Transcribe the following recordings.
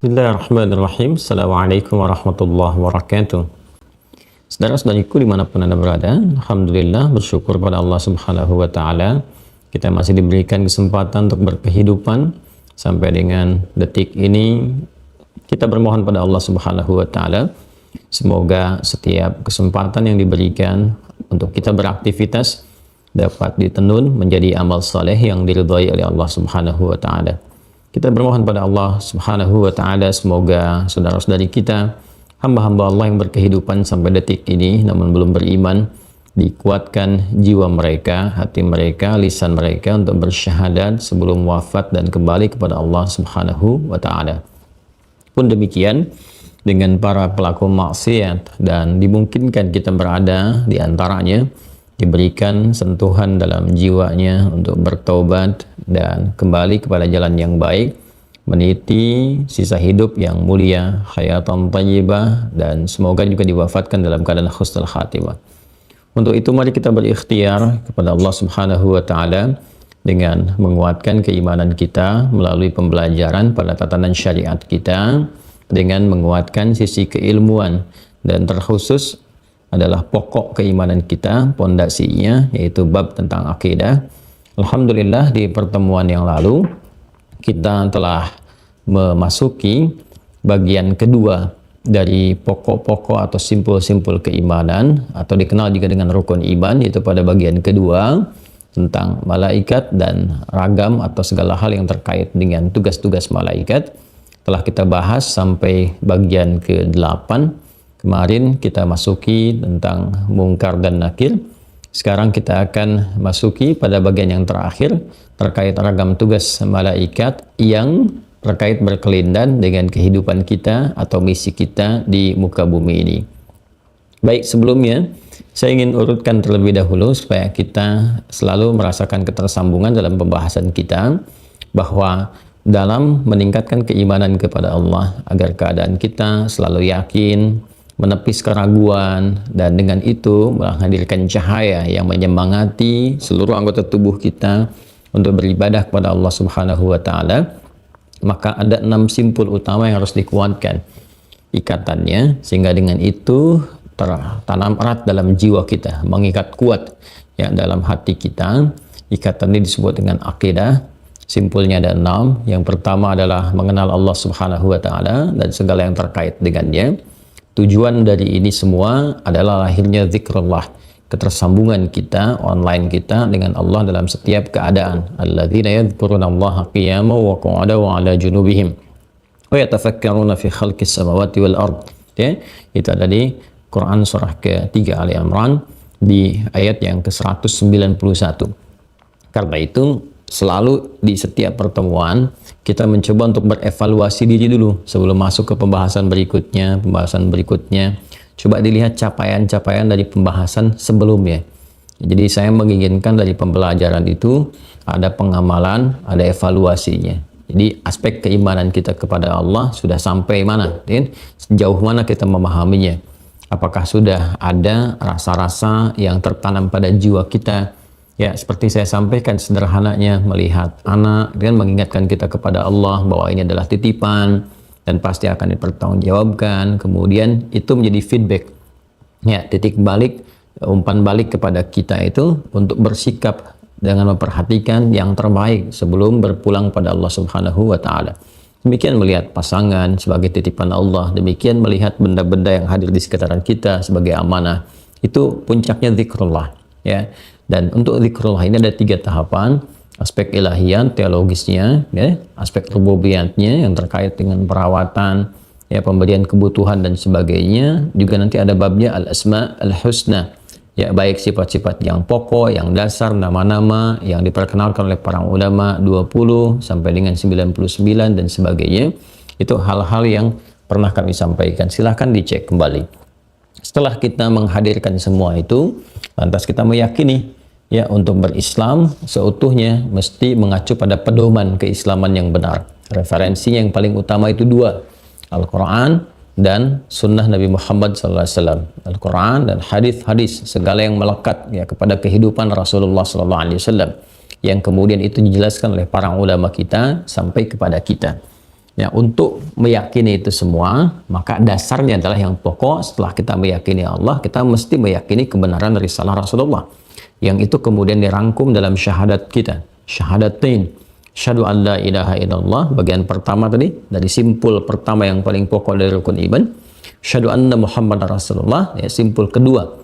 Bismillahirrahmanirrahim. Assalamualaikum warahmatullahi wabarakatuh. Saudara-saudariku dimanapun Anda berada, Alhamdulillah bersyukur pada Allah Subhanahu wa Ta'ala. Kita masih diberikan kesempatan untuk berkehidupan sampai dengan detik ini. Kita bermohon pada Allah Subhanahu wa Ta'ala, semoga setiap kesempatan yang diberikan untuk kita beraktivitas dapat ditenun menjadi amal saleh yang diridhai oleh Allah Subhanahu wa Ta'ala. Kita bermohon pada Allah Subhanahu wa Ta'ala, semoga saudara-saudari kita, hamba-hamba Allah yang berkehidupan sampai detik ini namun belum beriman, dikuatkan jiwa mereka, hati mereka, lisan mereka untuk bersyahadat sebelum wafat dan kembali kepada Allah Subhanahu wa Ta'ala. Pun demikian dengan para pelaku maksiat, dan dimungkinkan kita berada di antaranya, diberikan sentuhan dalam jiwanya untuk bertaubat dan kembali kepada jalan yang baik, meniti sisa hidup yang mulia, hayatan thayyibah, dan semoga juga diwafatkan dalam keadaan husnul khatimah. Untuk itu mari kita berikhtiar kepada Allah Subhanahu wa Ta'ala dengan menguatkan keimanan kita melalui pembelajaran pada tatanan syariat kita, dengan menguatkan sisi keilmuan, dan terkhusus adalah pokok keimanan kita, pondasinya yaitu bab tentang akidah. Alhamdulillah di pertemuan yang lalu kita telah memasuki bagian kedua dari pokok-pokok atau simpul-simpul keimanan, atau dikenal juga dengan rukun iman, yaitu pada bagian kedua tentang malaikat dan ragam atau segala hal yang terkait dengan tugas-tugas malaikat. Telah kita bahas sampai bagian ke-8. Kemarin kita masuki tentang mungkar dan nakir. Sekarang kita akan masuki pada bagian yang terakhir terkait ragam tugas malaikat yang terkait berkelindan dengan kehidupan kita atau misi kita di muka bumi ini. Baik, sebelumnya saya ingin urutkan terlebih dahulu supaya kita selalu merasakan ketersambungan dalam pembahasan kita, bahwa dalam meningkatkan keimanan kepada Allah agar keadaan kita selalu yakin, menepis keraguan, dan dengan itu menghadirkan cahaya yang menyemangati seluruh anggota tubuh kita untuk beribadah kepada Allah Subhanahu wa Ta'ala, maka ada 6 simpul utama yang harus dikuatkan ikatannya, sehingga dengan itu tertanam erat dalam jiwa kita, mengikat kuat ya dalam hati kita. Ikatan ini disebut dengan akidah. Simpulnya ada 6. Yang pertama adalah mengenal Allah Subhanahu wa Ta'ala dan segala yang terkait dengannya. Tujuan dari ini semua adalah lahirnya zikrullah, ketersambungan kita, online kita dengan Allah dalam setiap keadaan. Alladzina yadhkurunallaha qiyaman wa qu'udan wa 'ala junubihim wa yatafakkaruna fi khalqis samawati wal ard. Ya, itu ada di Quran surah ke-3 Ali Imran di ayat yang ke-191. Karena itu selalu di setiap pertemuan kita mencoba untuk berevaluasi diri dulu sebelum masuk ke pembahasan berikutnya. Coba dilihat capaian-capaian dari pembahasan sebelumnya. Jadi saya menginginkan dari pembelajaran itu ada pengamalan, ada evaluasinya. Jadi aspek keimanan kita kepada Allah sudah sampai mana? Sejauh mana kita memahaminya? Apakah sudah ada rasa-rasa yang tertanam pada jiwa kita? Ya, seperti saya sampaikan sederhananya, melihat anak dan mengingatkan kita kepada Allah bahwa ini adalah titipan dan pasti akan dipertanggungjawabkan. Kemudian itu menjadi feedback, ya, titik balik, umpan balik kepada kita itu untuk bersikap dengan memperhatikan yang terbaik sebelum berpulang pada Allah Subhanahu wa Ta'ala. Demikian melihat pasangan sebagai titipan Allah, demikian melihat benda-benda yang hadir di sekitaran kita sebagai amanah. Itu puncaknya zikrullah, ya. Dan untuk zikrullah ini ada 3 tahapan: aspek ilahiyat, teologisnya, ya, aspek rububiyatnya yang terkait dengan perawatan, ya, pemberian kebutuhan dan sebagainya. Juga nanti ada babnya al-asma al-husna, ya, baik sifat-sifat yang pokok, yang dasar, nama-nama yang diperkenalkan oleh para ulama 20 sampai dengan 99 dan sebagainya. Itu hal-hal yang pernah kami sampaikan, silahkan dicek kembali. Setelah kita menghadirkan semua itu, lantas kita meyakini, ya, untuk berislam seutuhnya mesti mengacu pada pedoman keislaman yang benar. Referensinya yang paling utama itu 2, Al-Quran dan sunnah Nabi Muhammad SAW. Al-Quran dan hadis-hadis, segala yang melekat, ya, kepada kehidupan Rasulullah SAW, yang kemudian itu dijelaskan oleh para ulama kita sampai kepada kita. Ya, untuk meyakini itu semua, maka dasarnya adalah yang pokok. Setelah kita meyakini Allah, kita mesti meyakini kebenaran risalah Rasulullah. Yang itu kemudian dirangkum dalam syahadat kita. Syahadatain. Syahadu an la ilaha illallah. Bagian pertama tadi, dari simpul pertama yang paling pokok dari rukun iman. Syahadu anna Muhammad Rasulullah. Ya, simpul kedua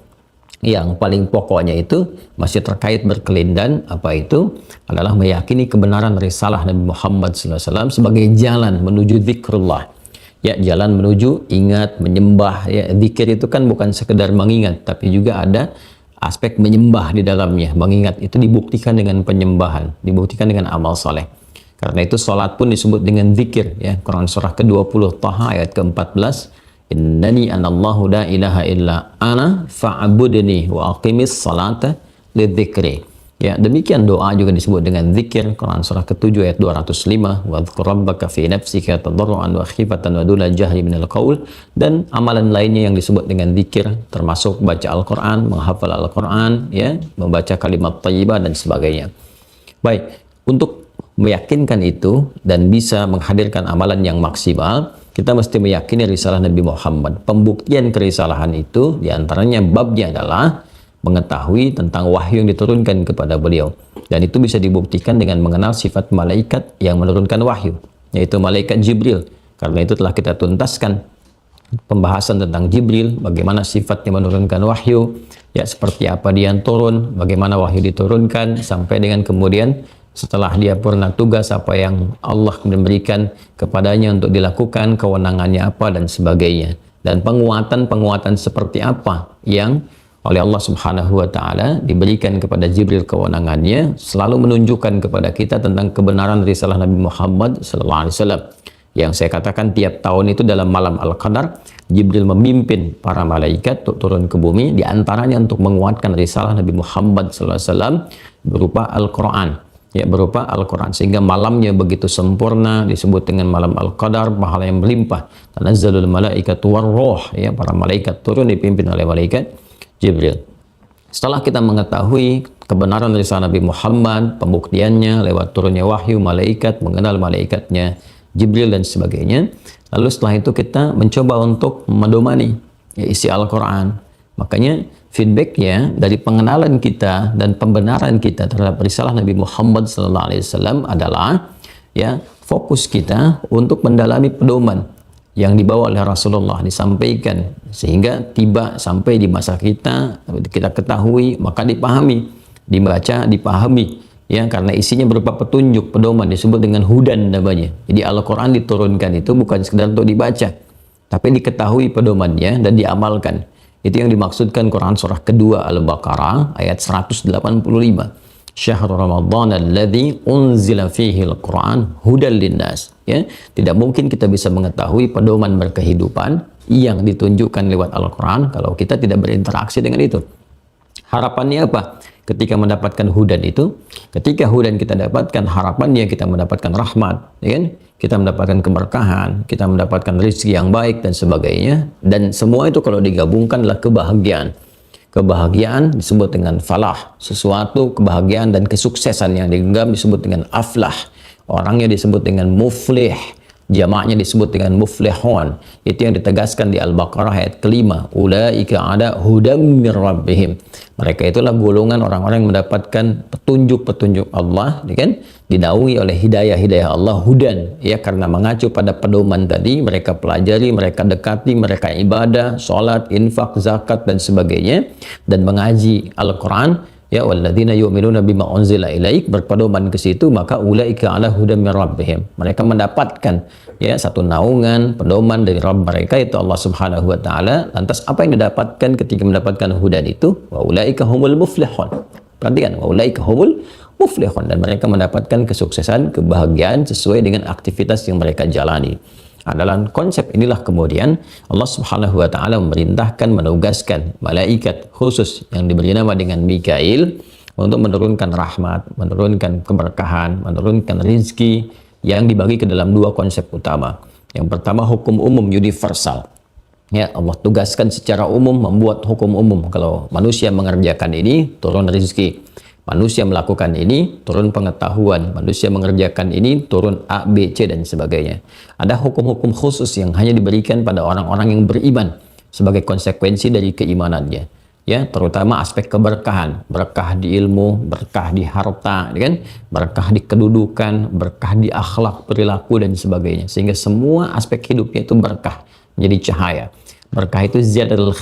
yang paling pokoknya itu masih terkait berkelindan, apa itu adalah meyakini kebenaran risalah Nabi Muhammad SAW sebagai jalan menuju zikrullah, ya, jalan menuju ingat, menyembah. Ya, zikir itu kan bukan sekedar mengingat, tapi juga ada aspek menyembah di dalamnya. Mengingat itu dibuktikan dengan penyembahan, dibuktikan dengan amal soleh. Karena itu salat pun disebut dengan zikir, ya. Quran surah ke-20 Taha ayat ke-14, innani anallahu la ilaha illa ana fa'budni wa aqimis salata lidzikri. Ya, demikian doa juga disebut dengan zikir. Quran surah ke-7 ayat 205, wadhkur rabbaka fi nafsika tadarruan wa khifatan wa duna jahri minal qaul, dan amalan lainnya yang disebut dengan zikir termasuk baca Al-Qur'an, menghafal Al-Qur'an, ya, membaca kalimat thayyibah dan sebagainya. Baik, untuk meyakinkan itu dan bisa menghadirkan amalan yang maksimal, kita mesti meyakini risalah Nabi Muhammad. Pembuktian kerisalahan itu diantaranya babnya adalah mengetahui tentang wahyu yang diturunkan kepada beliau. Dan itu bisa dibuktikan dengan mengenal sifat malaikat yang menurunkan wahyu, yaitu malaikat Jibril. Karena itu telah kita tuntaskan pembahasan tentang Jibril, bagaimana sifatnya menurunkan wahyu, ya, seperti apa dia turun, bagaimana wahyu diturunkan, sampai dengan kemudian setelah dia purna tugas apa yang Allah memberikan kepadanya untuk dilakukan, kewenangannya apa dan sebagainya, dan penguatan-penguatan seperti apa yang oleh Allah Subhanahu wa taala diberikan kepada Jibril kewenangannya, selalu menunjukkan kepada kita tentang kebenaran risalah Nabi Muhammad sallallahu alaihi wasallam. Yang saya katakan tiap tahun itu dalam malam Al-Qadar, Jibril memimpin para malaikat untuk turun ke bumi, diantaranya untuk menguatkan risalah Nabi Muhammad sallallahu alaihi wasallam berupa Al-Quran. Ya, berupa Al-Quran, sehingga malamnya begitu sempurna, disebut dengan malam Al-Qadar, pahala yang berlimpah. Tanazzalul malaikatu warruh, ya, para malaikat turun dipimpin oleh malaikat Jibril. Setelah kita mengetahui kebenaran risalah Nabi Muhammad, pembuktiannya lewat turunnya wahyu, malaikat, mengenal malaikatnya Jibril dan sebagainya, lalu setelah itu kita mencoba untuk medomani, ya, isi Al-Quran. Makanya feedbacknya dari pengenalan kita dan pembenaran kita terhadap risalah Nabi Muhammad SAW adalah, ya, fokus kita untuk mendalami pedoman yang dibawa oleh Rasulullah, disampaikan sehingga tiba sampai di masa kita ketahui, maka dipahami, dibaca, dipahami, ya, karena isinya berupa petunjuk, pedoman, disebut dengan hudan namanya. Jadi Al-Quran diturunkan itu bukan sekedar untuk dibaca, tapi diketahui pedomannya dan diamalkan. Itu yang dimaksudkan Quran surah kedua Al-Baqarah ayat 185. Syahrul Ramadan alladzi unzila fihi al-Quran hudal linnas. Ya, tidak mungkin kita bisa mengetahui pedoman berkehidupan yang ditunjukkan lewat Al-Quran kalau kita tidak berinteraksi dengan itu. Harapannya apa? Ketika mendapatkan hudan itu, ketika hudan kita dapatkan, harapannya kita mendapatkan rahmat, ya kan? Kita mendapatkan keberkahan, kita mendapatkan rezeki yang baik dan sebagainya, dan semua itu kalau digabungkan adalah kebahagiaan. Kebahagiaan disebut dengan falah, sesuatu kebahagiaan dan kesuksesan yang digenggam disebut dengan aflah. Orangnya disebut dengan muflih, jamaknya disebut dengan muflihun. Itu yang ditegaskan di Al-Baqarah ayat kelima. Ulaika ada hudam mir rabbihim. Mereka itulah golongan orang-orang yang mendapatkan petunjuk-petunjuk Allah, ya kan? Dinaungi oleh hidayah-hidayah Allah, hudan, ya, karena mengacu pada pedoman tadi, mereka pelajari, mereka dekati, mereka ibadah, sholat, infak, zakat dan sebagainya, dan mengaji Al-Quran, ya, walladzina yu'minuna bima unzila ilaik, berpedoman ke situ, maka ulaika ala hudam min rabbihim. Mereka mendapatkan, ya, satu naungan, pedoman dari Rabb mereka, itu Allah Subhanahu wa taala. Lantas apa yang didapatkan ketika mendapatkan hudan itu? Wa ulaika humul muflihun. Perhatikan, wa ulaika humul muflihun, dan mereka mendapatkan kesuksesan, kebahagiaan sesuai dengan aktivitas yang mereka jalani. Dalam konsep inilah kemudian Allah Subhanahu wa taala memerintahkan, menugaskan malaikat khusus yang diberi nama dengan Mikail untuk menurunkan rahmat, menurunkan keberkahan, menurunkan rizki yang dibagi ke dalam dua konsep utama. Yang pertama hukum umum universal. Ya, Allah tugaskan secara umum, membuat hukum umum. Kalau manusia mengerjakan ini, turun rizki. Manusia melakukan ini, turun pengetahuan. Manusia mengerjakan ini, turun A, B, C, dan sebagainya. Ada hukum-hukum khusus yang hanya diberikan pada orang-orang yang beriman sebagai konsekuensi dari keimanannya. Ya, terutama aspek keberkahan, berkah di ilmu, berkah di harta, kan? Berkah di kedudukan, berkah di akhlak, perilaku, dan sebagainya. Sehingga semua aspek hidupnya itu berkah, menjadi cahaya. Berkah itu ziyadatul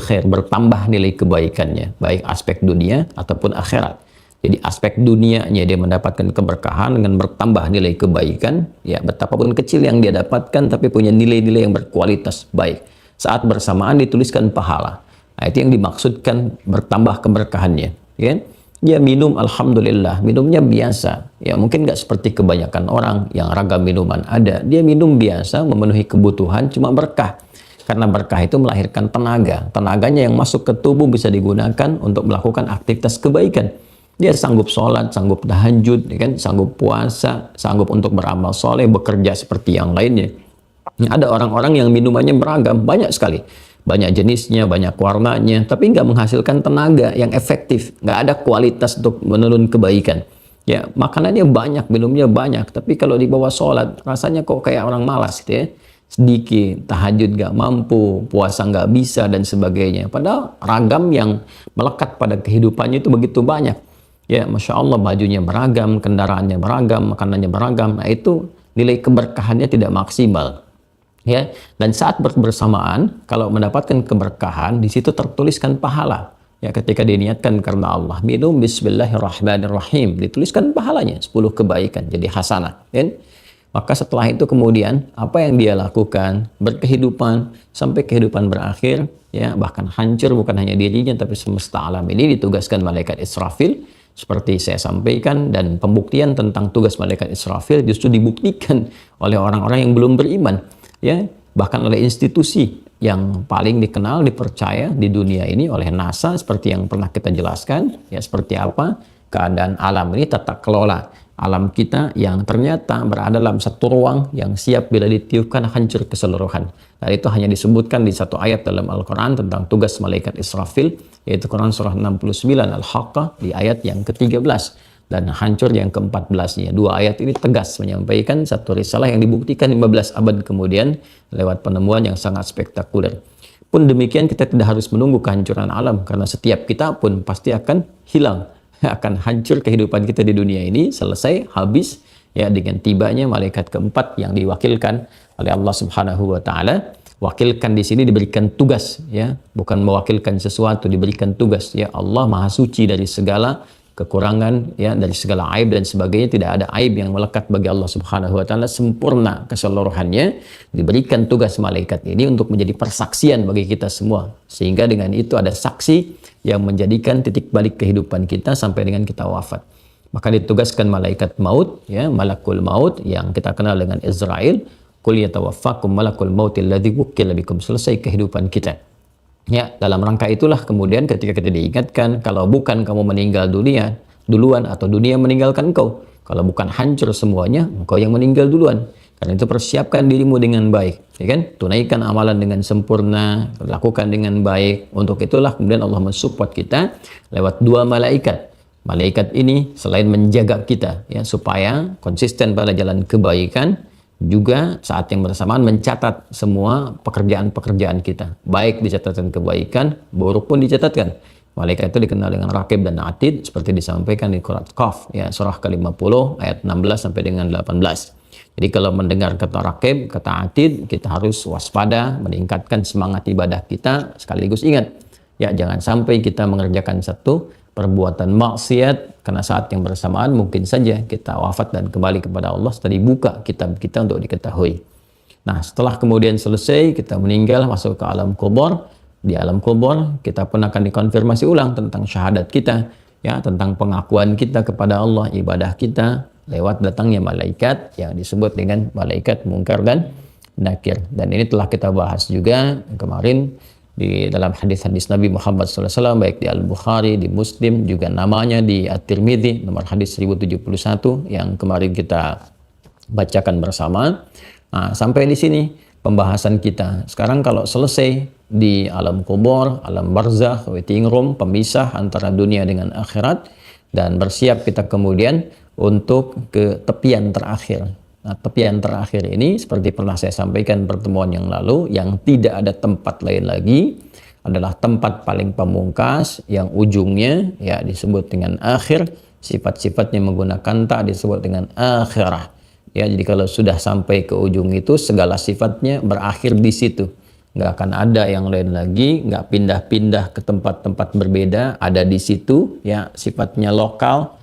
khair, bertambah nilai kebaikannya, baik aspek dunia ataupun akhirat. Jadi aspek dunianya dia mendapatkan keberkahan dengan bertambah nilai kebaikan, ya betapapun kecil yang dia dapatkan tapi punya nilai-nilai yang berkualitas baik. Saat bersamaan dituliskan pahala. Nah, itu yang dimaksudkan bertambah keberkahannya, ya. Dia minum, alhamdulillah, minumnya biasa. Ya mungkin nggak seperti kebanyakan orang yang ragam minuman ada. Dia minum biasa, memenuhi kebutuhan, cuma berkah. Karena berkah itu melahirkan tenaga. Tenaganya yang masuk ke tubuh bisa digunakan untuk melakukan aktivitas kebaikan. Dia sanggup sholat, sanggup tahajud, ya kan? Sanggup puasa, sanggup untuk beramal soleh, bekerja seperti yang lainnya. Ada orang-orang yang minumannya beragam, banyak sekali. Banyak jenisnya, banyak warnanya, tapi nggak menghasilkan tenaga yang efektif. Nggak ada kualitas untuk menurun kebaikan. Ya, makanannya banyak, minumnya banyak, tapi kalau dibawa sholat, rasanya kok kayak orang malas gitu ya. Sedikit, tahajud nggak mampu, puasa nggak bisa, dan sebagainya. Padahal ragam yang melekat pada kehidupannya itu begitu banyak. Ya, Masya Allah, bajunya beragam, kendaraannya beragam, makanannya beragam. Nah, itu nilai keberkahannya tidak maksimal. Ya, dan saat bersamaan kalau mendapatkan keberkahan di situ tertuliskan pahala. Ya, ketika diniatkan karena Allah, minum bismillahirrahmanirrahim, dituliskan pahalanya 10 kebaikan jadi hasanah, kan? Maka setelah itu kemudian apa yang dia lakukan berkehidupan sampai kehidupan berakhir, ya bahkan hancur bukan hanya dirinya tapi semesta alam ini ditugaskan malaikat Israfil. Seperti saya sampaikan, dan pembuktian tentang tugas malaikat Israfil justru dibuktikan oleh orang-orang yang belum beriman. Ya, bahkan oleh institusi yang paling dikenal, dipercaya di dunia ini oleh NASA, seperti yang pernah kita jelaskan, ya seperti apa keadaan alam ini, tata kelola alam kita yang ternyata berada dalam satu ruang yang siap bila ditiupkan hancur keseluruhan. Dan itu hanya disebutkan di satu ayat dalam Al-Quran tentang tugas malaikat Israfil, yaitu Quran surah 69 Al-Haqqah di ayat yang ke-13. Dan hancur yang ke-14-nya. Dua ayat ini tegas menyampaikan satu risalah yang dibuktikan 15 abad kemudian lewat penemuan yang sangat spektakuler. Pun demikian kita tidak harus menunggu kehancuran alam, karena setiap kita pun pasti akan hilang, akan hancur kehidupan kita di dunia ini, selesai, habis, ya dengan tibanya malaikat keempat yang diwakilkan oleh Allah Subhanahu wa taala. Wakilkan di sini diberikan tugas, ya, bukan mewakilkan sesuatu, diberikan tugas. Ya, Allah Maha Suci dari segala kekurangan, ya, dari segala aib dan sebagainya. Tidak ada aib yang melekat bagi Allah Subhanahu wa taala, sempurna keseluruhannya. Diberikan tugas malaikat ini untuk menjadi persaksian bagi kita semua, sehingga dengan itu ada saksi yang menjadikan titik balik kehidupan kita sampai dengan kita wafat. Maka ditugaskan malaikat maut, ya, malakul maut yang kita kenal dengan Israel. Qul yatawaffakum malakul mautil ladzi wukkila bikum. Selesai kehidupan kita. Ya, dalam rangka itulah kemudian ketika kita diingatkan, kalau bukan kamu meninggal dunia duluan atau dunia meninggalkan engkau, kalau bukan hancur semuanya, engkau yang meninggal duluan. Karena itu persiapkan dirimu dengan baik, ya kan? Tunaikan amalan dengan sempurna, lakukan dengan baik. Untuk itulah kemudian Allah mensupport kita lewat dua malaikat. Malaikat ini selain menjaga kita, ya, supaya konsisten pada jalan kebaikan, juga saat yang bersamaan mencatat semua pekerjaan-pekerjaan kita, baik di catatan kebaikan, buruk pun dicatatkan. Malaikat itu dikenal dengan Raqib dan Atid, seperti disampaikan di Quran Qaf, ya, surah ke-50 ayat 16 sampai dengan 18. Jadi kalau mendengar kata Raqib, kata Atid, kita harus waspada, meningkatkan semangat ibadah kita, sekaligus ingat, ya, jangan sampai kita mengerjakan satu perbuatan maksiat karena saat yang bersamaan mungkin saja kita wafat dan kembali kepada Allah setelah dibuka kitab kita untuk diketahui. Nah, setelah kemudian selesai kita meninggal masuk ke alam kubur, di alam kubur kita pun akan dikonfirmasi ulang tentang syahadat kita, ya, tentang pengakuan kita kepada Allah, ibadah kita lewat datangnya malaikat yang disebut dengan malaikat Munkar dan Nakir. Dan ini telah kita bahas juga kemarin di dalam hadis-hadis Nabi Muhammad SAW, baik di Al-Bukhari, di Muslim, juga namanya di At-Tirmidzi, nomor hadis 1071 yang kemarin kita bacakan bersama. Nah, sampai di sini pembahasan kita. Sekarang kalau selesai di alam kubur, alam barzakh, waiting room, pemisah antara dunia dengan akhirat, dan bersiap kita kemudian untuk ke tepian terakhir. Nah, tepian terakhir ini seperti pernah saya sampaikan pertemuan yang lalu, yang tidak ada tempat lain lagi adalah tempat paling pamungkas yang ujungnya ya disebut dengan akhir, sifat-sifatnya menggunakan ta disebut dengan akhirah. Ya, jadi kalau sudah sampai ke ujung itu segala sifatnya berakhir di situ. Nggak akan ada yang lain lagi, nggak pindah-pindah ke tempat-tempat berbeda, ada di situ ya, sifatnya lokal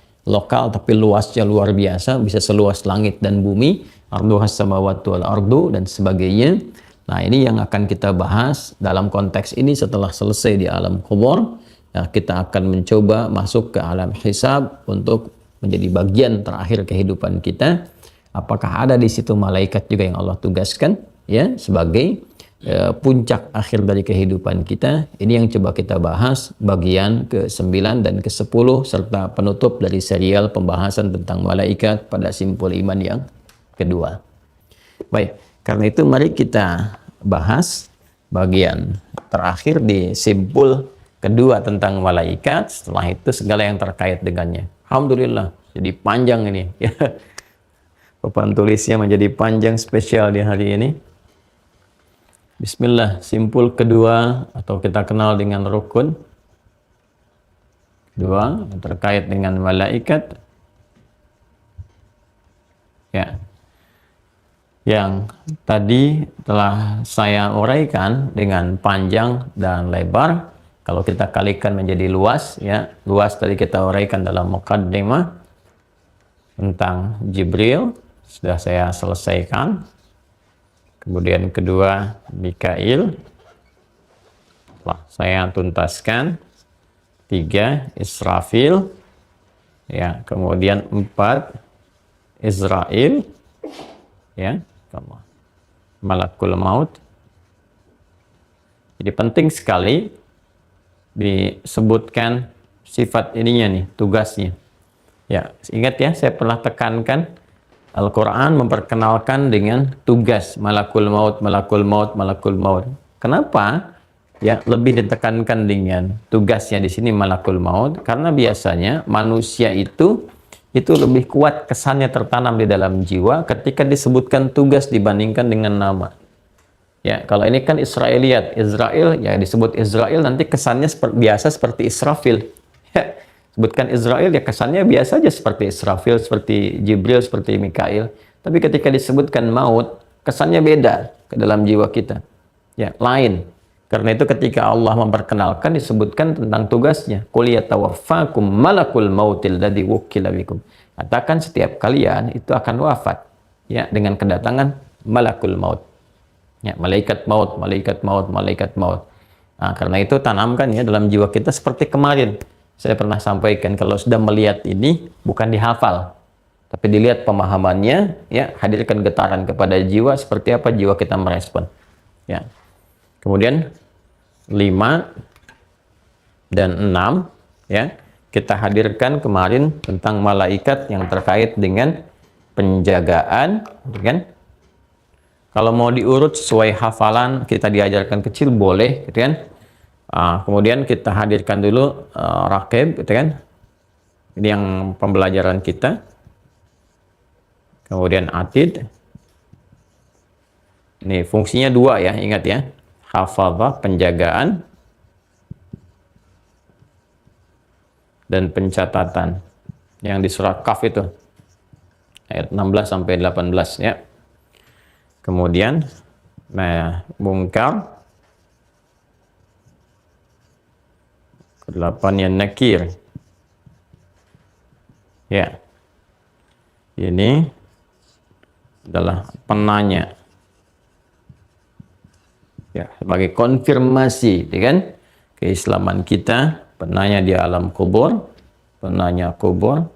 tapi luasnya luar biasa, bisa seluas langit dan bumi, arduhas samawati wal ardu dan sebagainya. Nah, ini yang akan kita bahas dalam konteks ini setelah selesai di alam kubur. Ya, kita akan mencoba masuk ke alam hisab untuk menjadi bagian terakhir kehidupan kita. Apakah ada di situ malaikat juga yang Allah tugaskan ya sebagai puncak akhir dari kehidupan kita? Ini yang coba kita bahas bagian ke-9 dan ke-10 serta penutup dari serial pembahasan tentang malaikat pada simpul iman yang kedua. Baik, karena itu mari kita bahas bagian terakhir di simpul kedua tentang malaikat. Setelah itu segala yang terkait dengannya. Alhamdulillah, jadi panjang ini ya. Papan tulisnya menjadi panjang spesial di hari ini. Bismillah, simpul kedua atau kita kenal dengan rukun kedua terkait dengan malaikat. Ya. Yang tadi telah saya uraikan dengan panjang dan lebar. Kalau kita kalikan menjadi luas ya, luas tadi kita uraikan dalam muqaddimah tentang Jibril. Sudah saya selesaikan. Kemudian kedua Mikail telah saya tuntaskan. 3 Israfil ya, kemudian 4 Israel ya, malakul maut. Jadi penting sekali disebutkan sifat ininya nih, tugasnya ya. Ingat ya, saya pernah tekankan Al-Quran memperkenalkan dengan tugas malakul maut, malakul maut, malakul maut. Kenapa? Ya, lebih ditekankan dengan tugasnya di sini malakul maut, karena biasanya manusia itu lebih kuat kesannya tertanam di dalam jiwa ketika disebutkan tugas dibandingkan dengan nama. Ya, kalau ini kan Israeliat, Israel, ya disebut Israel nanti kesannya biasa seperti Israfil. Ya. Sebutkan Israel ya kesannya biasa aja seperti Israfil, seperti Jibril, seperti Mikail. Tapi ketika disebutkan maut, kesannya beda ke dalam jiwa kita. Ya, lain. Karena itu ketika Allah memperkenalkan disebutkan tentang tugasnya. Qul yatawaffakum malakul mautil ladzi wukkila bikum. Katakan setiap kalian itu akan wafat ya dengan kedatangan malakul maut. Ya, malaikat maut, malaikat maut, malaikat maut. Nah, karena itu tanamkan ya dalam jiwa kita seperti kemarin. Saya pernah sampaikan kalau sudah melihat ini bukan dihafal, tapi dilihat pemahamannya, ya hadirkan getaran kepada jiwa seperti apa jiwa kita merespon. Ya. Kemudian 5 dan 6 ya kita hadirkan kemarin tentang malaikat yang terkait dengan penjagaan, kan? Kalau mau diurut sesuai hafalan kita diajarkan kecil boleh, gitu kan? Kemudian kita hadirkan dulu Raqib, gitu kan? Ini yang pembelajaran kita. Kemudian Atid. Ini fungsinya 2 ya, ingat ya. Hafadzah, penjagaan, dan pencatatan. Yang di surah Kaf itu. Ayat 16 sampai 18 ya. Kemudian Munkar. 8 yang nakir. Ya. Ini adalah penanya. Ya, sebagai konfirmasi, ya kan? Keislaman kita, penanya di alam kubur, penanya kubur.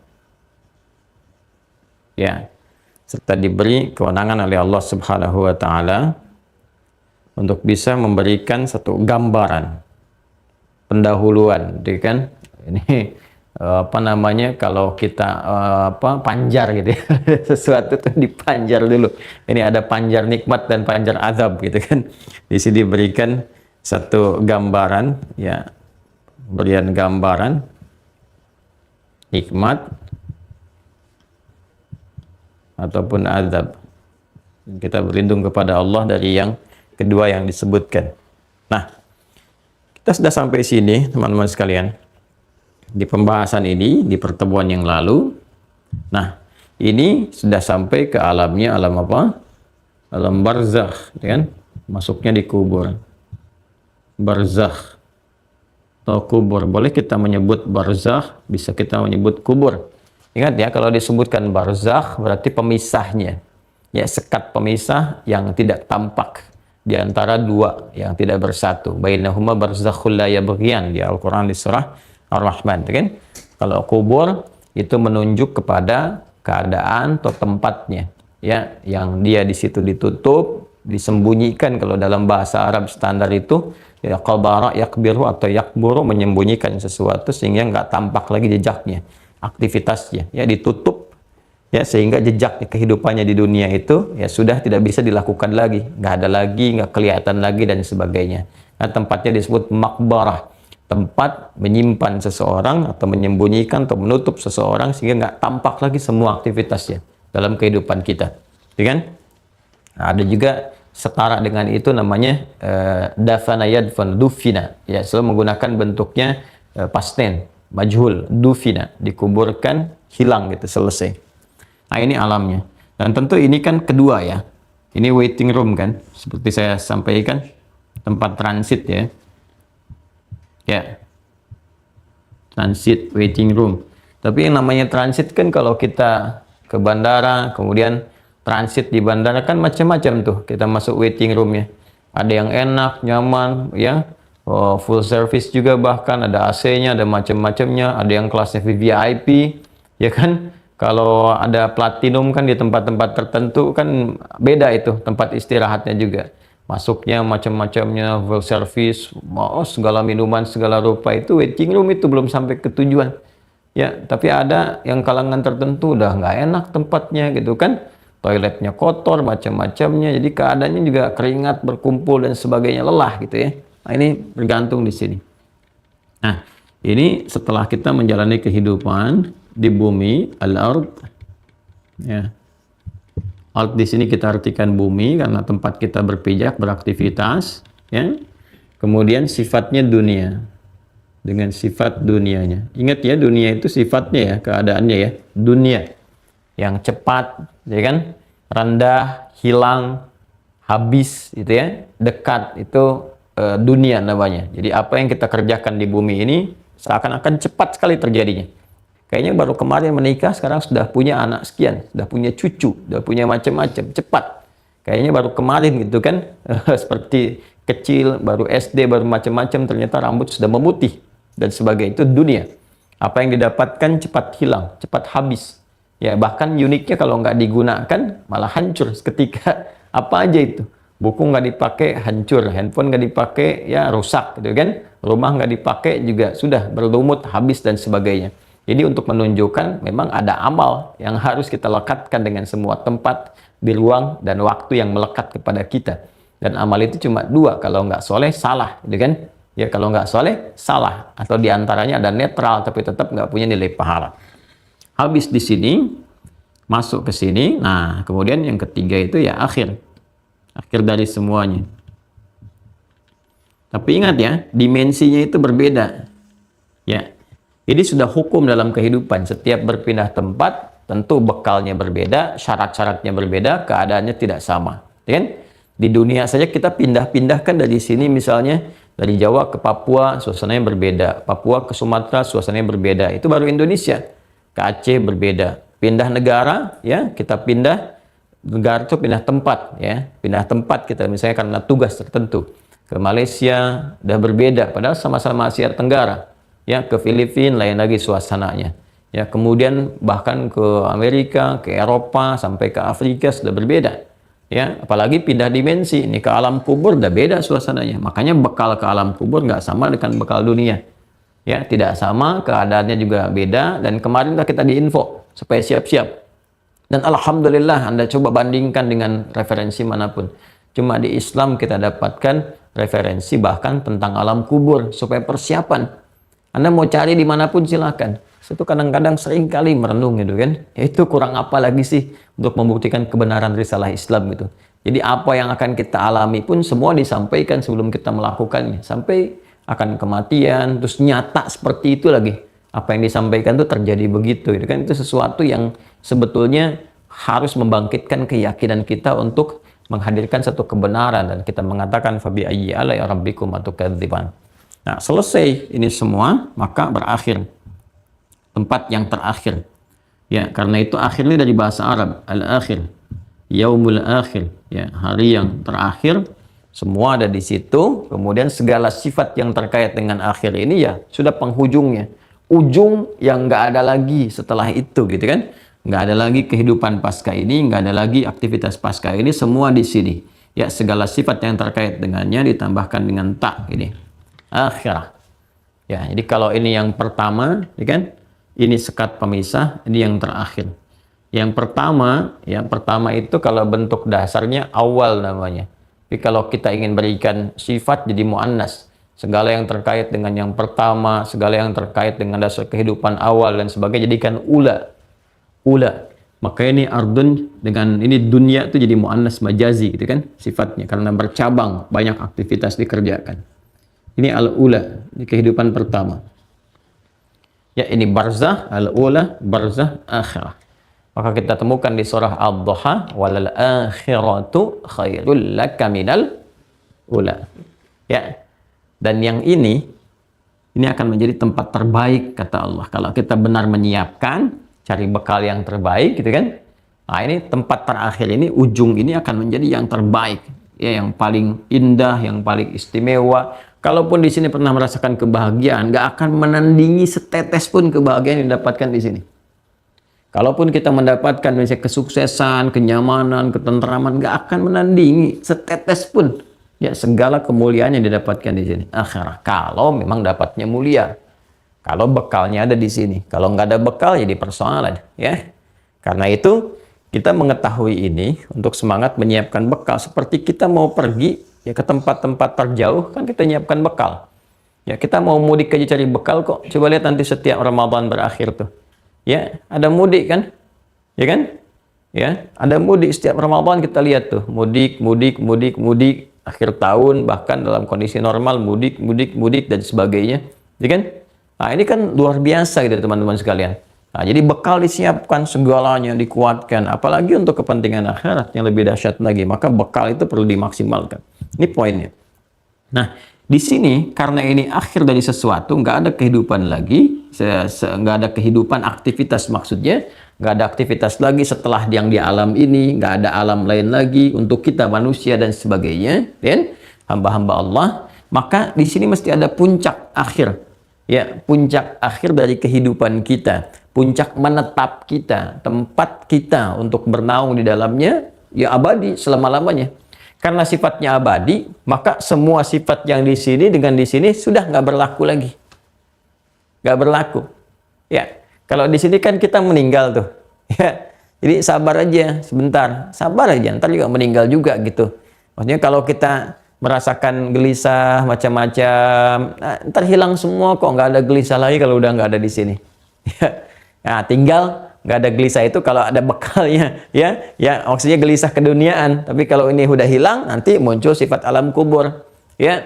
Ya. Serta diberi kewenangan oleh Allah Subhanahu wa taala untuk bisa memberikan satu gambaran pendahuluan, gitu kan? Ini apa namanya, kalau kita panjar gitu ya. Sesuatu tuh dipanjar dulu. Ini ada panjar nikmat dan panjar azab gitu kan. Di sini diberikan satu gambaran, ya, berian gambaran nikmat ataupun azab. Kita berlindung kepada Allah dari yang kedua yang disebutkan. Nah, kita sudah sampai sini teman-teman sekalian di pembahasan ini di pertemuan yang lalu. Nah, ini sudah sampai ke alamnya, alam apa? Alam barzakh, kan? Masuknya di kubur. Barzakh atau kubur. Boleh kita menyebut barzakh, bisa kita menyebut kubur. Ingat ya, kalau disebutkan barzakh berarti pemisahnya. Ya, sekat pemisah yang tidak tampak di antara dua yang tidak bersatu. Bainahuma barzakhul la yabghiyan di Al-Qur'an di surah Ar-Rahman, kan? Kalau kubur itu menunjuk kepada keadaan atau tempatnya, ya, yang dia di situ ditutup, disembunyikan. Kalau dalam bahasa Arab standar itu ya qabara yakbiru atau yakburu, menyembunyikan sesuatu sehingga nggak tampak lagi jejaknya, aktivitasnya, ya, ditutup, ya, sehingga jejak kehidupannya di dunia itu ya sudah tidak bisa dilakukan lagi, nggak ada lagi, nggak kelihatan lagi dan sebagainya. Nah, tempatnya disebut makbarah, tempat menyimpan seseorang atau menyembunyikan atau menutup seseorang sehingga nggak tampak lagi semua aktivitasnya dalam kehidupan kita, ya kan? Nah, ada juga setara dengan itu namanya dafana yadfan, dufina, ya, selalu menggunakan bentuknya past tense, majhul, dufina, dikuburkan, hilang gitu, selesai. Nah, ini alamnya. Dan tentu ini kan kedua ya, ini waiting room kan, seperti saya sampaikan, tempat transit ya. Ya, transit, waiting room. Tapi yang namanya transit kan kalau kita ke bandara, kemudian transit di bandara kan macam-macam tuh. Kita masuk waiting room ya. Ada yang enak, nyaman, ya, full service juga, bahkan ada AC-nya, ada macam-macamnya. Ada yang kelasnya VIP, ya kan. Kalau ada platinum kan di tempat-tempat tertentu kan beda itu tempat istirahatnya juga. Masuknya macam-macamnya, full service, segala minuman, segala rupa. Itu waiting room, itu belum sampai ke tujuan. Ya, tapi ada yang kalangan tertentu udah nggak enak tempatnya gitu kan. Toiletnya kotor, macam-macamnya. Jadi keadaannya juga keringat berkumpul dan sebagainya, lelah gitu ya. Nah, ini bergantung di sini. Nah, ini setelah kita menjalani kehidupan di bumi, al-ard, ya. Ard di sini kita artikan bumi karena tempat kita berpijak, beraktivitas, ya. Kemudian sifatnya dunia, dengan sifat dunianya. Ingat ya, dunia itu sifatnya ya, keadaannya ya, dunia yang cepat, ya kan, rendah, hilang, habis, itu ya, dekat, itu dunia namanya. Jadi apa yang kita kerjakan di bumi ini seakan-akan cepat sekali terjadinya. Kayaknya baru kemarin menikah, sekarang sudah punya anak sekian, sudah punya cucu, sudah punya macam-macam, cepat. Kayaknya baru kemarin gitu kan, seperti kecil, baru SD, baru macam-macam, ternyata rambut sudah memutih, dan sebagainya. Itu dunia. Apa yang didapatkan cepat hilang, cepat habis. Ya, bahkan uniknya kalau nggak digunakan, malah hancur seketika. Apa aja itu? Buku nggak dipakai, hancur. Handphone nggak dipakai, ya rusak gitu kan. Rumah nggak dipakai juga sudah berlumut, habis, dan sebagainya. Jadi untuk menunjukkan memang ada amal yang harus kita lekatkan dengan semua tempat di ruang dan waktu yang melekat kepada kita. Dan amal itu cuma dua, kalau nggak soleh salah, gitu kan? Ya, kalau nggak soleh salah, atau diantaranya ada netral tapi tetap nggak punya nilai pahala. Habis di sini, masuk ke sini. Nah, kemudian yang ketiga itu ya akhir dari semuanya. Tapi ingat ya, dimensinya itu berbeda. Ya. Ini sudah hukum dalam kehidupan. Setiap berpindah tempat, tentu bekalnya berbeda, syarat-syaratnya berbeda, keadaannya tidak sama. Ya kan? Di dunia saja kita pindah-pindahkan dari sini, misalnya dari Jawa ke Papua, suasananya berbeda. Papua ke Sumatera, suasananya berbeda. Itu baru Indonesia. Ke Aceh berbeda. Pindah negara, ya, kita pindah negara itu pindah tempat, ya. Pindah tempat kita misalnya karena tugas tertentu. Ke Malaysia udah berbeda, padahal sama-sama Asia Tenggara. Ya, ke Filipina lain lagi suasananya. Ya, kemudian bahkan ke Amerika, ke Eropa, sampai ke Afrika sudah berbeda. Ya, apalagi pindah dimensi, ini ke alam kubur udah beda suasananya. Makanya bekal ke alam kubur nggak sama dengan bekal dunia. Ya, tidak sama, keadaannya juga beda, dan kemarin udah kita diinfo supaya siap-siap. Dan alhamdulillah Anda coba bandingkan dengan referensi manapun. Cuma di Islam kita dapatkan referensi bahkan tentang alam kubur supaya persiapan. Anda mau cari dimanapun silakan. Itu kadang-kadang sering kali merenung gitu kan. Ya itu kurang apa lagi sih untuk membuktikan kebenaran risalah Islam gitu. Jadi apa yang akan kita alami pun semua disampaikan sebelum kita melakukannya. Sampai akan kematian, terus nyata seperti itu lagi. Apa yang disampaikan itu terjadi begitu gitu kan. Itu sesuatu yang sebetulnya harus membangkitkan keyakinan kita untuk menghadirkan satu kebenaran, dan kita mengatakan fabi ayyi alai rabbikum atukadziban. Nah, selesai ini semua, maka berakhir tempat yang terakhir. Ya, karena itu akhirnya dari bahasa Arab, al-akhir, yaumul akhir, ya, hari yang terakhir, semua ada di situ. Kemudian segala sifat yang terkait dengan akhir ini ya sudah penghujungnya. Ujung yang nggak ada lagi setelah itu gitu kan. Nggak ada lagi kehidupan pasca ini, nggak ada lagi aktivitas pasca ini, semua di sini. Ya, segala sifat yang terkait dengannya ditambahkan dengan tak ini. Akhirah. Ya, jadi kalau ini yang pertama, ya kan? Ini sekat pemisah, ini yang terakhir. Yang pertama itu kalau bentuk dasarnya awal namanya. Tapi kalau kita ingin berikan sifat jadi muannas. Segala yang terkait dengan yang pertama, segala yang terkait dengan dasar kehidupan awal dan sebagainya jadikan ula. Maka ini ardun dengan ini dunia itu jadi muannas majazi gitu kan sifatnya karena bercabang, banyak aktivitas dikerjakan. Ini al-ula, ini kehidupan pertama. Ya, ini barzah, al-ula, barzah, akhirah. Maka kita temukan di surah Ad-Duha, walal akhiratu khairul laka minal ula. Ya. Dan yang ini akan menjadi tempat terbaik kata Allah. Kalau kita benar menyiapkan, cari bekal yang terbaik gitu kan. Nah, ini tempat terakhir ini, ujung ini akan menjadi yang terbaik. Ya, yang paling indah, yang paling istimewa. Kalaupun di sini pernah merasakan kebahagiaan, nggak akan menandingi setetes pun kebahagiaan yang didapatkan di sini. Kalaupun kita mendapatkan misalnya kesuksesan, kenyamanan, ketentraman, nggak akan menandingi setetes pun ya segala kemuliaan yang didapatkan di sini. Akhirah, kalau memang dapatnya mulia, kalau bekalnya ada di sini. Kalau nggak ada bekal, jadi persoalan, ya. Karena itu kita mengetahui ini untuk semangat menyiapkan bekal. Seperti kita mau pergi ya ke tempat-tempat terjauh, kan kita nyiapkan bekal. Ya, kita mau mudik aja cari bekal kok. Coba lihat nanti setiap Ramadan berakhir tuh. Ya, ada mudik kan? Ya kan? Ya, ada mudik setiap Ramadan kita lihat tuh. Mudik. Akhir tahun bahkan dalam kondisi normal mudik dan sebagainya. Ya kan? Nah, ini kan luar biasa gitu teman-teman sekalian. Nah, jadi bekal disiapkan, segalanya dikuatkan. Apalagi untuk kepentingan akhirat yang lebih dahsyat lagi. Maka bekal itu perlu dimaksimalkan. Ini poinnya. Nah, di sini karena ini akhir dari sesuatu, nggak ada kehidupan lagi, nggak ada kehidupan aktivitas maksudnya, nggak ada aktivitas lagi setelah yang di alam ini, nggak ada alam lain lagi untuk kita manusia dan sebagainya, dan hamba-hamba Allah. Maka di sini mesti ada puncak akhir, ya, puncak akhir dari kehidupan kita, puncak menetap kita, tempat kita untuk bernaung di dalamnya, ya abadi selama-lamanya. Karena sifatnya abadi, maka semua sifat yang di sini dengan di sini sudah nggak berlaku lagi. Nggak berlaku. Ya, kalau di sini kan kita meninggal tuh. Ya, jadi sabar aja sebentar. Sabar aja, ntar juga meninggal juga gitu. Maksudnya kalau kita merasakan gelisah macam-macam, nah, ntar hilang semua kok, nggak ada gelisah lagi kalau udah nggak ada di sini. Ya, nah, tinggal nggak ada gelisah itu kalau ada bekalnya, ya maksudnya gelisah keduniaan. Tapi kalau ini udah hilang, nanti muncul sifat alam kubur, ya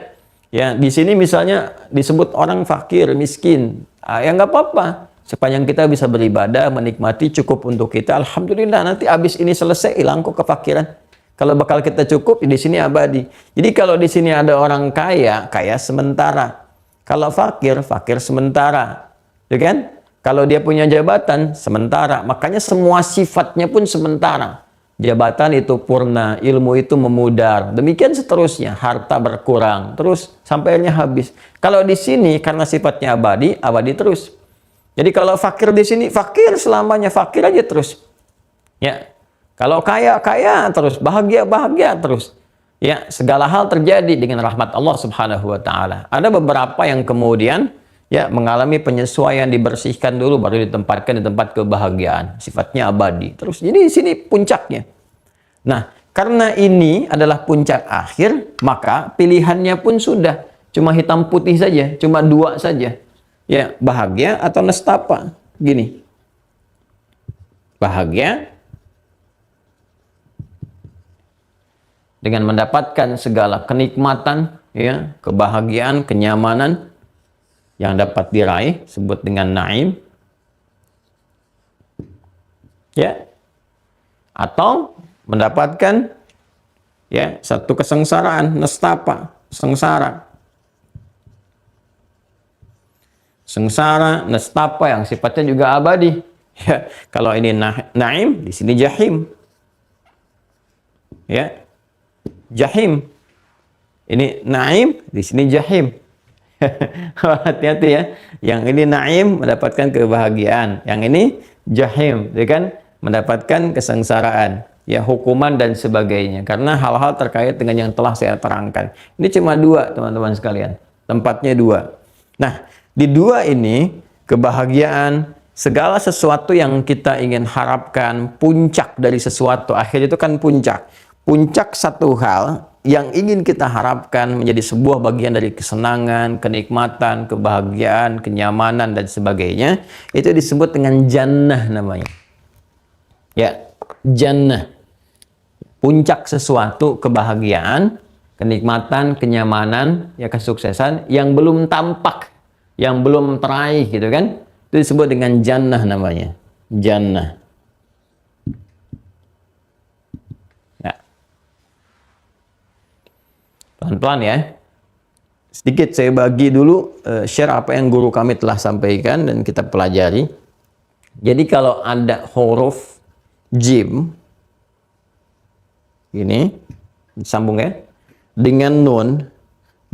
di sini misalnya disebut orang fakir, miskin, ya nggak apa-apa, sepanjang kita bisa beribadah, menikmati cukup untuk kita, alhamdulillah. Nanti abis ini selesai hilang kok kefakiran. Kalau bekal kita cukup, di sini abadi. Jadi kalau di sini ada orang kaya, kaya sementara. Kalau fakir, fakir sementara, ya kan? Kalau dia punya jabatan, sementara. Makanya semua sifatnya pun sementara. Jabatan itu purna, ilmu itu memudar. Demikian seterusnya, harta berkurang. Terus sampai akhirnya habis. Kalau di sini, karena sifatnya abadi, abadi terus. Jadi kalau fakir di sini, fakir selamanya, fakir aja terus. Ya, kalau kaya, kaya terus. Bahagia, bahagia terus. Ya, segala hal terjadi dengan rahmat Allah Subhanahu wa Ta'ala. Ada beberapa yang kemudian Ya, mengalami penyesuaian, dibersihkan dulu baru ditempatkan di tempat kebahagiaan. Sifatnya abadi. Terus jadi di sini puncaknya. Nah, karena ini adalah puncak akhir, maka pilihannya pun sudah cuma hitam putih saja, cuma dua saja. Ya, bahagia atau nestapa. Gini. Bahagia dengan mendapatkan segala kenikmatan, ya, kebahagiaan, kenyamanan yang dapat diraih, sebut dengan naim. Ya. Atau mendapatkan, ya, satu kesengsaraan, nestapa, sengsara. Sengsara, nestapa yang sifatnya juga abadi. Ya, kalau ini naim, di sini jahim. Ya. Jahim. Ini naim, di sini jahim. Hati-hati ya. Yang ini naim mendapatkan kebahagiaan, yang ini jahim, ya kan, mendapatkan kesengsaraan, ya, hukuman dan sebagainya. Karena hal-hal terkait dengan yang telah saya terangkan. Ini cuma dua, teman-teman sekalian. Tempatnya dua. Nah, di dua ini kebahagiaan, segala sesuatu yang kita ingin harapkan, puncak dari sesuatu, akhir itu kan puncak. Puncak satu hal yang ingin kita harapkan menjadi sebuah bagian dari kesenangan, kenikmatan, kebahagiaan, kenyamanan, dan sebagainya, itu disebut dengan jannah namanya. Ya, jannah. Puncak sesuatu kebahagiaan, kenikmatan, kenyamanan, ya, kesuksesan yang belum tampak, yang belum teraih, gitu kan. Itu disebut dengan jannah namanya. Jannah. Pelan-pelan ya. Sedikit saya bagi dulu, share apa yang guru kami telah sampaikan dan kita pelajari. Jadi kalau ada huruf jim, ini, disambung ya, dengan nun,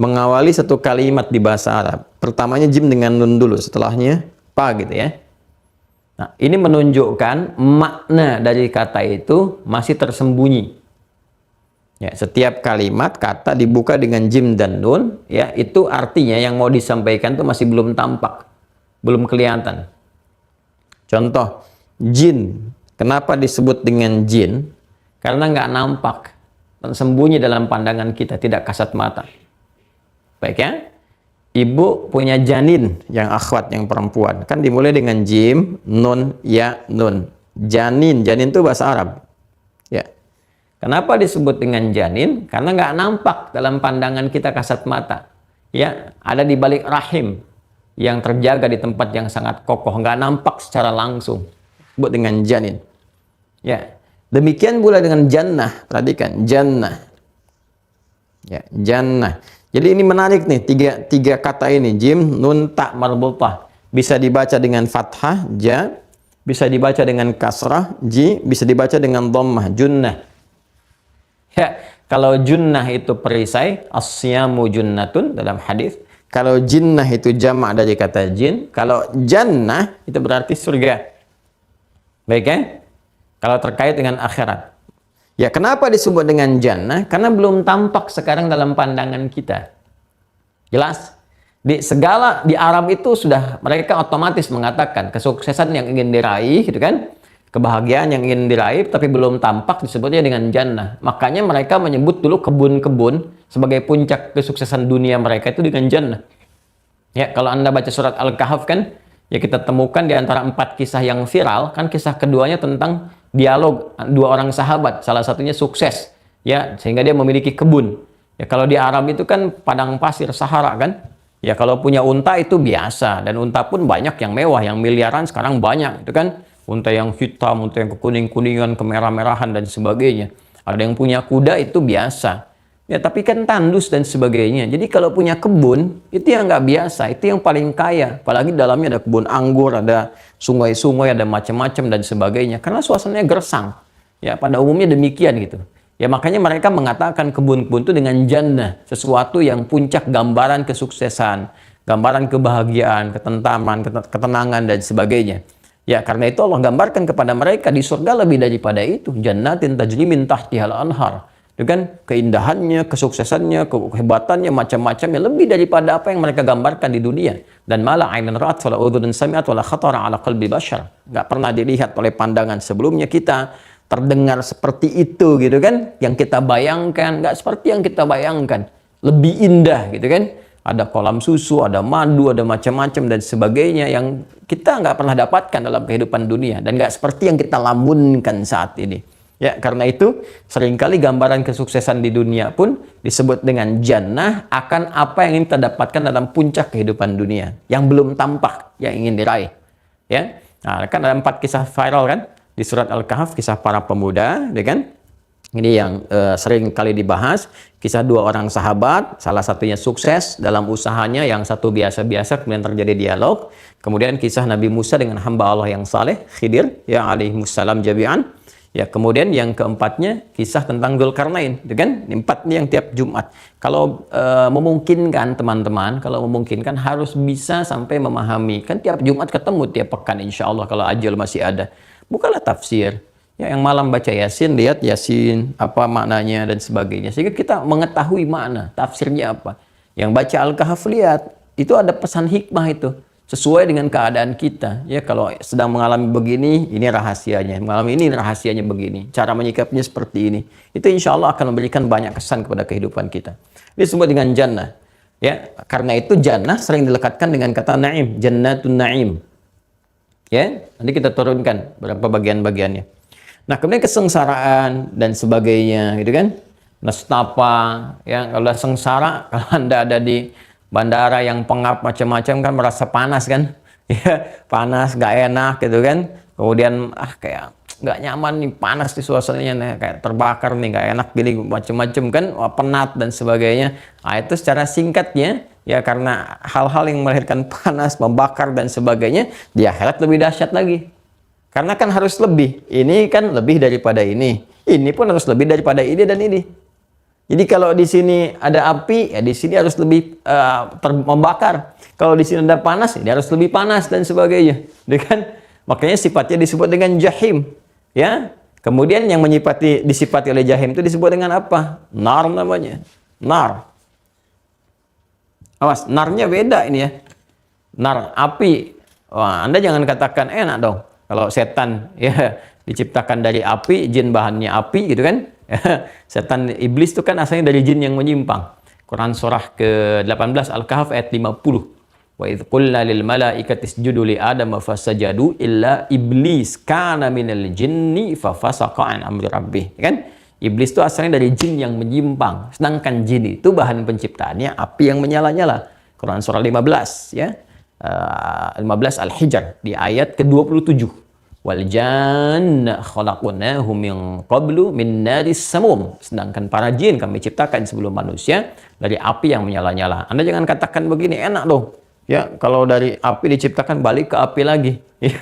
mengawali satu kalimat di bahasa Arab. Pertamanya jim dengan nun dulu, setelahnya pa gitu ya. Nah, ini menunjukkan makna dari kata itu masih tersembunyi. Ya, setiap kalimat kata dibuka dengan jim dan nun, ya, itu artinya yang mau disampaikan itu masih belum tampak, belum kelihatan. Contoh, jin. Kenapa disebut dengan jin? Karena nggak nampak, tersembunyi dalam pandangan kita, tidak kasat mata. Baik ya, ibu punya janin yang akhwat, yang perempuan, kan dimulai dengan jim, nun, ya, nun. Janin, janin itu bahasa Arab. Ya. Kenapa disebut dengan janin? Karena nggak nampak dalam pandangan kita kasat mata. Ya, ada di balik rahim yang terjaga di tempat yang sangat kokoh, nggak nampak secara langsung. Disebut dengan janin. Ya, demikian pula dengan jannah. Perhatikan, jannah. Ya, jannah. Jadi ini menarik nih, tiga kata ini, jim, nun, ta, marbutah. Bisa dibaca dengan fathah, ja, bisa dibaca dengan kasrah, ji, bisa dibaca dengan dhammah, junnah. Ya, kalau junnah itu perisai, asyamu junnatun dalam hadis. Kalau jinnah itu jamak dari kata jin. Kalau jannah itu berarti surga. Baik ya? Kalau terkait dengan akhirat. Ya, kenapa disebut dengan jannah? Karena belum tampak sekarang dalam pandangan kita. Jelas? Di Arab itu sudah mereka otomatis mengatakan kesuksesan yang ingin diraih, gitu kan? Kebahagiaan yang ingin diraih tapi belum tampak disebutnya dengan jannah. Makanya mereka menyebut dulu kebun-kebun sebagai puncak kesuksesan dunia mereka itu dengan jannah. Ya, kalau Anda baca surat Al-Kahf kan, ya, kita temukan di antara 4 kisah yang viral, kan kisah keduanya tentang dialog 2 orang sahabat, salah satunya sukses, ya, sehingga dia memiliki kebun. Ya, kalau di Arab itu kan padang pasir Sahara kan. Ya, kalau punya unta itu biasa, dan unta pun banyak yang mewah, yang miliaran sekarang banyak, itu kan. Unta yang hitam, unta yang kekuning-kuningan, kemerah-merahan, dan sebagainya. Ada yang punya kuda, itu biasa. Ya, tapi kan tandus dan sebagainya. Jadi kalau punya kebun, itu yang nggak biasa, itu yang paling kaya. Apalagi dalamnya ada kebun anggur, ada sungai-sungai, ada macam-macam, dan sebagainya. Karena suasananya gersang. Ya, pada umumnya demikian gitu. Ya, makanya mereka mengatakan kebun-kebun itu dengan jannah. Sesuatu yang puncak gambaran kesuksesan, gambaran kebahagiaan, ketentraman, ketenangan, dan sebagainya. Ya, karena itu Allah gambarkan kepada mereka di surga lebih daripada itu. Jannatin tajri min tahtihal anhar. Itu kan keindahannya, kesuksesannya, kehebatannya, macam-macamnya lebih daripada apa yang mereka gambarkan di dunia. Dan malah ainun ra'at wala udhunun sami'at wala khatara ala qalbi bashar. Nggak pernah dilihat oleh pandangan sebelumnya kita, terdengar seperti itu gitu kan, yang kita bayangkan, nggak seperti yang kita bayangkan, lebih indah gitu kan. Ada kolam susu, ada madu, ada macam-macam dan sebagainya yang kita nggak pernah dapatkan dalam kehidupan dunia dan nggak seperti yang kita lamunkan saat ini. Ya, karena itu seringkali gambaran kesuksesan di dunia pun disebut dengan jannah akan apa yang ingin kita dapatkan dalam puncak kehidupan dunia yang belum tampak, yang ingin diraih. Ya, nah, kan ada 4 kisah viral kan di surat Al-Kahf, kisah para pemuda, ya kan? Ini yang sering kali dibahas, kisah 2 orang sahabat, salah satunya sukses dalam usahanya, yang satu biasa-biasa, kemudian terjadi dialog. Kemudian kisah Nabi Musa dengan hamba Allah yang saleh, Khidir, ya alaihissalam jami'an. Ya, kemudian yang keempatnya kisah tentang Dzulkarnain, itu kan? 4 ini yang tiap Jumat. Kalau memungkinkan teman-teman, kalau memungkinkan harus bisa sampai memahami. Kan tiap Jumat ketemu tiap pekan insya Allah kalau ajal masih ada. Bukalah tafsir. Ya, yang malam baca Yasin, lihat Yasin, apa maknanya dan sebagainya. Sehingga kita mengetahui makna, tafsirnya apa. Yang baca Al-Kahf, lihat, itu ada pesan hikmah itu. Sesuai dengan keadaan kita. Ya, kalau sedang mengalami begini, ini rahasianya. Mengalami ini, rahasianya begini. Cara menyikapinya seperti ini. Itu insya Allah akan memberikan banyak kesan kepada kehidupan kita. Ini disebut dengan jannah. Ya, karena itu jannah sering dilekatkan dengan kata na'im. Jannatun na'im. Ya, nanti kita turunkan beberapa bagian-bagiannya. Nah, kemudian kesengsaraan dan sebagainya, gitu kan? Nestapa, ya, kalau sengsara, kalau Anda ada di bandara yang pengap macam-macam kan merasa panas kan? Ya, panas, nggak enak gitu kan? Kemudian, kayak nggak nyaman nih, panas di suasananya, nih, kayak terbakar nih, nggak enak gini, macam-macam kan? Penat dan sebagainya. Nah, itu secara singkatnya, ya karena hal-hal yang melahirkan panas, membakar dan sebagainya, di akhirat lebih dahsyat lagi. Karena kan harus lebih. Ini kan lebih daripada ini. Ini pun harus lebih daripada ini dan ini. Jadi kalau di sini ada api, ya di sini harus lebih membakar. Kalau di sini ada panas, ya harus lebih panas dan sebagainya. Kan? Makanya sifatnya disebut dengan jahim. Ya. Kemudian yang disifati oleh jahim itu disebut dengan apa? Nar namanya. Nar. Awas, narnya beda ini ya. Nar, api. Wah, Anda jangan katakan enak dong. Kalau setan ya diciptakan dari api, jin bahannya api gitu kan. Setan iblis itu kan asalnya dari jin yang menyimpang. Quran surah ke-18 Al-Kahf ayat 50. Wa idz qulna lil malaikati isjudu li Adam fasajadu illa iblis kana minal jinni fafasaqa an amri rabbih. Kan? Iblis itu asalnya dari jin yang menyimpang. Sedangkan jin itu bahan penciptaannya api yang menyala-nyala. Quran surah 15 ya. 15 Al-Hijr di ayat ke-27. Wal janna khalaqnahu min qablu min naris samum. Sedangkan para jin kami ciptakan sebelum manusia dari api yang menyala-nyala. Anda jangan katakan begini, enak dong. Ya, kalau dari api diciptakan balik ke api lagi. Ya.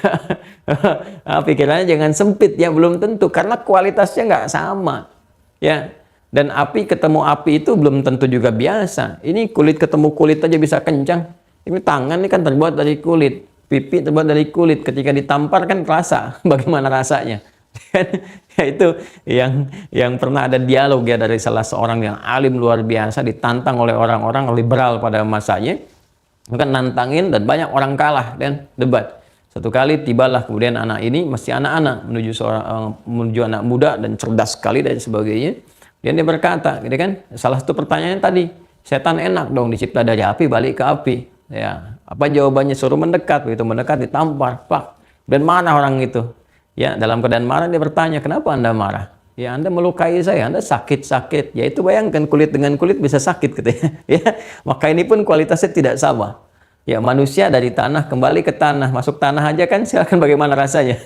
Pikirannya jangan sempit ya, belum tentu karena kualitasnya nggak sama. Ya. Dan api ketemu api itu belum tentu juga biasa. Ini kulit ketemu kulit aja bisa kencang. Ini tangan ini kan terbuat dari kulit, pipi terbuat dari kulit. Ketika ditampar kan terasa bagaimana rasanya. Ya itu yang pernah ada dialog ya dari salah seorang yang alim luar biasa ditantang oleh orang-orang liberal pada masanya. Bukan nantangin dan banyak orang kalah dan debat. Satu kali tibalah kemudian anak ini masih anak-anak menuju anak muda dan cerdas sekali dan sebagainya. Dan dia berkata, gitu kan? Salah satu pertanyaan tadi, setan enak dong dicipta dari api balik ke api. Ya, apa jawabannya? Suruh mendekat, begitu mendekat ditampar, pak. Dan mana orang itu? Ya, dalam keadaan marah dia bertanya, kenapa Anda marah? Ya, Anda melukai saya, Anda sakit-sakit. Ya, itu bayangkan kulit dengan kulit bisa sakit gitu ya. Ya, maka ini pun kualitasnya tidak sama. Ya, manusia dari tanah kembali ke tanah, masuk tanah aja kan silakan bagaimana rasanya.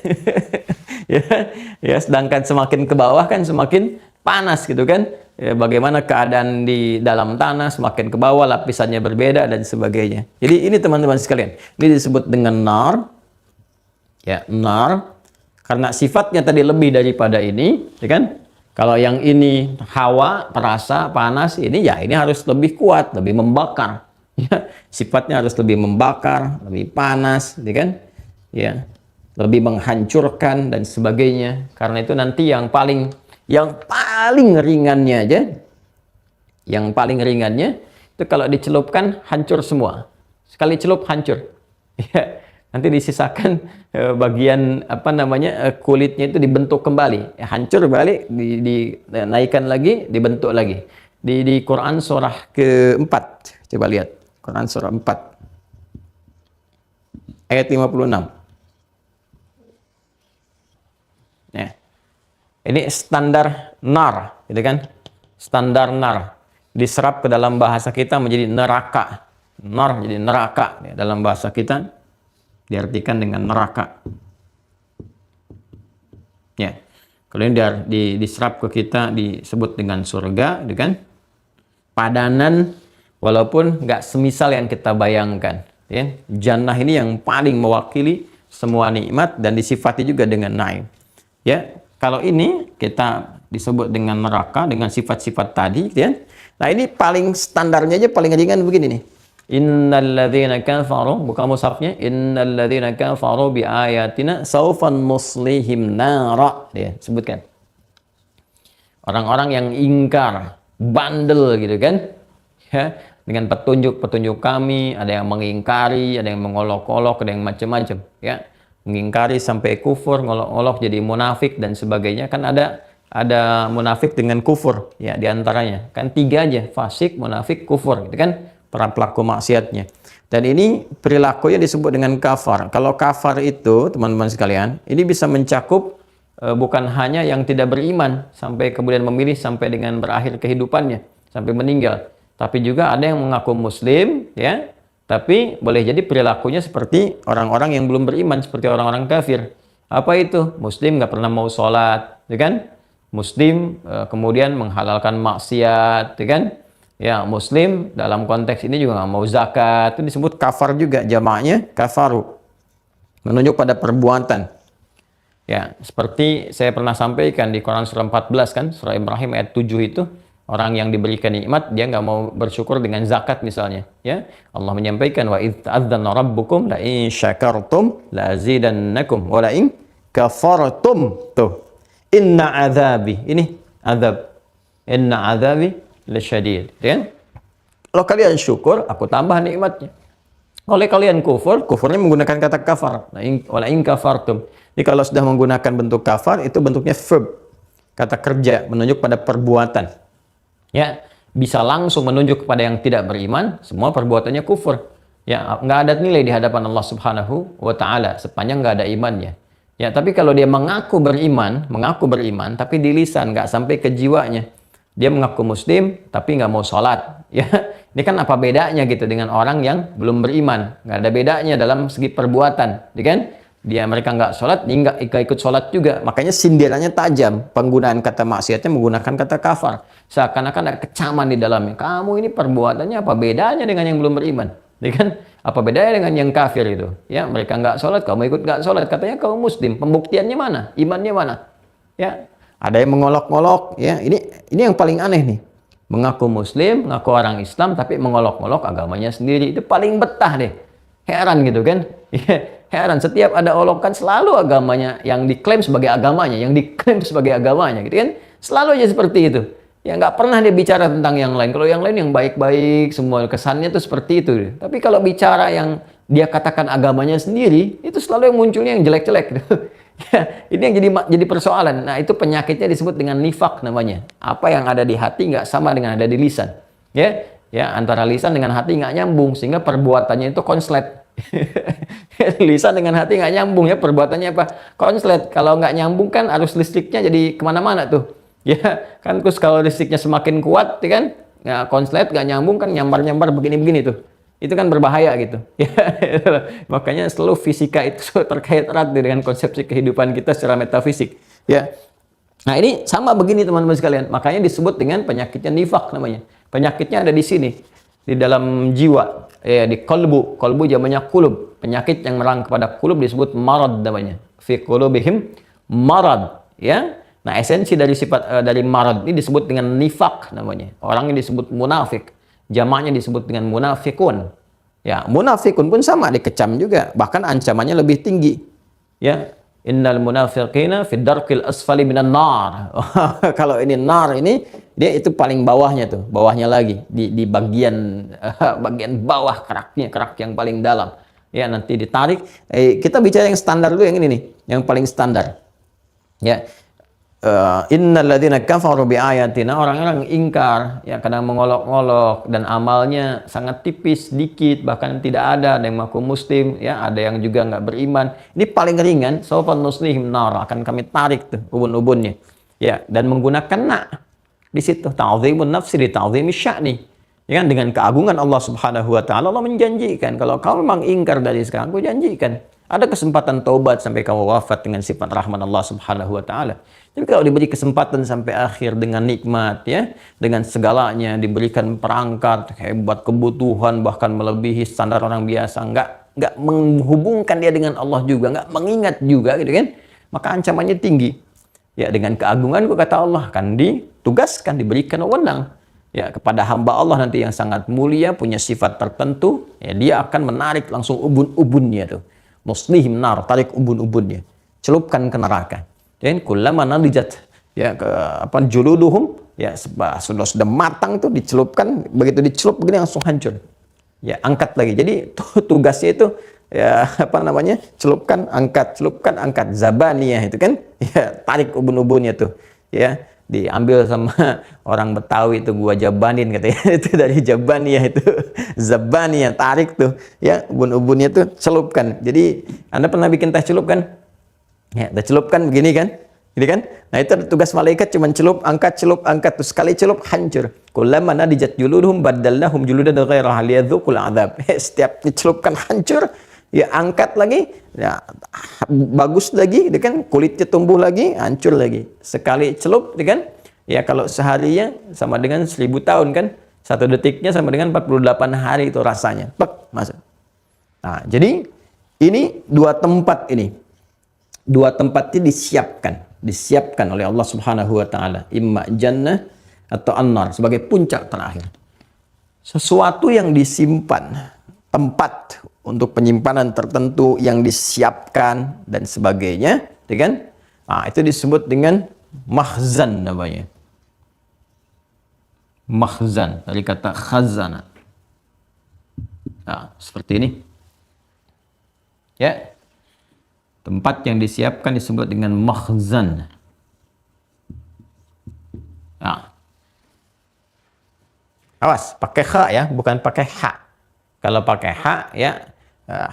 Ya, sedangkan semakin ke bawah kan semakin panas gitu kan. Ya, bagaimana keadaan di dalam tanah, semakin ke bawah lapisannya berbeda dan sebagainya. Jadi ini teman-teman sekalian, ini disebut dengan nar. Ya, nar karena sifatnya tadi lebih daripada ini, ya kan? Kalau yang ini hawa, perasa, panas, ini ya ini harus lebih kuat, lebih membakar. Ya, sifatnya harus lebih membakar, lebih panas, ya kan? Ya, lebih menghancurkan dan sebagainya. Karena itu nanti yang paling paling ringannya aja, yang paling ringannya itu kalau dicelupkan hancur semua. Sekali celup hancur. Ya, nanti disisakan bagian apa namanya kulitnya itu dibentuk kembali, ya, hancur balik, dinaikkan lagi, dibentuk lagi. Di Quran surah ke-4, coba lihat Quran surah 4 ayat 56. Ya. Ini standar nar, gitu kan? Standar nar diserap ke dalam bahasa kita menjadi neraka. Nar jadi neraka, ya, dalam bahasa kita diartikan dengan neraka. Ya. Kalau ini diserap ke kita disebut dengan surga, gitu kan? Padanan walaupun nggak semisal yang kita bayangkan. Ya. Jannah ini yang paling mewakili semua nikmat dan disifati juga dengan naim. Ya, kalau ini kita disebut dengan neraka dengan sifat-sifat tadi, ya. Nah, ini paling standarnya aja paling ringan begini nih. Innalladzina kafaru, buka mushafnya, innalladzina kafaru bi ayatina saufan nuslihim nara, ya, sebutkan. Orang-orang yang ingkar, bandel gitu kan. Ya, dengan petunjuk-petunjuk kami, ada yang mengingkari, ada yang mengolok-olok, ada yang macam-macam, ya. Mengingkari sampai kufur, ngolok-olok jadi munafik dan sebagainya. Kan ada munafik dengan kufur, ya, diantaranya kan 3 aja, fasik, munafik, kufur, gitu kan, para pelaku maksiatnya. Dan ini perilakunya disebut dengan kafar. Kalau kafar itu, teman-teman sekalian, ini bisa mencakup bukan hanya yang tidak beriman sampai kemudian memilih sampai dengan berakhir kehidupannya, sampai meninggal, tapi juga ada yang mengaku muslim, ya, tapi boleh jadi perilakunya seperti orang-orang yang belum beriman, seperti orang-orang kafir. Apa itu? Muslim nggak pernah mau sholat, ya kan? Muslim kemudian menghalalkan maksiat, ya kan? Ya, Muslim dalam konteks ini juga nggak mau zakat, itu disebut kafar juga, jamaknya kafaru, menunjuk pada perbuatan. Ya, seperti saya pernah sampaikan di Quran surah 14 kan, surah Ibrahim ayat 7 itu, orang yang diberikan nikmat dia nggak mau bersyukur dengan zakat misalnya, ya. Allah menyampaikan wa idz ta'adzana rabbukum la in syakartum la azidannakum wa la in kafartum. Tuh. Inna adzabi. Ini azab. Inna adzabi lasyadid, ya. Kalau kalian syukur, aku tambah nikmatnya. Kalau kalian kufur, kufurnya menggunakan kata kafar. Wala in kafartum. Jadi kalau sudah menggunakan bentuk kafar, itu bentuknya verb, kata kerja, menunjuk pada perbuatan. Ya, bisa langsung menunjuk kepada yang tidak beriman, semua perbuatannya kufur. Ya, nggak ada nilai di hadapan Allah Subhanahu wa Ta'ala sepanjang nggak ada imannya. Ya, tapi kalau dia mengaku beriman, tapi di lisan nggak sampai ke jiwanya. Dia mengaku muslim, tapi nggak mau sholat. Ya, ini kan apa bedanya gitu dengan orang yang belum beriman? Nggak ada bedanya dalam segi perbuatan, ya kan? Mereka nggak sholat, dia nggak ikut sholat juga. Makanya sindirannya tajam. Penggunaan kata maksiatnya menggunakan kata kafar. Seakan-akan ada kecaman di dalamnya. Kamu ini perbuatannya apa bedanya dengan yang belum beriman? Ya kan? Apa bedanya dengan yang kafir itu? Ya, mereka nggak sholat, kamu ikut nggak sholat. Katanya kamu muslim. Pembuktiannya mana? Imannya mana? Ya, ada yang mengolok-olok. Ya, ini yang paling aneh nih. Mengaku muslim, mengaku orang Islam, tapi mengolok-olok agamanya sendiri. Itu paling betah deh. Heran gitu kan? Heran, setiap ada olokan selalu agamanya yang diklaim sebagai agamanya, gitu kan? Selalu aja seperti itu. Ya nggak pernah dia bicara tentang yang lain. Kalau yang lain yang baik-baik, semua kesannya tuh seperti itu. Tapi kalau bicara yang dia katakan agamanya sendiri, itu selalu yang munculnya yang jelek-jelek. Ya, ini yang jadi persoalan. Nah, itu penyakitnya disebut dengan nifak namanya. Apa yang ada di hati nggak sama dengan ada di lisan. Ya, antara lisan dengan hati nggak nyambung, sehingga perbuatannya itu konslet. Lisan dengan hati nggak nyambung, ya, perbuatannya apa? Konslet. Kalau nggak nyambung kan arus listriknya jadi kemana-mana tuh. Ya kan, terus kalau listriknya semakin kuat, ya kan, ya, konslet nggak nyambung kan, nyambar-nyambar begini-begini tuh. Itu kan berbahaya gitu. Ya, makanya selalu fisika itu terkait erat dengan konsepsi kehidupan kita secara metafisik. Ya. Nah, ini sama begini teman-teman sekalian. Makanya disebut dengan penyakitnya nifak namanya. Penyakitnya ada di sini, di dalam jiwa. Ya, di kolbu. Kolbu jamannya kulub. Penyakit yang merang kepada kulub disebut marad namanya. Fi qulubihim marad. Ya. Nah, esensi dari sifat dari marad ini disebut dengan nifak namanya. Orangnya disebut munafik. Jamaknya disebut dengan munafikun. Ya, munafikun pun sama, dikecam juga. Bahkan ancamannya lebih tinggi. Ya, Innal munafiqina fid darqil asfali minan nar. Kalau ini nar ini dia itu paling bawahnya tuh, bawahnya lagi di bagian bagian bawah keraknya, kerak yang paling dalam. Ya, nanti ditarik. Kita bicara yang standar dulu yang ini nih, yang paling standar. Ya. Innal ladzina kafaru biayatina, orang-orang ingkar, ya kadang mengolok-olok dan amalnya sangat tipis, sedikit, bahkan tidak ada yang mengaku muslim, ya ada yang juga nggak beriman. Ini paling ringan, sawfa nuslihim nar, akan kami tarik tuh ubun-ubunnya. Ya, dan menggunakan di situ ta'zimun nafsi li ta'zimi sya'ni. Ya kan, dengan keagungan Allah Subhanahu wa taala, Allah menjanjikan kalau kamu memang ingkar dari sekarang, aku janjikan ada kesempatan taubat sampai kamu wafat dengan sifat rahman Allah Subhanahu wa taala. Tapi kalau diberi kesempatan sampai akhir dengan nikmat, ya, dengan segalanya, diberikan perangkat hebat, kebutuhan bahkan melebihi standar orang biasa, nggak menghubungkan dia dengan Allah juga, nggak mengingat juga, gitu kan? Maka ancamannya tinggi. Ya, dengan keagunganku kata Allah akan ditugaskan, diberikan wewenang, ya, kepada hamba Allah nanti yang sangat mulia, punya sifat tertentu, ya, dia akan menarik langsung ubun-ubunnya tuh. Nuslihim nar, tarik ubun-ubunnya, celupkan ke neraka. Dan kullama nadijat, ya, ke apa, juluduhum, ya, sudah matang tuh dicelupkan, begitu dicelup begini langsung hancur. Ya, angkat lagi. Jadi tugasnya itu, ya, apa namanya, celupkan angkat zabaniyah itu kan, ya, tarik ubun-ubunnya tuh, ya, diambil sama orang Betawi itu, gua jabanin katanya. Itu dari jabaniyah itu, zabaniyah, tarik tuh, ya, ubun-ubunnya tuh celupkan. Jadi Anda pernah bikin teh celup kan, ya, teh celup kan begini kan, ini kan. Nah, itu tugas malaikat, cuman celup angkat tuh, sekali celup hancur. Kullama nadijat juluduhum baddalnahum juludan ghairaha liyadzuqul adzab. Setiap dicelupkan hancur, ya, angkat lagi, ya, bagus lagi, gitu kan, kulitnya tumbuh lagi, hancur lagi. Sekali celup, gitu kan, ya, kalau seharinya sama dengan 1000 tahun kan, 1 detiknya sama dengan 48 hari itu rasanya. Pek, masuk. Nah, jadi ini dua tempat ini disiapkan oleh Allah Subhanahu wa taala, imma jannah atau an-nar, sebagai puncak terakhir. Sesuatu yang disimpan, tempat untuk penyimpanan tertentu yang disiapkan dan sebagainya, ya kan? Nah, itu disebut dengan makhzan namanya. Makhzan dari kata khazana. Nah, seperti ini. Ya. Tempat yang disiapkan disebut dengan makhzan. Nah. Awas, pakai kha ya, bukan pakai ha. Kalau pakai ha, ya,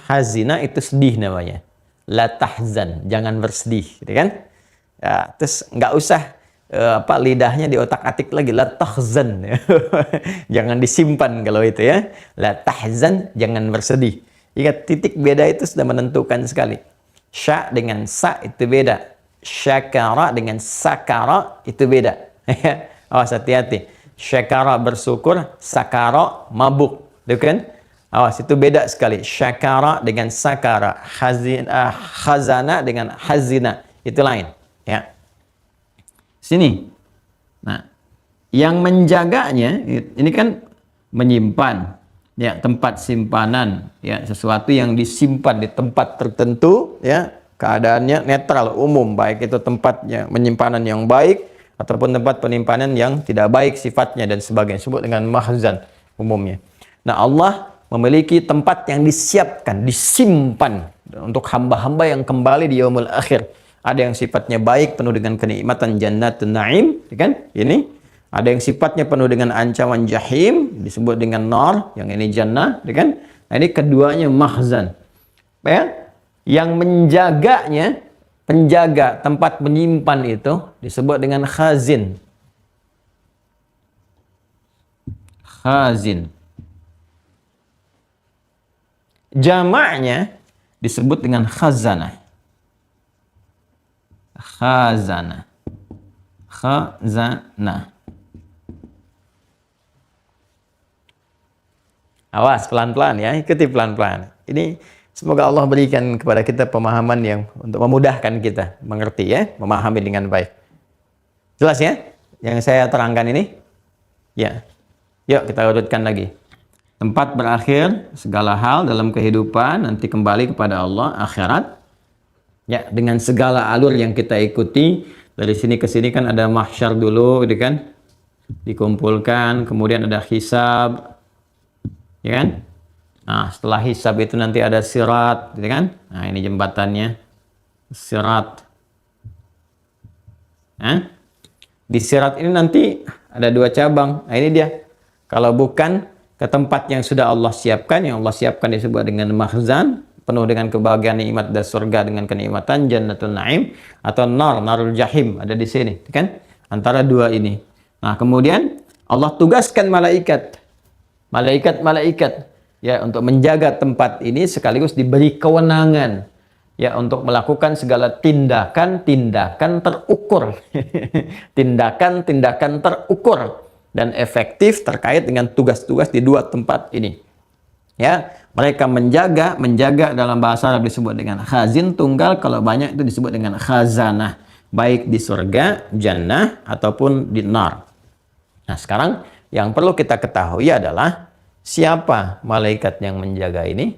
hazina itu sedih namanya. La tahzan, jangan bersedih, gitu kan? Ya, terus nggak usah lidahnya di otak-atik lagi, la tahzan. Jangan disimpan kalau itu, ya. La tahzan, jangan bersedih. Ingat, titik beda itu sudah menentukan sekali. Sya dengan sa itu beda. Syakara dengan sakara itu beda. Awas, hati-hati. Syakara bersyukur, sakara mabuk. Itu kan? Awas, itu beda sekali. Syakara dengan sakara. Khazana dengan hazina. Itu lain. Ya. Sini. Nah, yang menjaganya, ini kan menyimpan. Ya, tempat simpanan, ya, sesuatu yang disimpan di tempat tertentu, ya, keadaannya netral, umum, baik itu tempatnya penyimpanan yang baik ataupun tempat penyimpanan yang tidak baik sifatnya dan sebagainya, disebut dengan mahzan umumnya. Nah, Allah memiliki tempat yang disiapkan, disimpan untuk hamba-hamba yang kembali di yaumul akhir. Ada yang sifatnya baik, penuh dengan kenikmatan, jannatun na'im, kan? Ini ada yang sifatnya penuh dengan ancaman jahim, disebut dengan nar, yang ini jannah, kan? Nah, ini keduanya mahzan. Ya? Yang menjaganya, penjaga tempat menyimpan itu disebut dengan khazin. Khazin. Jamaknya disebut dengan khazanah. Khazanah. Khazanah. Awas, pelan-pelan ya, ikuti pelan-pelan. Ini semoga Allah berikan kepada kita pemahaman yang untuk memudahkan kita mengerti, ya, memahami dengan baik. Jelas ya yang saya terangkan ini? Ya. Yuk kita urutkan lagi. Tempat berakhir segala hal dalam kehidupan, nanti kembali kepada Allah, akhirat. Ya, dengan segala alur yang kita ikuti dari sini ke sini kan ada mahsyar dulu, gitu kan? Dikumpulkan, kemudian ada hisab, ya kan? Nah, setelah hisab itu nanti ada sirat, gitu kan? Nah, ini jembatannya, sirat. Nah, di sirat ini nanti ada 2 cabang. Nah, ini dia. Kalau bukan ke tempat yang sudah Allah siapkan, yang Allah siapkan disebut dengan mahzan, penuh dengan kebahagiaan nikmat dan surga dengan kenikmatan jannatul naim, atau narul jahim ada di sini, kan? Antara 2 ini. Nah, kemudian Allah tugaskan malaikat ya untuk menjaga tempat ini, sekaligus diberi kewenangan ya untuk melakukan segala tindakan terukur. tindakan terukur dan efektif terkait dengan tugas-tugas di 2 tempat ini. Ya, mereka menjaga dalam bahasa Arab disebut dengan khazin tunggal, kalau banyak itu disebut dengan khazanah, baik di surga, jannah ataupun di nar. Nah, sekarang yang perlu kita ketahui adalah siapa malaikat yang menjaga ini,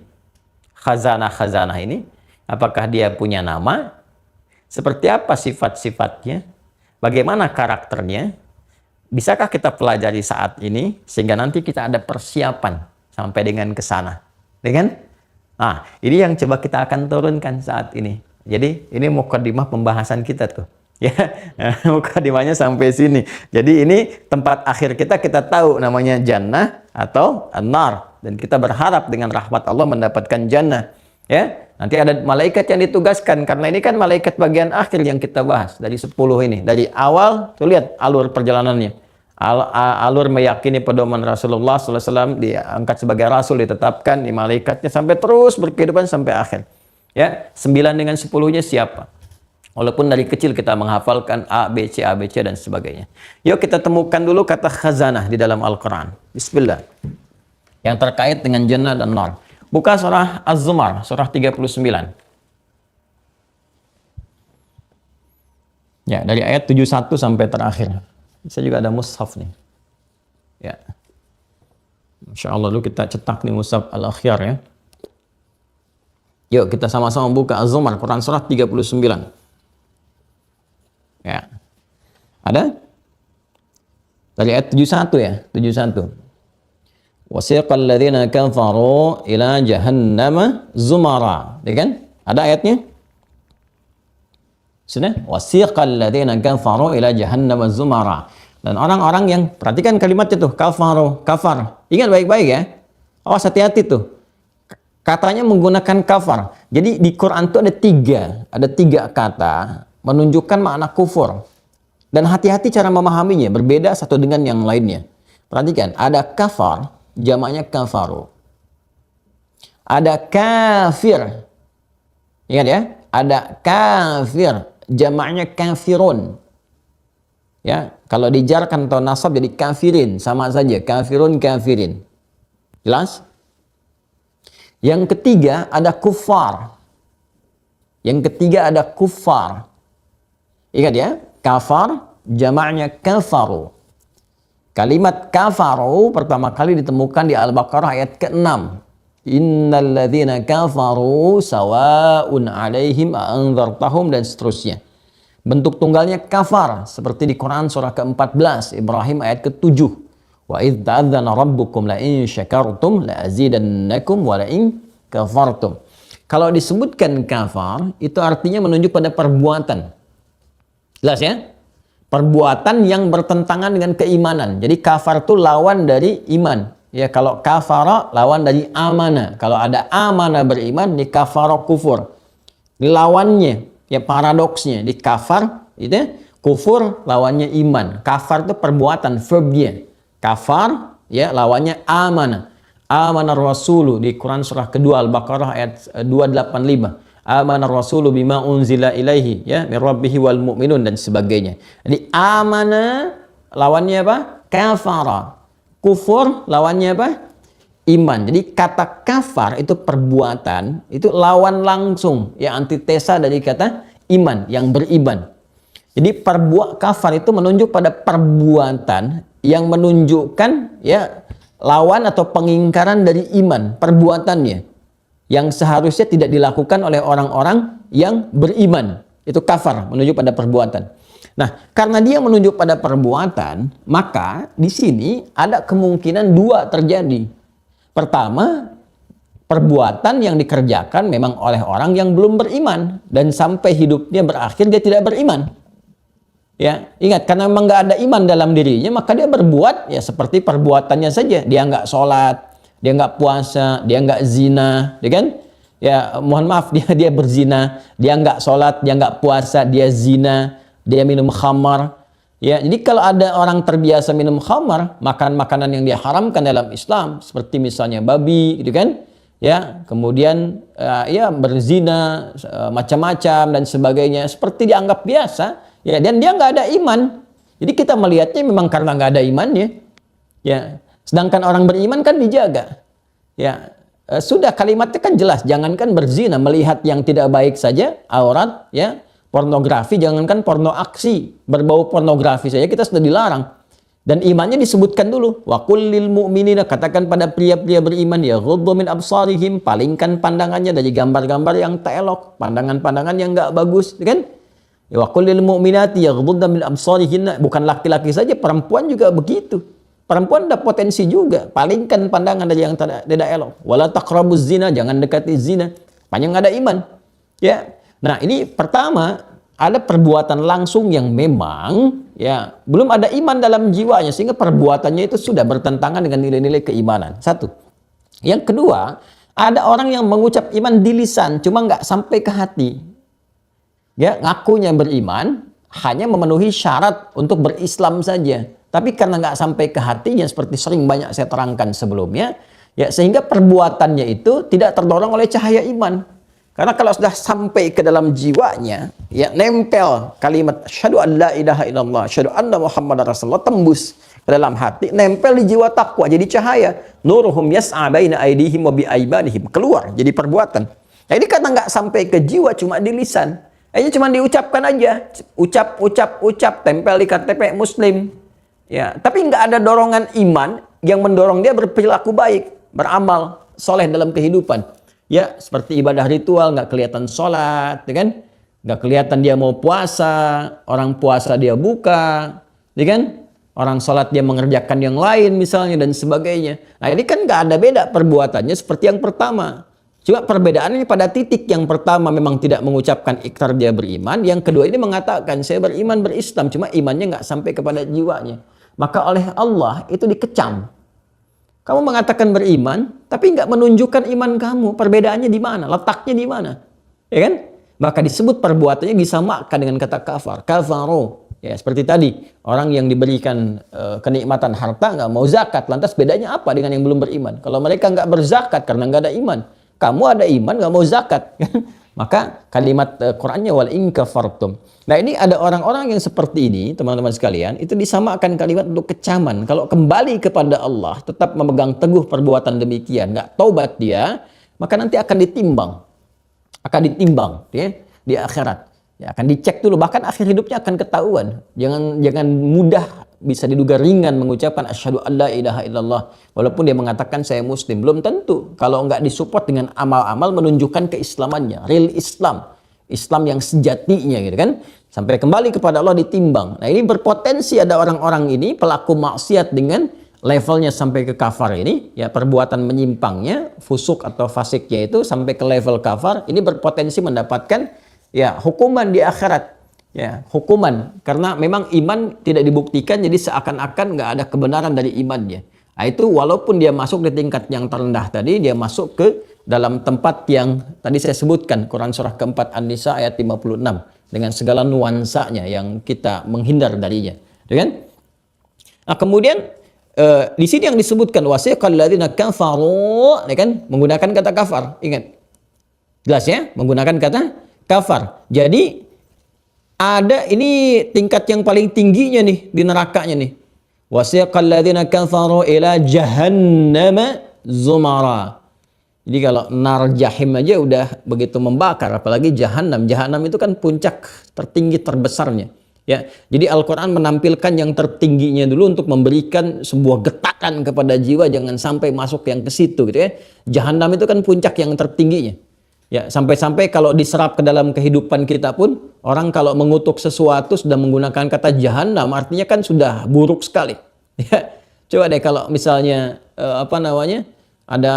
khazanah ini. Apakah dia punya nama? Seperti apa sifat-sifatnya? Bagaimana karakternya? Bisakah kita pelajari saat ini sehingga nanti kita ada persiapan sampai dengan ke sana? Dengan? Nah, ini yang coba kita akan turunkan saat ini. Jadi, ini mukadimah pembahasan kita tuh. Ya, mukadimahnya sampai sini. Jadi, ini tempat akhir kita tahu namanya jannah atau nar, dan kita berharap dengan rahmat Allah mendapatkan jannah. Ya, nanti ada malaikat yang ditugaskan, karena ini kan malaikat bagian akhir yang kita bahas dari 10 ini. Dari awal, tuh lihat alur perjalanannya. Alur meyakini pedoman Rasulullah SAW, diangkat sebagai Rasul, ditetapkan di malaikatnya, sampai terus berkehidupan sampai akhir. Ya, 9 dengan 10-nya siapa? Walaupun dari kecil kita menghafalkan A, B, C, dan sebagainya. Yuk kita temukan dulu kata khazanah di dalam Al-Quran. Bismillah. Yang terkait dengan jannah dan nar. Buka surah Az-Zumar, surah 39. Ya, dari ayat 71 sampai terakhir. Saya juga ada mushaf nih. Ya. Masya Allah, dulu kita cetak nih mushaf Al-Akhyar ya. Yuk kita sama-sama buka Az-Zumar, Quran surah 39. Ya. Ada? Dari ayat 71 ya, 71. Wasiqal ladzina kafaru ila jahannama zumara. Ya kan? Ada ayatnya? Sudah? Wasiqal ladzina kafaru ila jahannama zumara. Dan orang-orang yang, perhatikan kalimatnya tuh, kafaru, kafar. Ingat baik-baik ya. Awas hati-hati tuh. Katanya menggunakan kafar. Jadi di Quran itu ada tiga kata menunjukkan makna kufur. Dan hati-hati cara memahaminya, berbeda satu dengan yang lainnya. Perhatikan, ada kafar, jamaknya kafaru. Ada kafir. Ingat ya, ada kafir, jamaknya kafirun. Ya, kalau dijarkan atau nasab jadi kafirin, sama saja, kafirun, kafirin. Jelas? Yang ketiga ada kufar. Yang ketiga ada kufar. Ingat ya, kafar jamaknya kafaru. Kalimat kafaru pertama kali ditemukan di Al-Baqarah ayat ke-6. Innal ladzina kafaru sawa'un 'alaihim a'anzartahum, dan seterusnya. Bentuk tunggalnya kafar seperti di Quran surah ke-14 Ibrahim ayat ke-7. Wa idz ta'adzana rabbukum la in syakartum la azidannakum wa la in kafartum. Kalau disebutkan kafar itu artinya menunjuk pada perbuatan. Jelas ya? Perbuatan yang bertentangan dengan keimanan. Jadi kafar itu lawan dari iman. Ya, kalau kafara lawan dari amana. Kalau ada amana beriman, di kafara kufur. Di lawannya, ya paradoksnya, di kafar itu ya, kufur lawannya iman. Kafar itu perbuatan, verbnya. Kafar ya lawannya amana. Amana rasulu di Quran surah kedua Al-Baqarah ayat 285. Amana rasulu bima unzila ilaihi ya min rabbihi wal mu'minun, dan sebagainya. Jadi amana lawannya apa? Kafara. Kufur lawannya apa? Iman. Jadi kata kafar itu perbuatan, itu lawan langsung ya, antitesa dari kata iman yang beriman. Jadi kafar itu menunjuk pada perbuatan yang menunjukkan ya lawan atau pengingkaran dari iman, perbuatannya. yang seharusnya tidak dilakukan oleh orang-orang yang beriman. Itu kafar, menunjuk pada perbuatan. Nah, karena dia menunjuk pada perbuatan, maka di sini ada kemungkinan dua terjadi. Pertama, perbuatan yang dikerjakan memang oleh orang yang belum beriman, dan sampai hidupnya berakhir dia tidak beriman. Ya, ingat, karena memang nggak ada iman dalam dirinya, maka dia berbuat ya seperti perbuatannya saja. Dia nggak sholat, dia nggak puasa, dia nggak zina, ya kan? Ya, mohon maaf, dia berzina, dia nggak sholat, dia nggak puasa, dia zina, dia minum khamar. Ya, jadi kalau ada orang terbiasa minum khamar, makan makanan yang diharamkan dalam Islam, seperti misalnya babi, gitu kan? Ya, kemudian ya berzina, macam-macam dan sebagainya, seperti dianggap biasa, ya, dan dia nggak ada iman. Jadi kita melihatnya memang karena nggak ada imannya. Ya, sedangkan orang beriman kan dijaga. Ya, sudah kalimatnya kan jelas, jangankan berzina, melihat yang tidak baik saja, aurat, ya, pornografi, jangankan porno aksi, berbau pornografi saja kita sudah dilarang. Dan imannya disebutkan dulu. Wa qul lil mu'minina, katakan pada pria-pria beriman, ya ghuddu min absarihim, palingkan pandangannya dari gambar-gambar yang tak elok, pandangan-pandangan yang enggak bagus, kan? Ya wa qul lil mu'minati yaghuddna min absarihinna, bukan laki-laki saja, perempuan juga begitu. Perempuan ada potensi juga, palingkan pandangan dari yang tidak elok. Wala taqrabuz zina, jangan dekati zina. Panjang nggak ada iman. Ya. Nah, ini pertama, ada perbuatan langsung yang memang ya belum ada iman dalam jiwanya, sehingga perbuatannya itu sudah bertentangan dengan nilai-nilai keimanan. Satu. Yang kedua, ada orang yang mengucap iman di lisan, cuma nggak sampai ke hati. Ya, ngakunya beriman, hanya memenuhi syarat untuk berislam saja. Tapi karena nggak sampai ke hatinya, seperti sering banyak saya terangkan sebelumnya, ya sehingga perbuatannya itu tidak terdorong oleh cahaya iman. Karena kalau sudah sampai ke dalam jiwanya, ya nempel kalimat asyhadu an la ilaha illallah, asyhadu anna muhammadar rasulullah, tembus ke dalam hati, nempel di jiwa takwa, jadi cahaya. Nuruhum yas'a baina aydihim wa bi aymanihim, keluar jadi perbuatan. Nah, ini karena nggak sampai ke jiwa, cuma di lisan. Ini cuma diucapkan aja, ucap, tempel di KTP muslim. Ya, tapi nggak ada dorongan iman yang mendorong dia berperilaku baik, beramal soleh dalam kehidupan. Ya, seperti ibadah ritual, nggak kelihatan sholat, ya kan? Nggak kelihatan dia mau puasa, orang puasa dia buka, ya kan? Orang sholat dia mengerjakan yang lain misalnya, dan sebagainya. Nah, ini kan nggak ada beda perbuatannya seperti yang pertama. Cuma perbedaannya pada titik yang pertama memang tidak mengucapkan ikrar dia beriman, yang kedua ini mengatakan saya beriman berislam, cuma imannya nggak sampai kepada jiwanya. Maka oleh Allah itu dikecam. Kamu mengatakan beriman, tapi nggak menunjukkan iman kamu. Perbedaannya di mana? Letaknya di mana? Ya kan? Maka disebut perbuatannya disamakan dengan kata kafar. Kafaro. Ya, seperti tadi. Orang yang diberikan kenikmatan harta nggak mau zakat. Lantas bedanya apa dengan yang belum beriman? Kalau mereka nggak berzakat karena nggak ada iman. Kamu ada iman nggak mau zakat. Maka kalimat Qur'annya wal in kafartum. Nah, ini ada orang-orang yang seperti ini, teman-teman sekalian, itu disamakan kalimat untuk kecaman. Kalau kembali kepada Allah, tetap memegang teguh perbuatan demikian, nggak taubat dia, maka nanti akan ditimbang. Akan ditimbang ya, di akhirat. Ya, akan dicek dulu, bahkan akhir hidupnya akan ketahuan. Jangan mudah bisa diduga ringan mengucapkan asyhadu alla ilaha illallah walaupun dia mengatakan saya muslim. Belum tentu kalau nggak disupport dengan amal-amal menunjukkan keislamannya, real Islam. Islam yang sejatinya gitu kan, sampai kembali kepada Allah ditimbang. Nah, ini berpotensi ada orang-orang ini pelaku maksiat dengan levelnya sampai ke kafar ini, ya perbuatan menyimpangnya, fusuk atau fasiknya itu sampai ke level kafar, ini berpotensi mendapatkan ya hukuman di akhirat. Ya, hukuman karena memang iman tidak dibuktikan, jadi seakan-akan nggak ada kebenaran dari imannya. Nah, itu walaupun dia masuk di tingkat yang terendah tadi, dia masuk ke dalam tempat yang tadi saya sebutkan, Quran surah keempat An-Nisa ayat 56, dengan segala nuansanya yang kita menghindar darinya, ya kan? Nah, kemudian di sini yang disebutkan wasiqal ladzina kafaru, ya kan? Menggunakan kata kafar. Ingat. Jelas ya? Menggunakan kata kafar. Jadi ada ini tingkat yang paling tingginya nih di nerakanya nih. Wasiqal ladzina kafaru ila jahannama zumara. Jadi kalau nar jahim aja udah begitu membakar, apalagi jahanam. Jahanam itu kan puncak tertinggi terbesarnya. Ya, jadi Al-Quran menampilkan yang tertingginya dulu untuk memberikan sebuah getakan kepada jiwa, jangan sampai masuk yang ke situ gitu ya. Jahanam itu kan puncak yang tertingginya. Ya, sampai-sampai kalau diserap ke dalam kehidupan kita pun, orang kalau mengutuk sesuatu sudah menggunakan kata jahanam, artinya kan sudah buruk sekali. Ya, coba deh kalau misalnya ada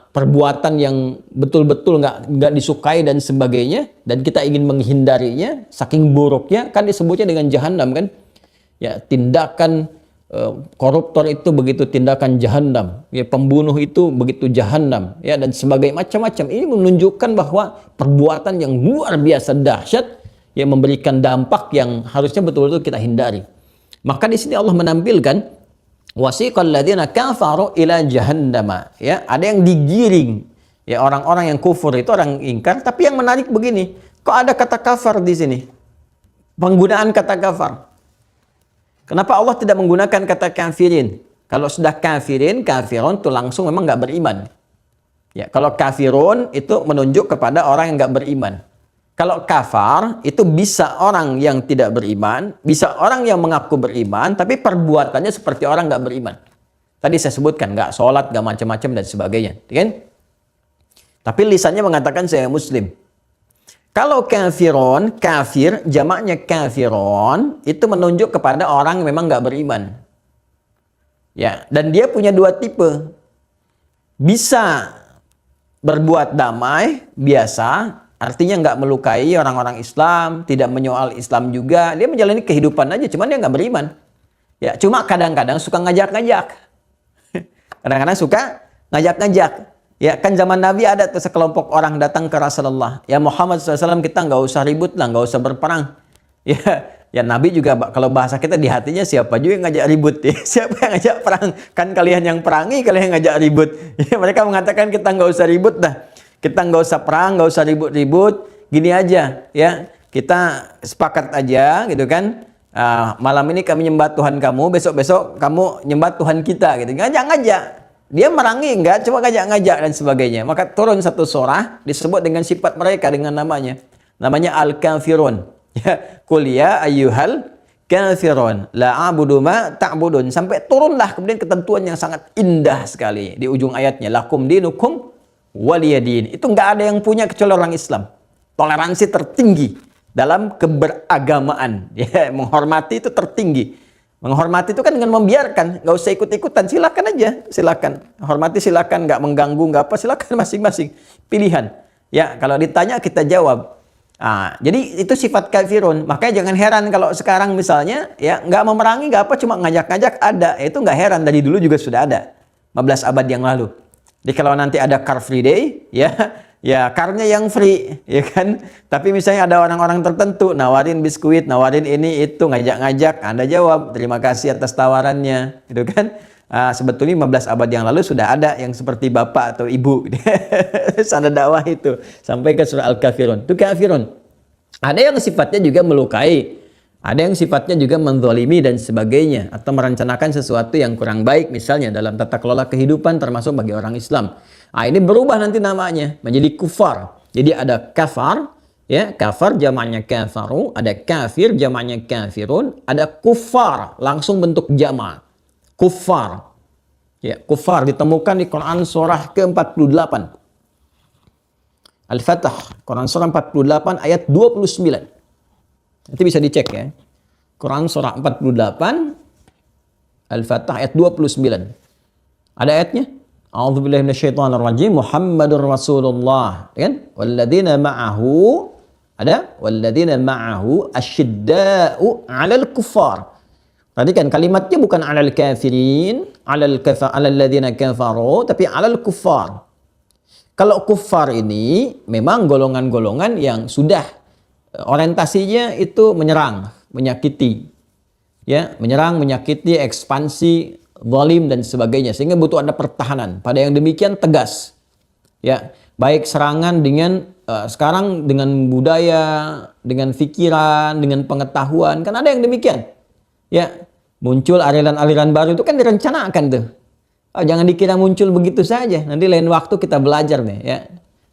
perbuatan yang betul-betul nggak disukai dan sebagainya, dan kita ingin menghindarinya, saking buruknya kan disebutnya dengan jahanam kan. Ya, tindakan koruptor itu begitu tindakan jahanam, ya, pembunuh itu begitu jahanam, ya, dan sebagainya, macam-macam. Ini menunjukkan bahwa perbuatan yang luar biasa dahsyat yang memberikan dampak yang harusnya betul-betul kita hindari. Maka di sini Allah menampilkan wasiqal ladzina kafaru ila jahannama, ya, ada yang digiring, ya, orang-orang yang kufur itu orang ingkar. Tapi yang menarik begini, kok ada kata kafar di sini, penggunaan kata kafar. Kenapa Allah tidak menggunakan kata kafirin? Kalau sudah kafirin, kafirun itu langsung memang nggak beriman. Ya, kalau kafirun itu menunjuk kepada orang yang nggak beriman. Kalau kafar itu bisa orang yang tidak beriman, bisa orang yang mengaku beriman, tapi perbuatannya seperti orang nggak beriman. Tadi saya sebutkan nggak sholat, nggak macam-macam dan sebagainya, kan? Tapi lisannya mengatakan saya Muslim. Kalau kafirun, kafir, jamaknya kafirun, itu menunjuk kepada orang yang memang nggak beriman. Ya, dan dia punya dua tipe. Bisa berbuat damai, biasa, artinya nggak melukai orang-orang Islam, tidak menyoal Islam juga. Dia menjalani kehidupan aja, cuman dia nggak beriman. Ya, cuma kadang-kadang suka ngajak-ngajak. Kadang-kadang suka ngajak-ngajak. Ya, kan zaman Nabi ada tuh sekelompok orang datang ke Rasulullah. Ya Muhammad SAW, kita nggak usah ribut lah, nggak usah berperang. Ya Nabi juga kalau bahasa kita di hatinya, siapa juga yang ngajak ribut ya? Siapa yang ngajak perang? Kan kalian yang perangi, kalian yang ngajak ribut. Ya, mereka mengatakan kita nggak usah ribut dah. Kita nggak usah perang, nggak usah ribut-ribut, gini aja, ya. Kita sepakat aja, gitu kan. Malam ini kami nyembah Tuhan kamu, besok-besok kamu nyembah Tuhan kita, gitu. Ngajak-ngajak. Dia merangi, enggak, cuma ngajak-ngajak dan sebagainya. Maka turun satu surah, disebut dengan sifat mereka, dengan namanya. Namanya Al-Kafirun. Ya, Qul ya ayyuhal kafirun, la a'budu ma ta'budun. Sampai turunlah kemudian ketentuan yang sangat indah sekali. Di ujung ayatnya, lakum dinukum waliyadin. Itu nggak ada yang punya kecuali orang Islam. Toleransi tertinggi dalam keberagamaan. Ya, menghormati itu tertinggi. Menghormati itu kan dengan membiarkan, nggak usah ikut-ikutan, silakan aja, silakan. Hormati silakan, nggak mengganggu, nggak apa, silakan masing-masing. Pilihan. Ya, kalau ditanya kita jawab. Jadi itu sifat kafirun. Makanya jangan heran kalau sekarang misalnya ya nggak memerangi, nggak apa, cuma ngajak-ngajak ada. Itu nggak heran, dari dulu juga sudah ada. 15 abad yang lalu. Jadi kalau nanti ada Car Free Day, ya carnya yang free, ya kan? Tapi misalnya ada orang-orang tertentu nawarin biskuit, nawarin ini itu, ngajak-ngajak, Anda jawab, terima kasih atas tawarannya, gitu kan? Sebetulnya 15 abad yang lalu sudah ada yang seperti bapak atau ibu, sana dakwah itu sampai ke surah Al-Kafirun. Itu kafirun. Ada yang sifatnya juga melukai. Ada yang sifatnya juga menzalimi dan sebagainya, atau merencanakan sesuatu yang kurang baik misalnya dalam tata kelola kehidupan termasuk bagi orang Islam. Ini berubah nanti namanya menjadi kufar. Jadi ada kafar, ya, kafar jamaknya kafaru, ada kafir jamaknya kafirun, ada kufar langsung bentuk jamak. Kufar. Ya, kufar ditemukan di Quran surah ke-48. Al-Fatah, Quran surah 48 ayat 29. Nanti bisa dicek ya. Quran surah 48 Al-Fatah ayat 29. Ada ayatnya? A'udzubillahi minasyaitonirrajim. Muhammadur Rasulullah, kan? Walladzina ma'ahu, ada walladzina ma'ahu asyidda'u 'alal kuffar. Perhatikan kalimatnya bukan 'alal kafirin, 'alal ladzina kafaru, tapi 'alal kuffar. Kalau kuffar ini memang golongan-golongan yang sudah orientasinya itu menyerang, menyakiti, ya, menyerang, menyakiti, ekspansi, zalim dan sebagainya, sehingga butuh ada pertahanan. Pada yang demikian tegas, ya, baik serangan dengan sekarang dengan budaya, dengan pikiran, dengan pengetahuan, kan ada yang demikian, ya, muncul aliran-aliran baru itu kan direncanakan tuh. Jangan dikira muncul begitu saja, nanti lain waktu kita belajar nih, ya.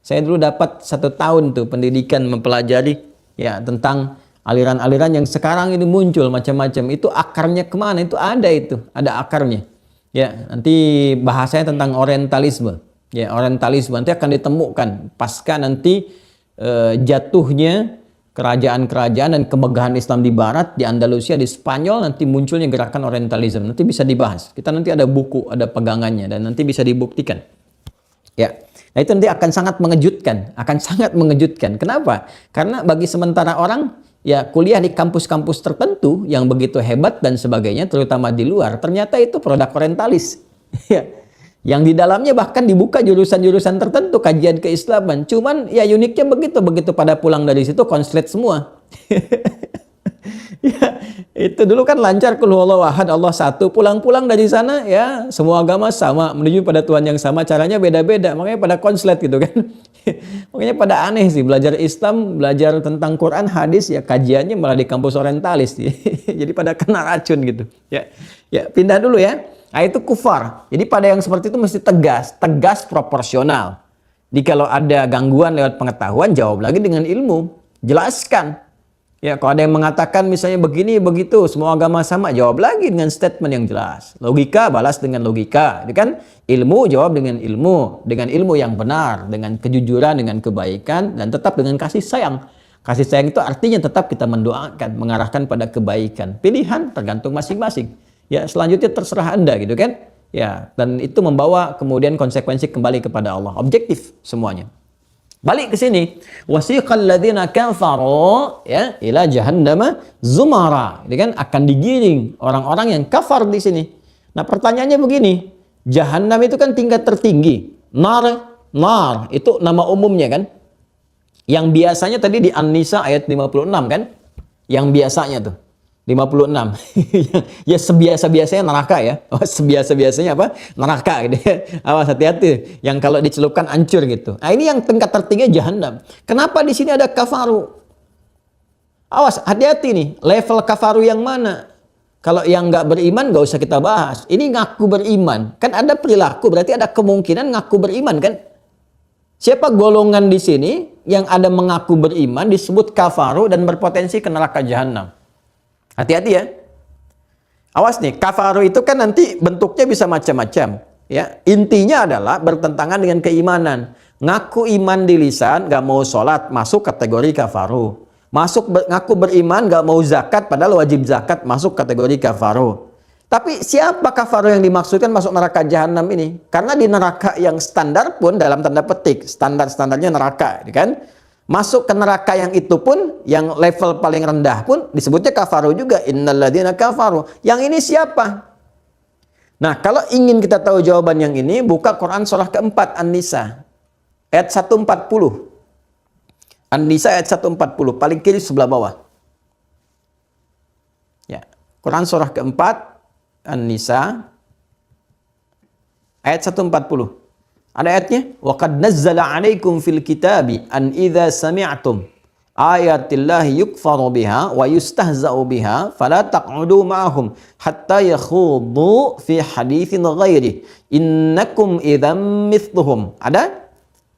Saya dulu dapat 1 tahun tuh pendidikan mempelajari, ya, tentang aliran-aliran yang sekarang ini muncul macam-macam, itu akarnya kemana? Itu ada akarnya. Ya, nanti bahasanya tentang orientalisme. Ya, orientalisme nanti akan ditemukan pasca nanti jatuhnya kerajaan-kerajaan dan kemegahan Islam di Barat, di Andalusia, di Spanyol, nanti munculnya gerakan orientalisme. Nanti bisa dibahas. Kita nanti ada buku, ada pegangannya, dan nanti bisa dibuktikan. Ya, nah itu nanti akan sangat mengejutkan. Kenapa? Karena bagi sementara orang ya kuliah di kampus-kampus tertentu yang begitu hebat dan sebagainya, terutama di luar, ternyata itu produk orientalis. Ya, yang di dalamnya bahkan dibuka jurusan-jurusan tertentu kajian keislaman. Cuman ya uniknya begitu pada pulang dari situ konslet semua. Ya, itu dulu kan lancar qul huwallahu ahad, Allah satu, pulang-pulang dari sana ya semua agama sama, menuju pada Tuhan yang sama, caranya beda-beda, makanya pada konslet gitu kan. Makanya pada aneh sih belajar Islam, belajar tentang Quran, hadis ya kajiannya malah di kampus orientalis. Jadi pada kena racun gitu. Ya, pindah dulu ya. Nah, itu kufar. Jadi pada yang seperti itu mesti tegas proporsional. Jadi kalau ada gangguan lewat pengetahuan, jawab lagi dengan ilmu, jelaskan. Ya, kalau ada yang mengatakan misalnya begini, begitu, semua agama sama, jawab lagi dengan statement yang jelas. Logika, balas dengan logika. Jadi kan ilmu, jawab dengan ilmu yang benar, dengan kejujuran, dengan kebaikan, dan tetap dengan kasih sayang. Kasih sayang itu artinya tetap kita mendoakan, mengarahkan pada kebaikan. Pilihan tergantung masing-masing. Ya, selanjutnya terserah Anda gitu kan. Ya, dan itu membawa kemudian konsekuensi kembali kepada Allah. Objektif semuanya. Balik ke sini, wasiqal ladzina kafaru ya ila jahannama zumara. Ini kan akan digiring orang-orang yang kafar di sini. Nah, pertanyaannya begini, Jahannam itu kan tingkat tertinggi. Nar itu nama umumnya kan. Yang biasanya tadi di An-Nisa ayat 56 kan? Yang biasanya tuh 56. Ya sebiasa-biasanya neraka ya. Oh, sebiasa-biasanya apa? Neraka gitu ya. Awas hati-hati. Yang kalau dicelupkan hancur gitu. Nah, ini yang tingkat tertinggi Jahannam. Kenapa di sini ada kafaru? Awas hati-hati nih. Level kafaru yang mana? Kalau yang nggak beriman nggak usah kita bahas. Ini ngaku beriman. Kan ada perilaku, berarti ada kemungkinan ngaku beriman kan? Siapa golongan di sini yang ada mengaku beriman disebut kafaru dan berpotensi ke neraka Jahannam? Hati-hati ya. Awas nih, kafaru itu kan nanti bentuknya bisa macam-macam. Ya, intinya adalah bertentangan dengan keimanan. Ngaku iman di lisan, gak mau sholat, masuk kategori kafaru. Ngaku beriman, gak mau zakat, padahal wajib zakat, masuk kategori kafaru. Tapi siapa kafaru yang dimaksudkan masuk neraka Jahannam ini? Karena di neraka yang standar pun dalam tanda petik, standarnya neraka, kan? Masuk ke neraka yang itu pun, yang level paling rendah pun disebutnya kafaru juga. Innalladzina kafaru. Yang ini siapa? Nah, kalau ingin kita tahu jawaban yang ini, buka Quran surah keempat An-Nisa ayat 140. An-Nisa ayat 140, paling kiri sebelah bawah. Ya, Quran surah keempat An-Nisa ayat 140. Ada ayatnya, wa qad nazzala 'alaikum fil kitabi an idza sami'tum ayatillahi yukfaru biha wa yustahza'u biha fala taq'udu ma'ahum hatta yakhudu fi haditsin ghairi innakum idzam mithluhum. Ada?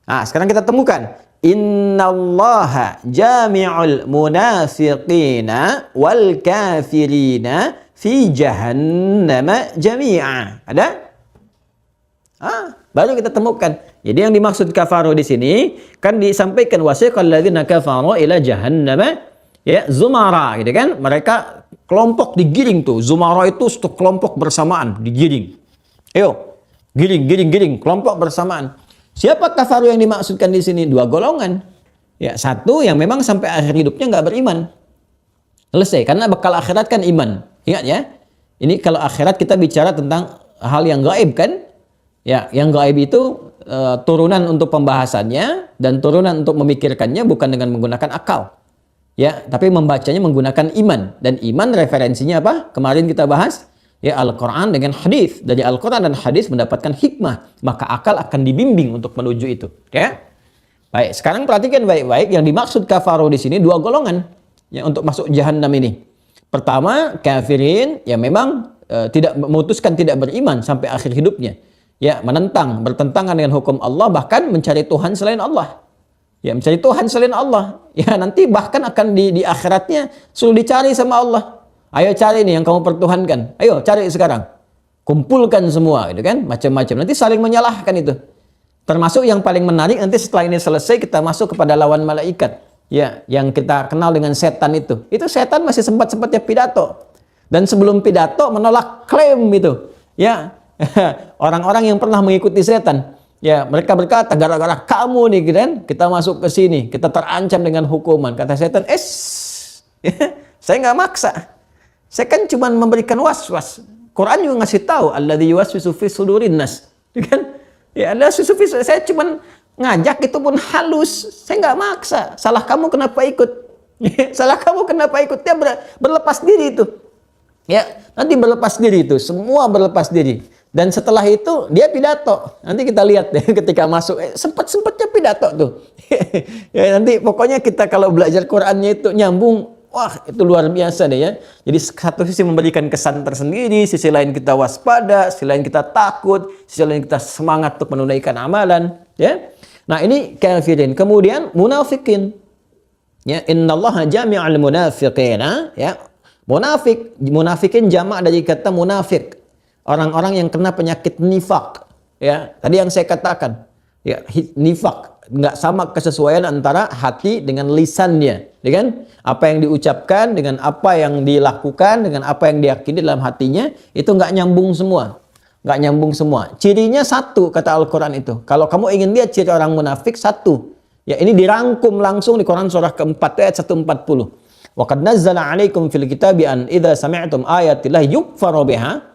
Nah, sekarang kita temukan. Innallaha jami'ul munafiqina wal kafirina fi jahannama jami'a. Ada? Baru kita temukan. Jadi yang dimaksud kafaru di sini kan disampaikan wasiqal ladzina kafaru ila jahannama ya zumara gitu kan. Mereka kelompok digiring tuh. Zumara itu satu kelompok bersamaan digiring. Ayo, giring kelompok bersamaan. Siapa kafaru yang dimaksudkan di sini? Dua golongan. Ya, satu yang memang sampai akhir hidupnya nggak beriman. Selesai, karena bekal akhirat kan iman. Ingat ya. Ini kalau akhirat kita bicara tentang hal yang gaib kan? Ya, yang gaib itu turunan untuk pembahasannya dan turunan untuk memikirkannya bukan dengan menggunakan akal. Ya, tapi membacanya menggunakan iman. Dan iman referensinya apa? Kemarin kita bahas ya Al-Qur'an dengan hadis. Dari Al-Qur'an dan hadis mendapatkan hikmah, maka akal akan dibimbing untuk menuju itu. Ya. Baik, sekarang perhatikan baik-baik yang dimaksud kafaru di sini dua golongan ya untuk masuk Jahannam ini. Pertama, kafirin yang memang tidak memutuskan tidak beriman sampai akhir hidupnya. Ya, bertentangan dengan hukum Allah, bahkan mencari Tuhan selain Allah. Ya, mencari Tuhan selain Allah. Ya, nanti bahkan akan di akhiratnya suruh dicari sama Allah. Ayo cari nih yang kamu pertuhankan. Ayo cari sekarang. Kumpulkan semua, gitu kan? Macam-macam. Nanti saling menyalahkan itu. Termasuk yang paling menarik nanti setelah ini selesai kita masuk kepada lawan malaikat. Ya, yang kita kenal dengan setan itu. Itu setan masih sempat-sempatnya pidato. Dan sebelum pidato menolak klaim itu. Ya, orang-orang yang pernah mengikuti setan. Ya, mereka berkata, gara-gara kamu nih, kan, kita masuk ke sini, kita terancam dengan hukuman. Kata setan, saya nggak maksa. Saya kan cuma memberikan was-was. Quran juga ngasih tahu, alladzi yuwaswisu fi sudurin nas. Kan? Ya, saya cuma ngajak, itu pun halus. Saya nggak maksa. Salah kamu kenapa ikut? Salah kamu kenapa ikut? Dia berlepas diri itu. Ya, nanti berlepas diri itu. Semua berlepas diri. Dan setelah itu dia pidato. Nanti kita lihat deh ketika masuk sempat-sempatnya pidato tuh. Ya, nanti pokoknya kita kalau belajar Qur'annya itu nyambung, wah itu luar biasa deh ya. Jadi satu sisi memberikan kesan tersendiri, sisi lain kita waspada, sisi lain kita takut, sisi lain kita semangat untuk menunaikan amalan, ya. Nah, ini kafirin. Kemudian munafikin. Ya, innallaha jami'al munafiqina, ya. Munafikin jamak dari kata munafik. Orang-orang yang kena penyakit nifak, ya. Tadi yang saya katakan, ya, nifak nggak sama kesesuaian antara hati dengan lisannya, ya kan? Apa yang diucapkan dengan apa yang dilakukan dengan apa yang diyakini dalam hatinya itu nggak nyambung semua, nggak nyambung semua. Cirinya satu kata Al-Quran itu. Kalau kamu ingin lihat ciri orang munafik satu, ya ini dirangkum langsung di Quran surah keempat ayat 140. Wa qad nazzala 'alaikum fil kitabi an idza sami'tum ayatillahi yukfaru biha.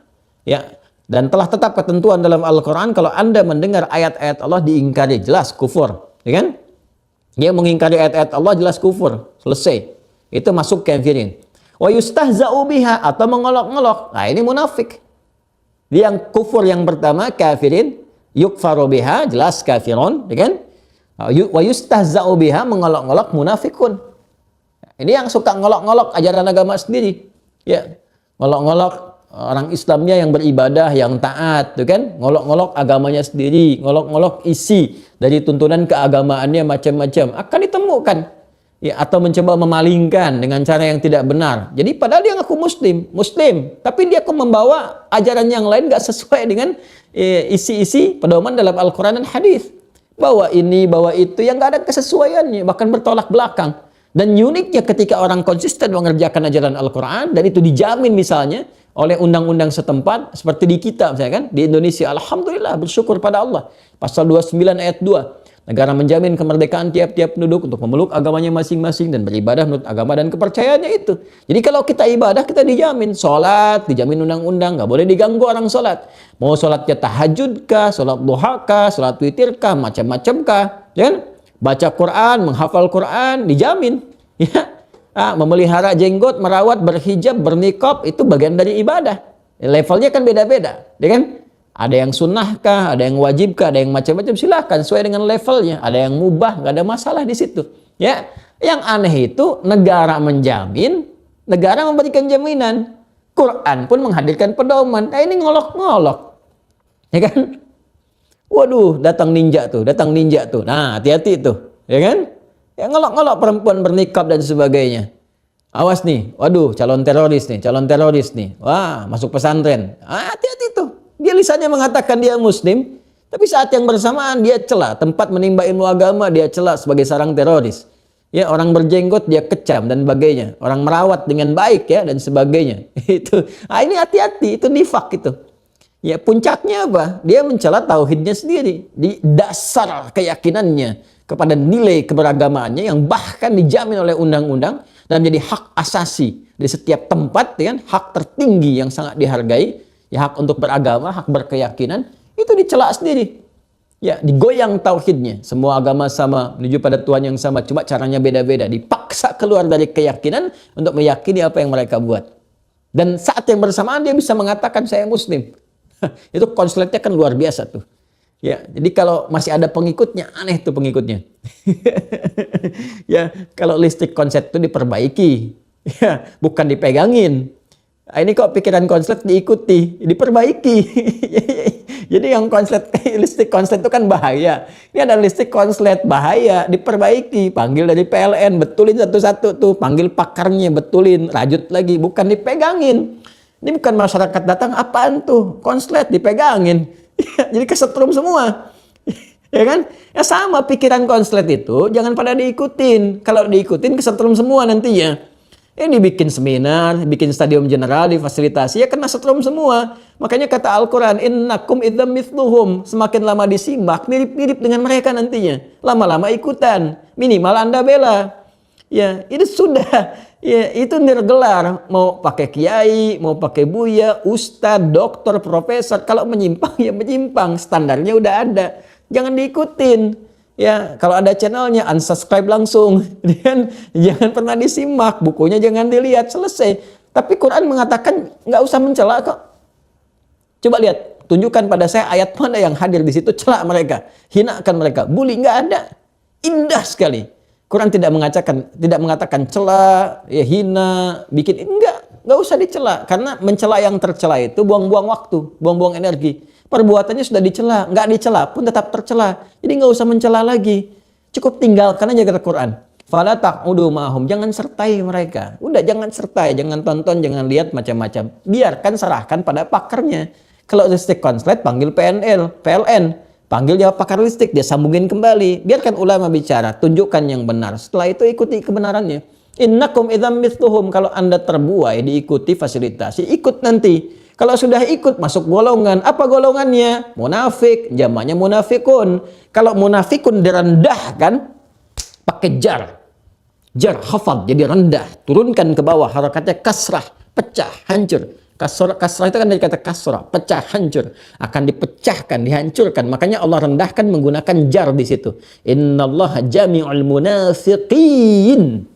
Ya, dan telah tetap ketentuan dalam Al-Quran kalau Anda mendengar ayat-ayat Allah diingkari, jelas kufur, ya kan? Dia mengingkari ayat-ayat Allah jelas kufur, selesai. Itu masuk kafirin. Wa yustahza'u biha, atau mengolok-ngolok. Nah, ini munafik. Dia yang kufur yang pertama kafirin, yukfaru biha, jelas kafirun, ya kan? Wa yustahza'u biha, mengolok-ngolok munafikun. Ini yang suka ngolok-ngolok ajaran agama sendiri. Ya, ngolok-ngolok orang Islamnya yang beribadah, yang taat, tuh kan? Ngolok-ngolok agamanya sendiri, ngolok-ngolok isi dari tuntunan keagamaannya macam-macam. Akan ditemukan. Ya, atau mencoba memalingkan dengan cara yang tidak benar. Jadi padahal dia ngaku muslim, tapi dia kok membawa ajaran yang lain gak sesuai dengan isi-isi pedoman dalam Al-Quran dan hadis. Bawa ini, bawa itu, yang gak ada kesesuaiannya, bahkan bertolak belakang. Dan uniknya ketika orang konsisten mengerjakan ajaran Al-Quran, dan itu dijamin misalnya oleh undang-undang setempat, seperti di kita misalnya kan, di Indonesia, alhamdulillah, bersyukur pada Allah. Pasal 29 ayat 2, negara menjamin kemerdekaan tiap-tiap penduduk untuk memeluk agamanya masing-masing dan beribadah menurut agama dan kepercayaannya itu. Jadi kalau kita ibadah, kita dijamin. Sholat, dijamin undang-undang, nggak boleh diganggu orang sholat. Mau sholatnya tahajud kah, sholat duha kah, sholat witir kah, macam-macam kah, ya kan? Baca Quran, menghafal Quran, dijamin. Ya. Memelihara jenggot, merawat, berhijab, bernikab, itu bagian dari ibadah. Levelnya kan beda-beda, ya kan? Ada yang sunnah kah, ada yang wajib kah, ada yang macam-macam, silahkan sesuai dengan levelnya. Ada yang mubah, nggak ada masalah di situ. Ya, yang aneh itu negara menjamin, negara memberikan jaminan. Quran pun menghadirkan pedoman. Nah, ini ngolok-ngolok, ya kan? Waduh, datang ninja tuh. Nah, hati-hati tuh, ya kan? Ya, ngolok-ngolok perempuan bernikab dan sebagainya. Awas nih, waduh, calon teroris nih. Wah, masuk pesantren. Hati-hati tuh. Dia lisannya mengatakan dia muslim, tapi saat yang bersamaan dia cela tempat menimba ilmu agama, dia cela sebagai sarang teroris. Ya, orang berjenggot dia kecam dan sebagainya. Orang merawat dengan baik ya dan sebagainya. Itu. Ini hati-hati, itu nifak itu. Ya, puncaknya apa? Dia mencela tauhidnya sendiri, di dasar keyakinannya kepada nilai keberagamaannya yang bahkan dijamin oleh undang-undang dan menjadi hak asasi di setiap tempat, ya kan? Hak tertinggi yang sangat dihargai, ya, hak untuk beragama, hak berkeyakinan, itu dicela sendiri. Ya, digoyang tauhidnya. Semua agama sama, menuju pada Tuhan yang sama, cuma caranya beda-beda. Dipaksa keluar dari keyakinan untuk meyakini apa yang mereka buat. Dan saat yang bersamaan dia bisa mengatakan saya muslim. Itu konsletnya kan luar biasa tuh. Ya, jadi kalau masih ada pengikutnya, aneh tuh pengikutnya. Ya, kalau listrik konsep itu diperbaiki, ya, bukan dipegangin. Ah, ini kok pikiran konslet diikuti, diperbaiki. Jadi yang konslet, listrik konslet itu kan bahaya. Ini ada listrik konslet bahaya, diperbaiki. Panggil dari PLN, betulin satu-satu tuh. Panggil pakarnya, betulin. Rajut lagi, bukan dipegangin. Ini bukan masyarakat datang, apaan tuh? Konslet dipegangin. Jadi kesetrum semua. Ya kan? Ya sama pikiran konslet itu, jangan pada diikutin. Kalau diikutin kesetrum semua nantinya. Ini bikin seminar, bikin stadium general, difasilitasi, ya kena setrum semua. Makanya kata Al-Quran, innakum idzam mithluhum. Semakin lama disimak, mirip-mirip dengan mereka nantinya. Lama-lama ikutan. Minimal Anda bela. Ya, itu sudah. Ya, itu nirgelar. Mau pakai kiai, mau pakai buya, ustadz, dokter, profesor. Kalau menyimpang, ya menyimpang. Standarnya udah ada. Jangan diikutin. Ya, kalau ada channelnya, unsubscribe langsung. Jangan pernah disimak, bukunya jangan dilihat, selesai. Tapi Quran mengatakan nggak usah mencela kok. Coba lihat, tunjukkan pada saya ayat mana yang hadir di situ, celak mereka, hinakan mereka, bully, nggak ada. Indah sekali. Quran tidak mengatakan cela, ya hina, bikin, nggak usah dicela. Karena mencela yang tercela itu buang-buang waktu, buang-buang energi. Perbuatannya sudah dicela, nggak dicela pun tetap tercela. Jadi nggak usah mencela lagi. Cukup tinggalkan aja kata Quran. Fala taq'udu ma'hum, jangan sertai mereka. Udah jangan sertai, jangan tonton, jangan lihat macam-macam. Biarkan serahkan pada pakarnya. Kalau listrik konslet panggil PLN, panggil jawab pakar listrik, dia sambungin kembali. Biarkan ulama bicara, tunjukkan yang benar. Setelah itu ikuti kebenarannya. Innakum idzam mithluhum, kalau Anda terbuai diikuti fasilitasi, ikut nanti. Kalau sudah ikut masuk golongan, apa golongannya? Munafik, jamaknya munafikun. Kalau munafikun direndahkan pakai jar. Jar khafad, jadi rendah, turunkan ke bawah, harakatnya kasrah, pecah, hancur. Kasrah itu kan dari kata kasrah, pecah, hancur. Akan dipecahkan, dihancurkan. Makanya Allah rendahkan menggunakan jar di situ. Innallaha jami'ul munafiqin.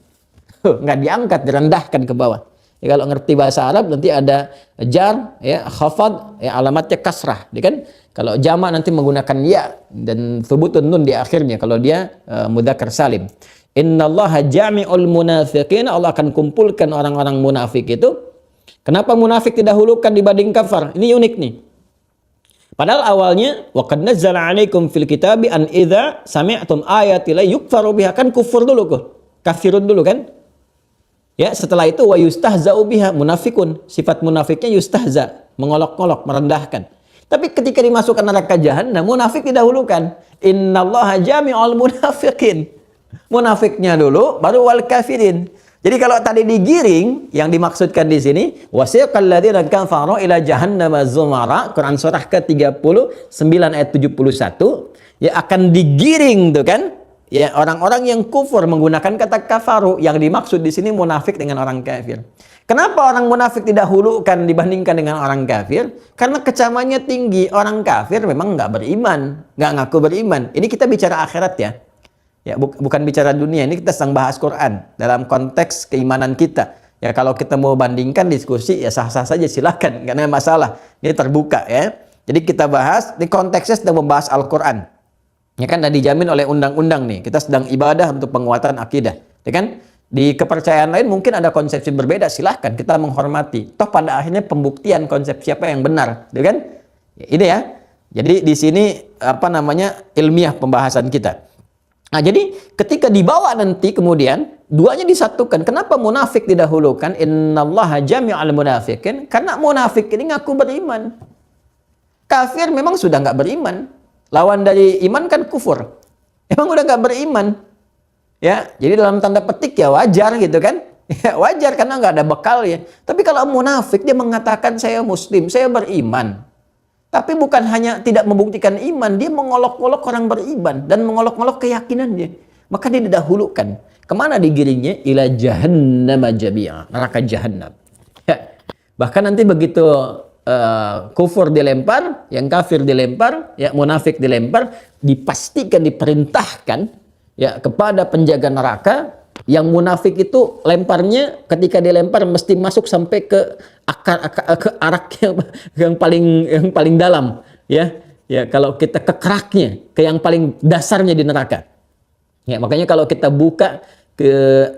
Nggak diangkat, direndahkan ke bawah. Ya, kalau ngerti bahasa Arab nanti ada jar, ya, khafad, ya, alamatnya kasrah, ya kan? Kalau jamak nanti menggunakan ya dan thubutun nun di akhirnya kalau dia mudzakkar salim. Innallaha jami'ul munafiqin, Allah akan kumpulkan orang-orang munafik itu. Kenapa munafik didahulukan dibanding kafar? Ini unik nih. Padahal awalnya wa qad nazzala 'alaikum fil kitabi an idza sami'tum ayati la yukfaru biha, kan kufur dulu kok. Kafirun dulu kan? Ya, setelah itu wa yustahza'u biha, munafikun. Sifat munafiknya yustahza, mengolok-olok, merendahkan. Tapi ketika dimasukkan neraka jahanam, munafik didahulukan. Innallaha jami'ul munafiqin. Munafiknya dulu baru wal kafirin. Jadi kalau tadi digiring, yang dimaksudkan di sini wasiqal ladzina kafaru ila jahannama zumara, Quran surah ke-39 ayat 71, ya akan digiring tuh kan? Ya, orang-orang yang kufur menggunakan kata kafaru, yang dimaksud di sini munafik dengan orang kafir. Kenapa orang munafik didahulukan dibandingkan dengan orang kafir? Karena kecamannya tinggi. Orang kafir memang nggak beriman, nggak ngaku beriman. Ini kita bicara akhirat ya. Ya, bukan bicara dunia. Ini kita sedang bahas Quran dalam konteks keimanan kita. Ya, kalau kita mau bandingkan diskusi ya sah-sah saja, silakan, nggak ada masalah. Ini terbuka ya. Jadi kita bahas di konteksnya sedang membahas Al-Quran. Ya kan, dan dijamin oleh undang-undang nih. Kita sedang ibadah untuk penguatan akidah. Ya kan? Di kepercayaan lain mungkin ada konsepsi berbeda, silahkan kita menghormati. Toh pada akhirnya pembuktian konsep siapa yang benar, ya kan? Ya, ini ya. Jadi di sini apa namanya ilmiah pembahasan kita. Nah, jadi ketika dibawa nanti kemudian duanya disatukan. Kenapa munafik didahulukan? Innallaha jami'al munafiqin. Karena munafik ini ngaku beriman. Kafir memang sudah nggak beriman. Lawan dari iman kan kufur. Emang udah nggak beriman. Ya, jadi dalam tanda petik ya wajar gitu kan. Ya, wajar karena nggak ada bekal ya. Tapi kalau munafik dia mengatakan saya muslim, saya beriman. Tapi bukan hanya tidak membuktikan iman, dia mengolok-olok orang beriman dan mengolok-olok keyakinannya. Maka dia didahulukan. Kemana digiringnya? Ila jahannam jami'a, neraka jahanam. Ya. Bahkan nanti begitu kufur dilempar, yang kafir dilempar, ya munafik dilempar, dipastikan diperintahkan ya kepada penjaga neraka. Yang munafik itu lemparnya ketika dilempar mesti masuk sampai ke akar ke arak yang paling dalam ya. Ya, kalau kita ke keraknya, ke yang paling dasarnya di neraka. Ya, makanya kalau kita buka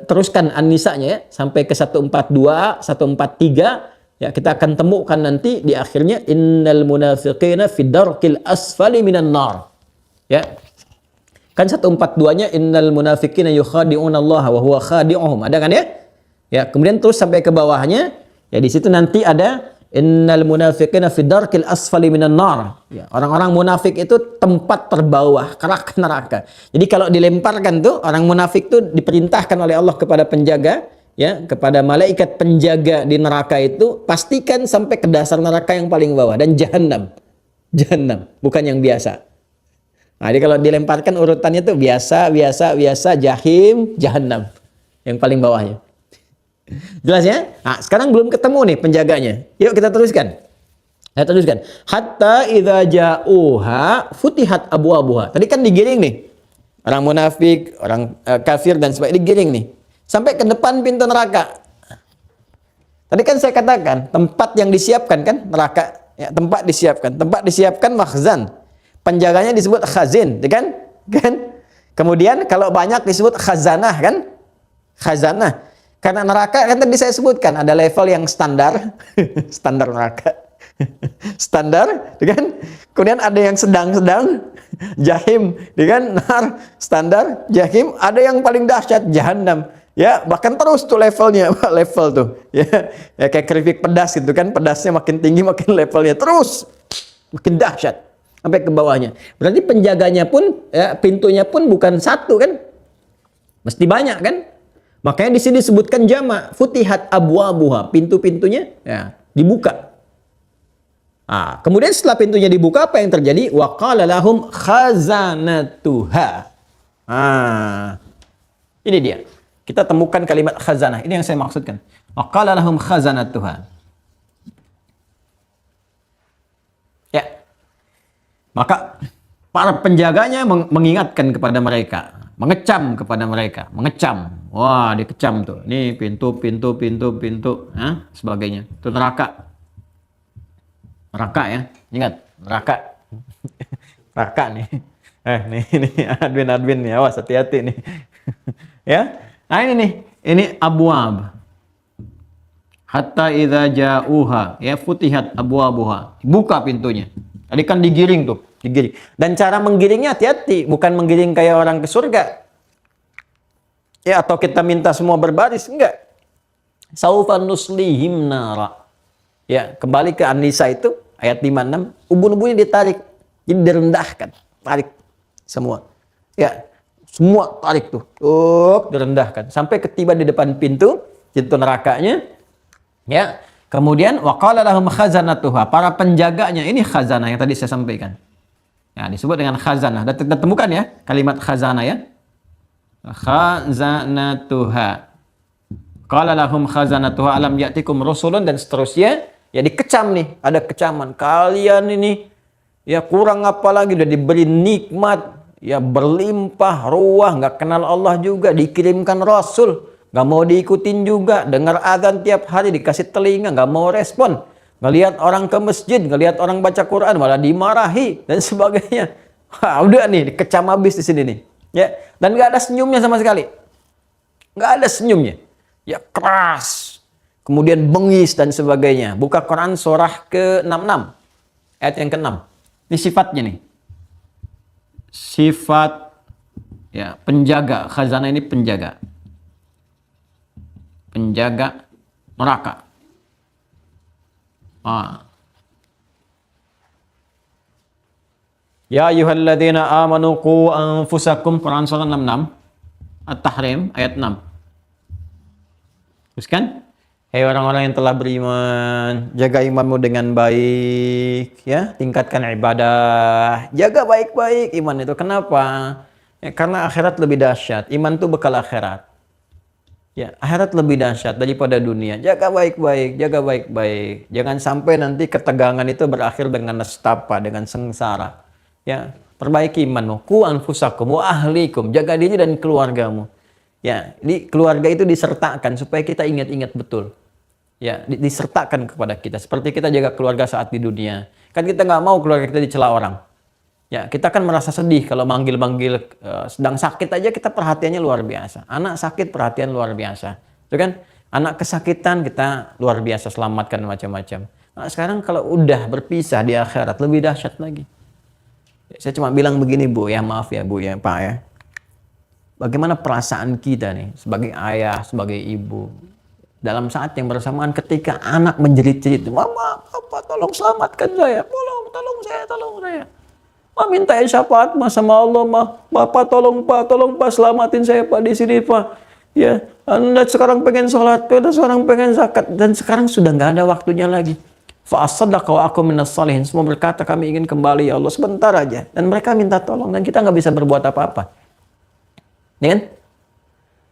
teruskan An-Nisa'nya ya, sampai ke 142, 143 Ya, kita akan temukan nanti di akhirnya innal munafiqina fi darkil asfali minan nar. Ya. Kan 142-nya innal munafiqina yukhadi'una Allah wa huwa khadi'uhum. Ada kan ya? Ya, kemudian terus sampai ke bawahnya, ya di situ nanti ada innal munafiqina fi darkil asfali minan nar. Ya, orang-orang munafik itu tempat terbawah, kerak neraka. Jadi kalau dilemparkan tuh orang munafik tuh diperintahkan oleh Allah kepada penjaga, ya, kepada malaikat penjaga di neraka itu, pastikan sampai ke dasar neraka yang paling bawah dan jahanam. Jahanam, bukan yang biasa. Nah, jadi kalau dilemparkan urutannya tuh biasa, jahim, jahanam. Yang paling bawahnya. Jelas ya? Nah, sekarang belum ketemu nih penjaganya. Yuk kita teruskan. Saya teruskan. Hatta idza ja'uha futihat abwabuha. Tadi kan digiring nih. Orang munafik, orang kafir dan sebagainya digiring nih. Sampai ke depan pintu neraka. Tadi kan saya katakan, tempat yang disiapkan kan neraka, ya, tempat disiapkan makhzan. Penjaganya disebut khazin, kan? Kemudian kalau banyak disebut khazanah, kan? Khazanah. Karena neraka kan tadi saya sebutkan ada level yang standar, standar neraka. Standar, kan? Kemudian ada yang sedang-sedang, jahim, kan? Nar, standar, jahim, ada yang paling dahsyat, jahanam. Ya, bahkan terus tuh levelnya, level tuh. Ya, kayak keripik pedas gitu kan, pedasnya makin tinggi makin levelnya terus makin dahsyat sampai ke bawahnya. Berarti penjaganya pun, ya, pintunya pun bukan satu kan, mesti banyak kan. Makanya di sini disebutkan jamak, futihat abwabuha, pintu-pintunya ya dibuka. Nah, kemudian setelah pintunya dibuka apa yang terjadi? Wa qala lahum khazanatuha. Ah, ini dia. Kita temukan kalimat khazanah. Ini yang saya maksudkan. Wa qala lahum khazanatuha. Ya. Maka para penjaganya mengingatkan kepada mereka, mengecam kepada mereka, mengecam. Wah, dikecam tuh. Ini pintu, sebagainya. Itu neraka. Neraka ya. Ingat, neraka. Neraka nih. Nih admin nih, awas hati-hati nih. Ya. Nah ini nih, ini abwab. Hatta idza ja'uha, ya futihat abwabuha. Buka pintunya. Tadi kan digiring tuh, digiring. Dan cara menggiringnya hati-hati, bukan menggiring kayak orang ke surga. Ya, atau kita minta semua berbaris, enggak. Saufa nuslihim nara. Ya, kembali ke An-Nisa itu ayat 56, ubun-ubunnya ditarik. Jadi direndahkan, tarik semua. Ya, semua tarik tuh, direndahkan sampai ketiba di depan pintu nerakanya. Ya, kemudian waqala lahum khazanatuha, para penjaganya, ini khazanah yang tadi saya sampaikan. Ya, disebut dengan khazanah. Dan kita temukan ya kalimat khazanah ya. Khazanatuha. Qala lahum khazanatuha alam ya'tikum rusulun, dan seterusnya. Ya, dikecam nih, ada kecaman. Kalian ini ya kurang apa lagi, udah diberi nikmat, ya berlimpah ruah, nggak kenal Allah juga, dikirimkan Rasul, nggak mau diikutin juga, dengar azan tiap hari, dikasih telinga, nggak mau respon, ngelihat orang ke masjid, ngelihat orang baca Quran, malah dimarahi, dan sebagainya. Wah, udah nih, dikecam habis di sini nih. Ya, dan nggak ada senyumnya sama sekali. Nggak ada senyumnya. Ya, keras. Kemudian bengis dan sebagainya. Buka Quran surah ke-66. Ayat yang ke-6. Ini sifatnya nih. Sifat ya penjaga khazanah, ini penjaga neraka. Ya ayyuhalladzina amanu qu anfusakum, Quran surah 66 At-Tahrim ayat 6. Terus kan, hei orang-orang yang telah beriman, jaga imanmu dengan baik, ya, tingkatkan ibadah, jaga baik-baik iman itu. Kenapa? Ya, karena akhirat lebih dahsyat. Iman itu bekal akhirat. Ya, akhirat lebih dahsyat daripada dunia. Jaga baik-baik, jaga baik-baik. Jangan sampai nanti ketegangan itu berakhir dengan nestapa, dengan sengsara. Ya, perbaiki imanmu. Qu anfusakum wa ahlikum, jaga diri dan keluargamu. Ya, di keluarga itu disertakan supaya kita ingat-ingat betul. Ya, disertakan kepada kita. Seperti kita jaga keluarga saat di dunia. Kan kita nggak mau keluarga kita dicela orang. Ya, kita kan merasa sedih kalau manggil-manggil, sedang sakit aja kita perhatiannya luar biasa. Anak sakit perhatian luar biasa. Itu kan? Anak kesakitan, kita luar biasa selamatkan macam-macam. Nah, sekarang kalau udah berpisah di akhirat, lebih dahsyat lagi. Saya cuma bilang begini Bu, ya maaf ya Bu ya Pak ya. Bagaimana perasaan kita nih sebagai ayah, sebagai ibu. Dalam saat yang bersamaan ketika anak menjerit-jerit, Mama, Papa tolong selamatkan saya, tolong saya. Ma minta syafaat Ma sama Allah, Ma. Bapak tolong Pak selamatin saya Pak di sini Pak. Ya, Anda sekarang pengen sholat, Anda sekarang pengen zakat, dan sekarang sudah nggak ada waktunya lagi. Fa'asaddaqa wa aku minas salihin. Semua berkata kami ingin kembali ya Allah sebentar aja. Dan mereka minta tolong dan kita nggak bisa berbuat apa-apa. Ya kan?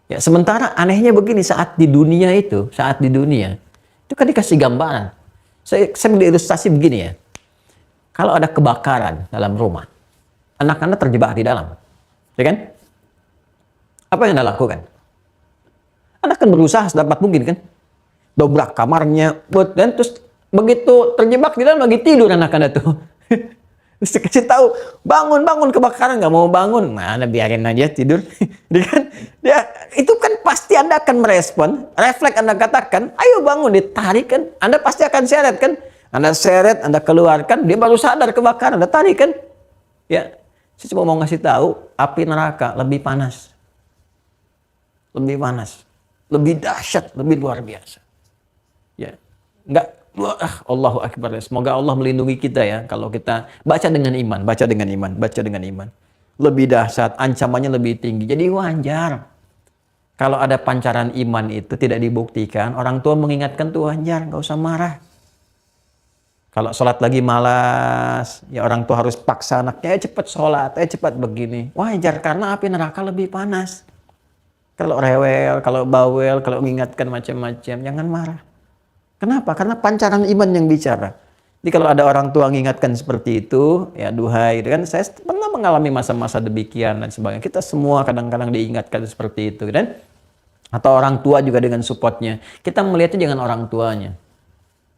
Ya, sementara anehnya begini, saat di dunia itu kan dikasih gambaran. Saya beri ilustrasi begini ya. Kalau ada kebakaran dalam rumah, anak-anak terjebak di dalam, ya kan? Apa yang Anda lakukan? Anak kan berusaha sedapat mungkin kan, dobrak kamarnya, dan terus begitu terjebak di dalam lagi tidur anak-anak tuh. Terus dikasih tahu, bangun kebakaran, nggak mau bangun, mana biarin aja tidur. Dia itu kan pasti Anda akan merespon, refleks Anda katakan, ayo bangun, ditarik kan, Anda pasti akan seret kan. Anda seret, Anda keluarkan, dia baru sadar kebakaran, Anda tarik kan? Ya, saya cuma mau ngasih tahu, api neraka lebih panas, lebih dahsyat, lebih luar biasa. Ya, enggak, Allahu Akbar. Semoga Allah melindungi kita ya. Kalau kita baca dengan iman. Lebih dahsyat, ancamannya lebih tinggi. Jadi wajar. Kalau ada pancaran iman itu tidak dibuktikan, orang tua mengingatkan tuh wajar, nggak usah marah. Kalau sholat lagi malas, ya orang tua harus paksa anaknya, cepat sholat, cepat begini. Wajar, karena api neraka lebih panas. Kalau rewel, kalau bawel, kalau mengingatkan macam-macam, jangan marah. Kenapa? Karena pancaran iman yang bicara. Jadi kalau ada orang tua mengingatkan seperti itu, ya duhai, gitu kan, saya pernah mengalami masa-masa demikian dan sebagainya. Kita semua kadang-kadang diingatkan seperti itu, kan? Atau orang tua juga dengan supportnya. Kita melihatnya jangan orang tuanya.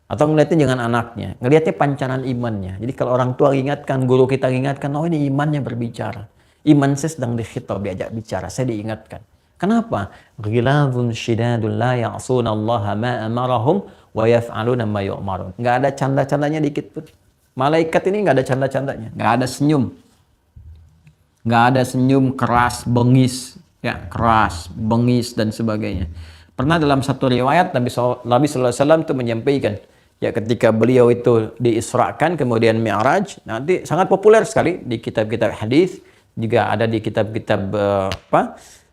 Atau melihatnya jangan anaknya. Ngelihatnya pancaran imannya. Jadi kalau orang tua ingatkan, guru kita ingatkan, oh ini imannya berbicara. Iman saya sedang dikhitab, diajak bicara, saya diingatkan. Kenapa? Ghilazun syidadun la ya'sunallaha ma amarahum wa yaf'aluna ma yu'marun. Enggak ada canda-candanya dikit pun. Malaikat ini enggak ada canda-candanya, enggak ada senyum. Enggak ada senyum keras, bengis, ya, keras, bengis dan sebagainya. Pernah dalam satu riwayat Nabi sallallahu alaihi wasallam itu menyampaikan, ya ketika beliau itu diisrakan kemudian mi'raj, nanti sangat populer sekali di kitab-kitab hadis, juga ada di kitab-kitab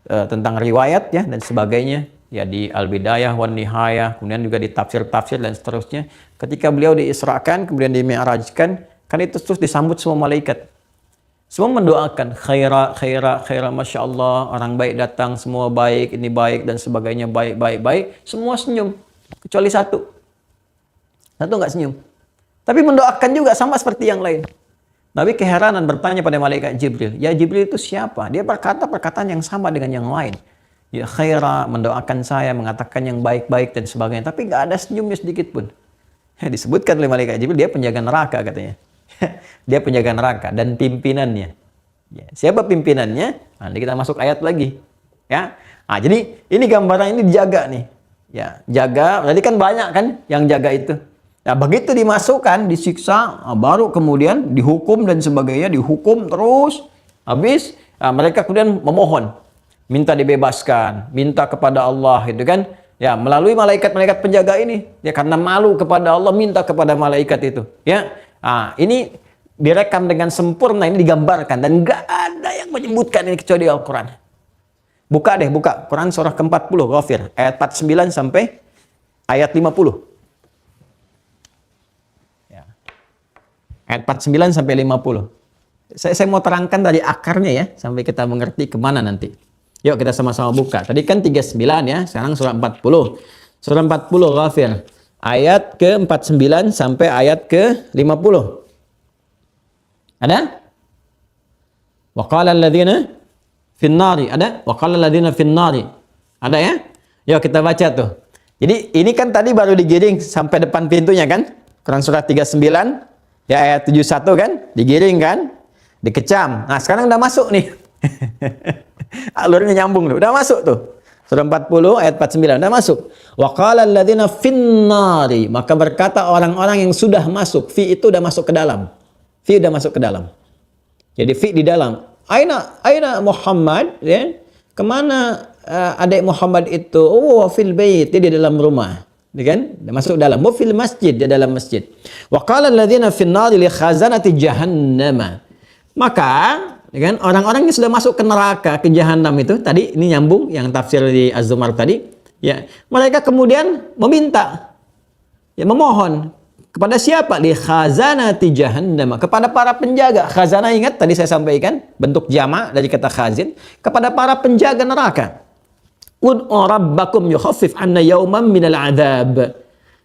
tentang riwayat ya dan sebagainya, ya di Al-Bidayah wan Nihayah, kemudian juga di tafsir-tafsir dan seterusnya. Ketika beliau diisrakan kemudian dimi'rajkan, kan itu terus disambut semua malaikat. Semua mendoakan khaira, masya Allah, orang baik datang, semua baik, ini baik dan sebagainya, baik. Semua senyum, kecuali satu nggak senyum. Tapi mendoakan juga sama seperti yang lain. Nabi keheranan bertanya pada malaikat Jibril, ya Jibril itu siapa? Dia berkata perkataan yang sama dengan yang lain. Ya khaira, mendoakan saya, mengatakan yang baik-baik dan sebagainya. Tapi nggak ada senyumnya sedikit pun. Disebutkan oleh malaikat Jibril, dia penjaga neraka katanya. Dia penjaga neraka dan pimpinannya. Ya, siapa pimpinannya? Nanti kita masuk ayat lagi. Ya, jadi ini gambaran ini dijaga nih. Ya, jaga. Berarti kan banyak kan yang jaga itu. Nah, begitu dimasukkan, disiksa, baru kemudian dihukum dan sebagainya, dihukum terus. Habis, mereka kemudian memohon, minta dibebaskan, minta kepada Allah, gitu kan? Ya, melalui malaikat-malaikat penjaga ini, ya karena malu kepada Allah, minta kepada malaikat itu. Ya, ini direkam dengan sempurna, ini digambarkan dan nggak ada yang menyebutkan ini kecuali Al-Quran. Buka Quran surah ke-40, Ghafir, ayat 49 sampai ayat 50. Ayat 49 sampai 50. Saya mau terangkan dari akarnya ya, sampai kita mengerti kemana nanti. Yuk kita sama-sama buka. Tadi kan 39 ya, sekarang surah 40. Surah 40 Ghafir. Ayat ke-49 sampai ayat ke-50. Ada? Wa qala alladziina fin nari. Ada? Wa qala alladziina fin nari. Ada ya? Yuk kita baca tuh. Jadi ini kan tadi baru digiring sampai depan pintunya kan? Quran surah 39. Ya ayat 71 kan, digiring kan, dikecam. Nah sekarang udah masuk nih. Alurnya nyambung tuh, udah masuk tuh. Surah 40 ayat 49. Udah masuk. Wa qala alladziina finnari, maka berkata orang-orang yang sudah masuk. Fi itu udah masuk ke dalam. Fi udah masuk ke dalam. Jadi fi di dalam. Aina Muhammad, ya. Kemana adik Muhammad itu? Oh, fil bait, dia di dalam rumah. Ya kan? Dia masuk dalam. Wa fil masjid, dia dalam masjid. Wa qala alladziina finnari li khazanati jahannam. Maka, ya kan, orang-orang yang sudah masuk ke neraka, ke jahanam itu, tadi ini nyambung yang tafsir di Az-Zumar tadi, ya, mereka kemudian meminta, ya, memohon kepada siapa? Li khazanati jahannam, kepada para penjaga. Khazanah, ingat tadi saya sampaikan bentuk jamak dari kata khazin, kepada para penjaga neraka. Ud'u rabbakum yukhaffif 'anna yawman minal 'adzab.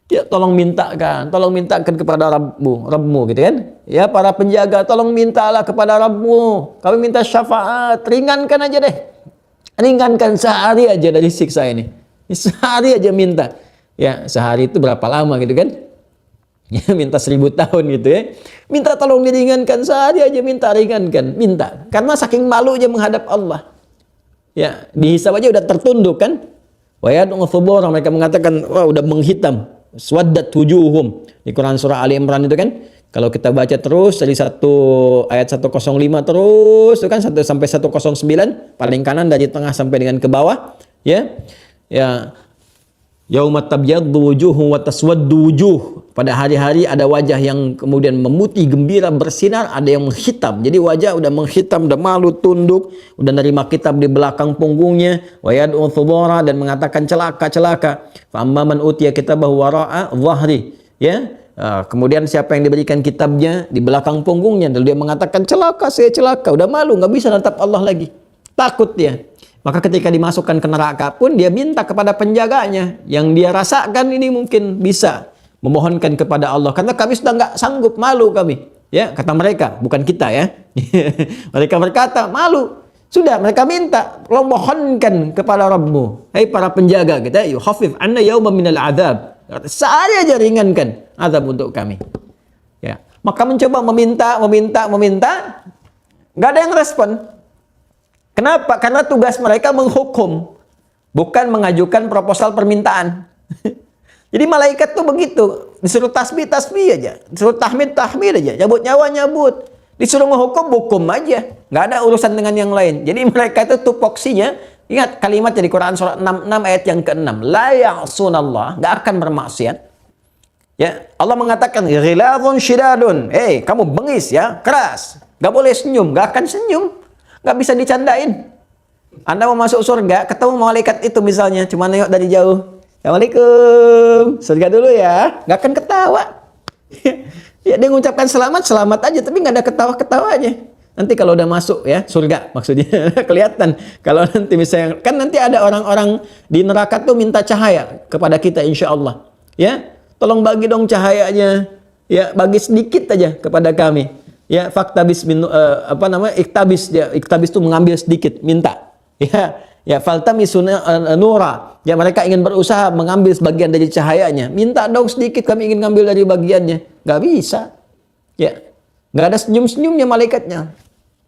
Ya, tolong mintakan kepada Rabbmu gitu kan. Ya, para penjaga, tolong mintalah kepada Rabbmu. Kami minta syafaat, ringankan aja deh. Ringankan sehari aja dari siksa ini. Sehari aja minta. Ya, sehari itu berapa lama gitu kan? Ya, minta 1000 tahun gitu ya. Minta tolong diringankan, sehari aja minta ringankan, minta. Karena saking malunya menghadap Allah. Ya, dihisab aja udah tertunduk kan? Wa yad'u thubura, mereka mengatakan, wah, udah menghitam. Swaddat wujuhum di Quran surah Ali Imran itu kan, kalau kita baca terus dari ayat 105 terus itu kan sampai 109 paling kanan dari tengah sampai dengan ke bawah, ya. Ya, yauma tabyaddu wujuhum wa taswaddu wujuh. Pada hari-hari ada wajah yang kemudian memutih gembira bersinar, ada yang menghitam. Jadi wajah udah menghitam, udah malu tunduk, udah nerima kitab di belakang punggungnya, wa yad'u thubura, dan mengatakan celaka. Fa amma man utiya kitabahu wara'a dhahri, ya. Kemudian siapa yang diberikan kitabnya di belakang punggungnya, lalu dia mengatakan celaka, saya celaka, udah malu, nggak bisa natap Allah lagi. Takut dia. Maka ketika dimasukkan ke neraka pun dia minta kepada penjaganya yang dia rasakan ini mungkin bisa memohonkan kepada Allah, karena kami sudah nggak sanggup, malu kami, ya, kata mereka, bukan kita ya. Mereka berkata malu, sudah mereka minta, lo mohonkan kepada Rabbmu, hai para penjaga kita, yukhafif 'anna yawman minal 'adzab, sehari aja ringankan azab untuk kami, ya. Maka mencoba meminta, nggak ada yang respon. Kenapa? Karena tugas mereka menghukum, bukan mengajukan proposal permintaan. Jadi malaikat tuh begitu, disuruh tasbih aja, disuruh tahmid aja, nyabut nyawa nyabut, disuruh hukum aja, nggak ada urusan dengan yang lain. Jadi mereka itu tupoksinya, ingat kalimat dari Quran surah 66 ayat yang ke-6, la ya'sunallah, nggak akan bermaksiat. Ya, Allah mengatakan ghilazun syidadun, kamu bengis ya, keras, nggak boleh senyum, nggak akan senyum, nggak bisa dicandain. Anda mau masuk surga, ketemu malaikat itu misalnya, cuma nengok dari jauh, Assalamualaikum, surga dulu ya, nggak akan ketawa. Ya, dia mengucapkan selamat aja, tapi nggak ada ketawa-ketawanya. Nanti kalau udah masuk ya surga, maksudnya kelihatan. Kalau nanti misalnya, kan nanti ada orang-orang di neraka tuh minta cahaya kepada kita, insya Allah. Ya, tolong bagi dong cahayanya. Ya, bagi sedikit aja kepada kami. Ya, faktabis iktabis, dia iktabis itu mengambil sedikit, minta. Ya, faltamisuna nura. Ya, mereka ingin berusaha mengambil sebagian dari cahayanya. Minta dong sedikit, kami ingin ngambil dari bagiannya. Nggak bisa. Ya, nggak ada senyum-senyumnya malaikatnya.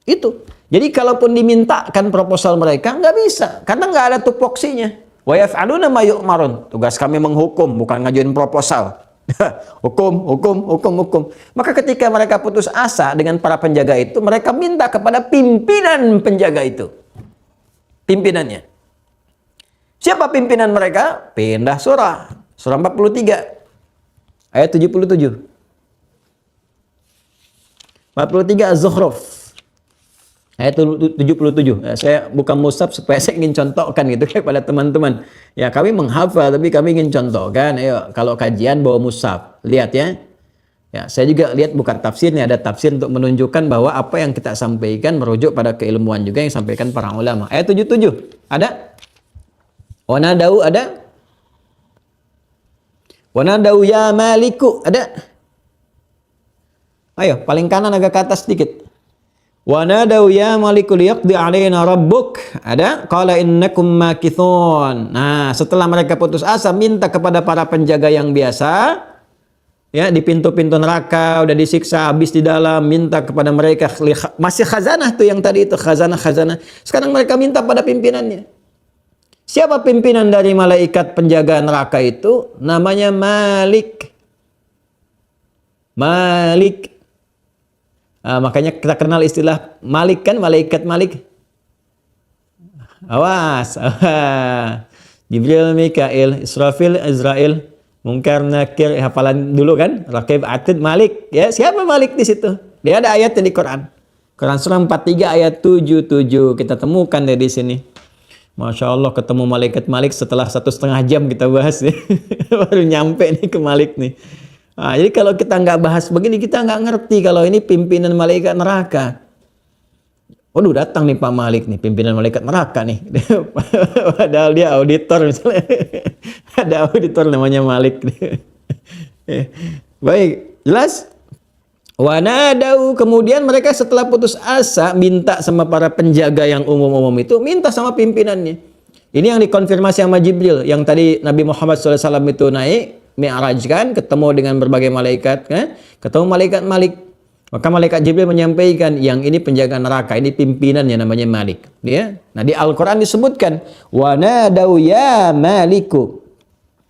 Itu. Jadi kalaupun dimintakan proposal mereka, nggak bisa. Karena nggak ada tupoksinya. Wa yaf'aluna ma yu'marun. Tugas kami menghukum, bukan ngajuin proposal. Hukum. Maka ketika mereka putus asa dengan para penjaga itu, mereka minta kepada pimpinan penjaga itu. Pimpinannya. Siapa pimpinan mereka? Pindah surah 43 ayat 77. 43 Az-Zukhruf ayat 77. Saya buka mushaf supaya saya ingin contohkan gitu kepada teman-teman. Ya, kami menghafal tapi kami ingin contohkan. Ayo, kalau kajian bawa mushaf, lihat ya. Ya, saya juga lihat bukan tafsirnya, ada tafsir untuk menunjukkan bahwa apa yang kita sampaikan merujuk pada keilmuan juga yang disampaikan para ulama. Ayat 77 ada? Wanadau ada? Wanadau ya maliku ada? Ayo, paling kanan agak ke atas sedikit. Wanadau ya maliku liyaqdi alaina rabbuk ada? Qala innakum makithun. Nah, setelah mereka putus asa minta kepada para penjaga yang biasa, ya, di pintu-pintu neraka udah disiksa habis di dalam, minta kepada mereka, masih khazanah tuh yang tadi itu, khazanah. Sekarang mereka minta pada pimpinannya. Siapa pimpinan dari malaikat penjaga neraka itu? Namanya Malik. Malik. Makanya kita kenal istilah Malik kan, malaikat Malik. Awas. Jibril, Mikail, Israfil, Azrail, Munkar, Nakir, hafalan dulu kan? Raqib, Atid, Malik. Ya, siapa Malik di situ? Dia ada ayatnya di Quran. Quran surah 43 ayat 77 kita temukan di sini. Masya Allah, ketemu malaikat Malik setelah 1,5 jam kita bahas nih. Baru nyampe nih ke Malik nih. Nah, jadi kalau kita nggak bahas begini, kita nggak ngerti kalau ini pimpinan malaikat neraka. Waduh, datang nih Pak Malik nih, pimpinan malaikat neraka nih. Padahal dia auditor misalnya. Ada auditor namanya Malik. Baik, jelas? Wanadau, kemudian mereka setelah putus asa minta sama para penjaga yang umum-umum itu, minta sama pimpinannya. Ini yang dikonfirmasi sama Jibril, yang tadi Nabi Muhammad SAW itu naik Mi'raj kan, ketemu dengan berbagai malaikat kan, ketemu malaikat Malik. Maka malaikat Jibril menyampaikan, yang ini penjaga neraka, ini pimpinannya namanya Malik. Ya? Nah di Al-Quran disebutkan, wanadau ya Maliku.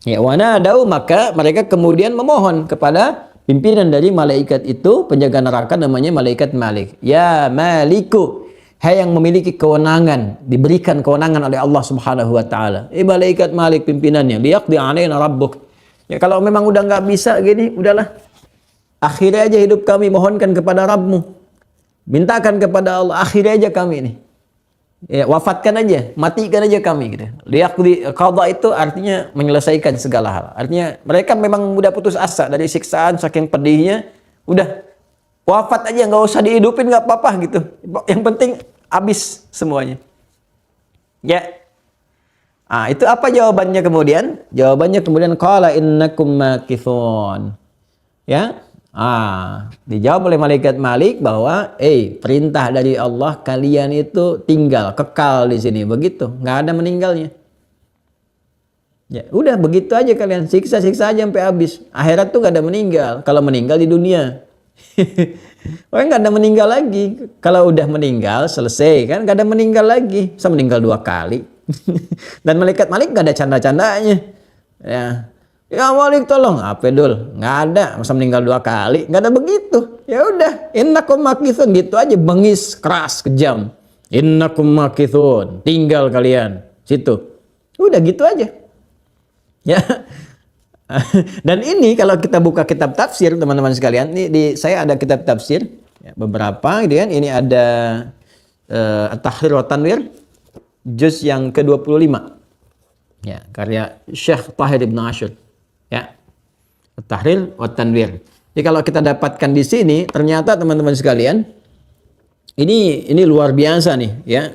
Ya, wanadau, maka mereka kemudian memohon kepada pimpinan dari malaikat itu, penjaga neraka namanya malaikat Malik. Ya Maliku, hai yang memiliki kewenangan, diberikan kewenangan oleh Allah Subhanahu wa taala. Malaikat Malik pimpinannya, liyaqdi alaina rabbuk. Ya kalau memang udah nggak bisa gini, udahlah. Akhiri aja hidup kami, mohonkan kepada Rabbmu. Mintakan kepada Allah, akhiri aja kami ini. Ya, wafatkan aja, matikan aja kami gitu. Liyaqdi, qadha itu artinya menyelesaikan segala hal. Artinya mereka memang udah putus asa dari siksaan saking pedihnya, udah wafat aja, nggak usah dihidupin, nggak apa-apa gitu. Yang penting habis semuanya. Ya. Itu apa jawabannya kemudian? Jawabannya kemudian qala innakum makithun. Ya. Dijawab oleh malaikat Malik bahwa perintah dari Allah, kalian itu tinggal, kekal di sini, begitu, nggak ada meninggalnya. Ya udah begitu aja, kalian siksa-siksa aja sampai habis. Akhirat tuh nggak ada meninggal. Kalau meninggal di dunia, orang nggak ada meninggal lagi. Kalau udah meninggal selesai kan, nggak ada meninggal lagi. Bisa meninggal 2 kali. Dan malaikat Malik nggak ada canda-candanya. Ya Malik tolong, apa dul? Nggak ada, masa meninggal 2 kali? Nggak ada begitu. Ya udah, innakum makithun, gitu aja, bengis, keras, kejam. Innakum makithun, tinggal kalian situ. Udah gitu aja. Ya. Dan ini kalau kita buka kitab tafsir teman-teman sekalian, ini saya ada kitab tafsir ya, beberapa gitu kan. Ini ada At-Tahrir wa Tanwir juz yang ke-25. Ya, karya Syekh Tahir Ibn Ashur. Ya. At-Tahrir wa Tanwir. Jadi kalau kita dapatkan di sini, ternyata teman-teman sekalian, ini luar biasa nih, ya.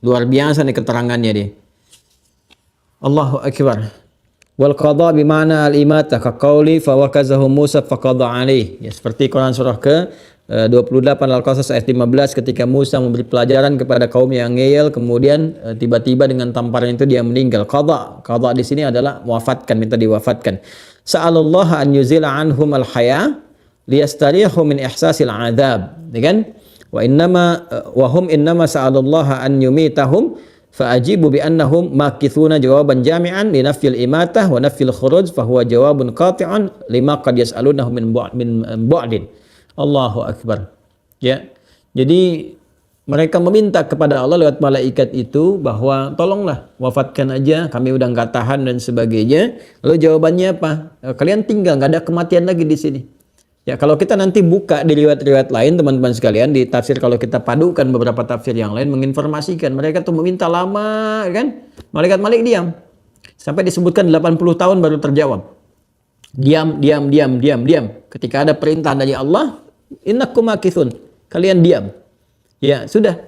Luar biasa nih keterangannya nih. Allahu Akbar. Wal qadha bimana al-imata ka qauli fa wakazahu Musa fa qadha alaih. Ya, seperti Quran surah ke 28 Al-Qasas ayat 15, ketika Musa memberi pelajaran kepada kaum yang ngeyel, kemudian tiba-tiba dengan tamparan itu dia meninggal. Qadha di sini adalah wafatkan, minta diwafatkan. Sa'alallahu an yuzila anhum al-haya liyastarihu min ihsasil adzab. Ya kan? Wa hum innama sa'alallahu an yumitahum fa'ajibu bi annahum makithuna jawaban jami'an li nafyil imatah wa nafyil khuruj fa huwa jawabun qati'un lima qad yas'alunahu min bu'din. Allahu akbar. Ya. Jadi mereka meminta kepada Allah lewat malaikat itu bahwa tolonglah wafatkan aja, kami udah nggak tahan dan sebagainya. Lalu jawabannya apa? Kalian tinggal, nggak ada kematian lagi di sini. Ya, kalau kita nanti buka di riwayat-riwayat lain teman-teman sekalian, di tafsir kalau kita padukan beberapa tafsir yang lain menginformasikan mereka tuh meminta lama kan? Malaikat Malik diam. Sampai disebutkan 80 tahun baru terjawab. Diam. Ketika ada perintah dari Allah, innakum makithun. Kalian diam. Ya, sudah.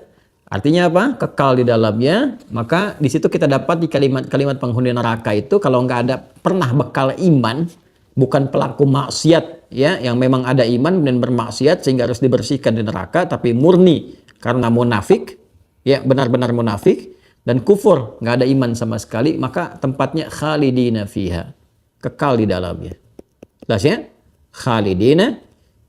Artinya apa? Kekal di dalamnya. Maka di situ kita dapat di kalimat-kalimat penghuni neraka itu, kalau nggak ada pernah bekal iman, bukan pelaku maksiat ya, yang memang ada iman dan bermaksiat sehingga harus dibersihkan di neraka, tapi murni karena munafik, ya benar-benar munafik dan kufur, nggak ada iman sama sekali, maka tempatnya khalidina fiha, kekal di dalamnya. Jelas ya? Khalidina